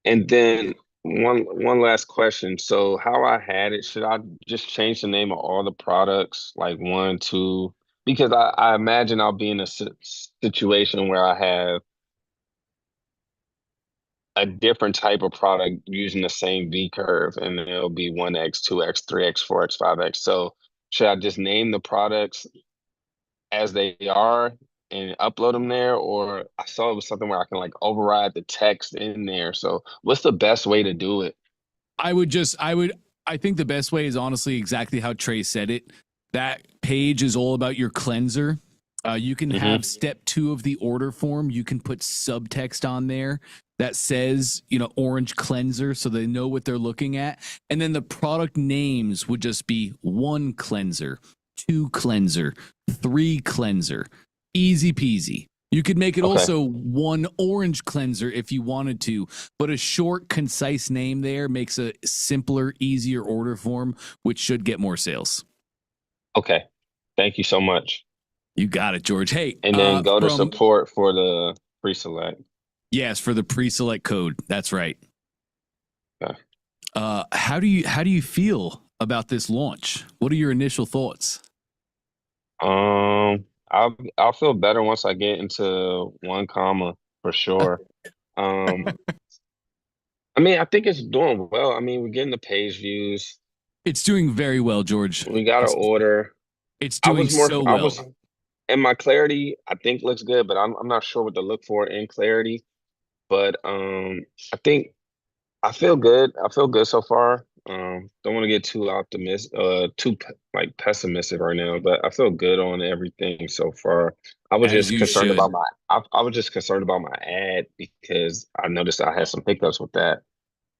And then one last question. So how I had it, should I just change the name of all the products, like 1, 2? Because I imagine I'll be in a situation where I have a different type of product using the same V curve, and then it'll be 1x, 2x, 3x, 4x, 5x. So should I just name the products as they are and upload them there? Or I saw it was something where I can like override the text in there. So what's the best way to do it? I think the best way is honestly exactly how Trey said it. That page is all about your cleanser. You can have step 2 of the order form. You can put subtext on there that says, orange cleanser, so they know what they're looking at. And then the product names would just be 1 cleanser, 2 cleanser, 3 cleanser. Easy peasy. You could make it also 1 orange cleanser if you wanted to, but a short, concise name there makes a simpler, easier order form, which should get more sales. Okay. Thank you so much. You got it, George. Hey, and then go to support for the pre-select. Yes, for the pre-select code. That's right. Okay. How do you feel about this launch? What are your initial thoughts? I'll feel better once I get into 1 comma for sure. Um, I mean, I think it's doing well. I mean, we're getting the page views. It's doing very well, George. We got an order. It's I doing was more, so I well. was, and my clarity, I think looks good, but I'm not sure what to look for in clarity. But I think I feel good. I feel good so far. Don't want to get too like pessimistic right now, but I feel good on everything so far. I was As just you concerned should. about I was just concerned about my ad because I noticed I had some hiccups with that.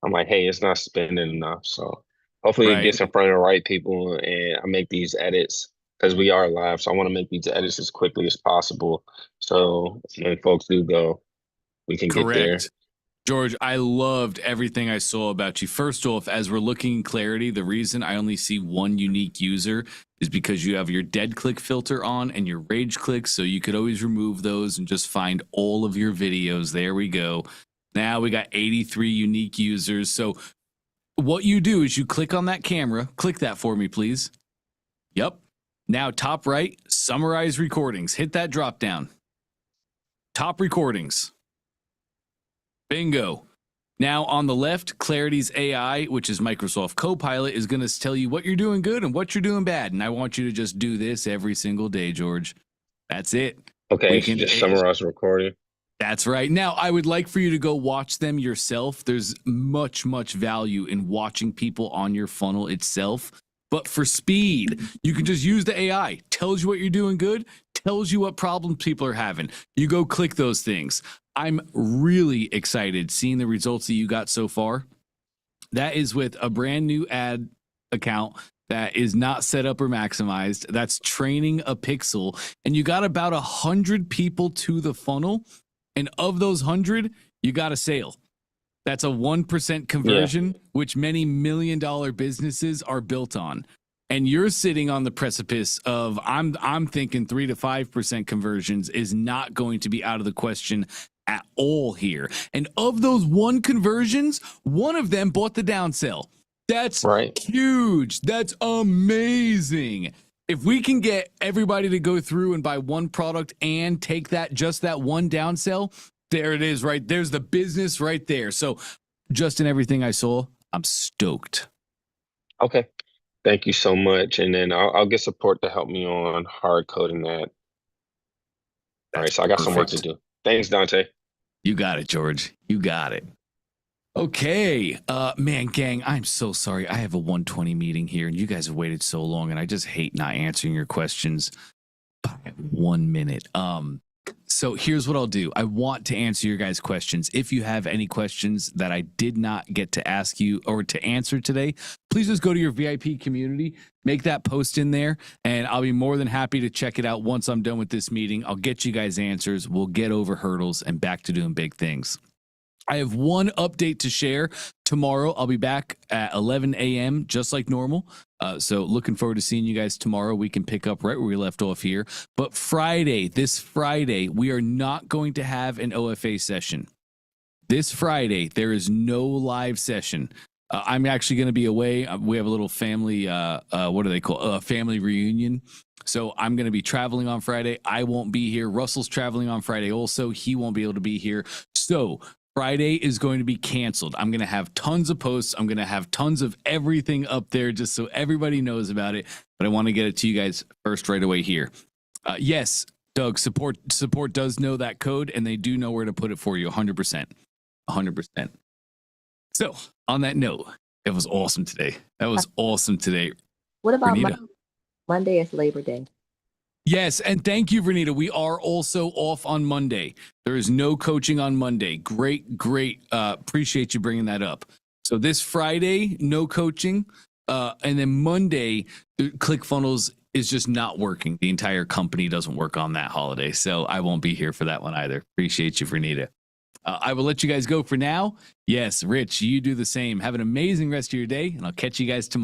I'm like, hey, it's not spending enough. So hopefully it Right. gets in front of the right people and I make these edits because we are live. So I want to make these edits as quickly as possible. So when folks do go, we can get there. Correct. George, I loved everything I saw about you. First off, as we're looking in clarity, the reason I only see one unique user is because you have your dead click filter on and your rage clicks. So you could always remove those and just find all of your videos. There we go. Now we got 83 unique users. So what you do is you click on that camera. Click that for me, please. Yep. Now, top right, summarize recordings. Hit that drop down. Top recordings. Bingo. Now on the left, Clarity's AI, which is Microsoft Copilot, is going to tell you what you're doing good and what you're doing bad. And I want you to just do this every single day, George. That's it. Okay, We so can just summarize the recording. That's right. Now, I would like for you to go watch them yourself. There's much, much value in watching people on your funnel itself. But for speed, you can just use the AI. Tells you what you're doing good, tells you what problems people are having. You go click those things. I'm really excited seeing the results that you got so far. That is with a brand new ad account that is not set up or maximized. That's training a pixel. And you got about 100 people to the funnel. And of those 100, you got a sale. That's a 1% conversion, which many million-dollar businesses are built on. And you're sitting on the precipice of I'm thinking 3 to 5% conversions is not going to be out of the question at all here. And of those 1 conversions, one of them bought the downsell. That's right. Huge. That's amazing. If we can get everybody to go through and buy 1 product and take just that 1 downsell, there it is, right? There's the business right there. So just in everything I saw, I'm stoked. Okay. Thank you so much. And then I'll get support to help me on hard coding that. All right, so I got some work to do. Thanks, Dante. You got it, George. You got it. Okay. Man, gang, I'm so sorry. I have a 1:20 meeting here and you guys have waited so long and I just hate not answering your questions by 1 minute. So here's what I'll do. I want to answer your guys' questions. If you have any questions that I did not get to ask you or to answer today, please just go to your VIP community, make that post in there, and I'll be more than happy to check it out once I'm done with this meeting. I'll get you guys answers. We'll get over hurdles and back to doing big things. I have one update to share. Tomorrow, I'll be back at 11 a.m., just like normal. So looking forward to seeing you guys tomorrow. We can pick up right where we left off here. But this Friday, we are not going to have an OFA session. This Friday, there is no live session. I'm actually going to be away. We have a little family, what do they call family reunion. So I'm going to be traveling on Friday. I won't be here. Russell's traveling on Friday also. He won't be able to be here. So Friday is going to be canceled. I'm going to have tons of posts. I'm going to have tons of everything up there just so everybody knows about it. But I want to get it to you guys first right away here. Yes, Doug, support does know that code and they do know where to put it for you 100%. 100%. So on that note, it was awesome today. That was awesome today. What about Renita? Monday is Labor Day? Yes, and thank you, Renita. We are also off on Monday. There is no coaching on Monday. Great. Appreciate you bringing that up. So this Friday, no coaching. And then Monday, ClickFunnels is just not working. The entire company doesn't work on that holiday. So I won't be here for that one either. Appreciate you, Renita. I will let you guys go for now. Yes, Rich, you do the same. Have an amazing rest of your day, and I'll catch you guys tomorrow.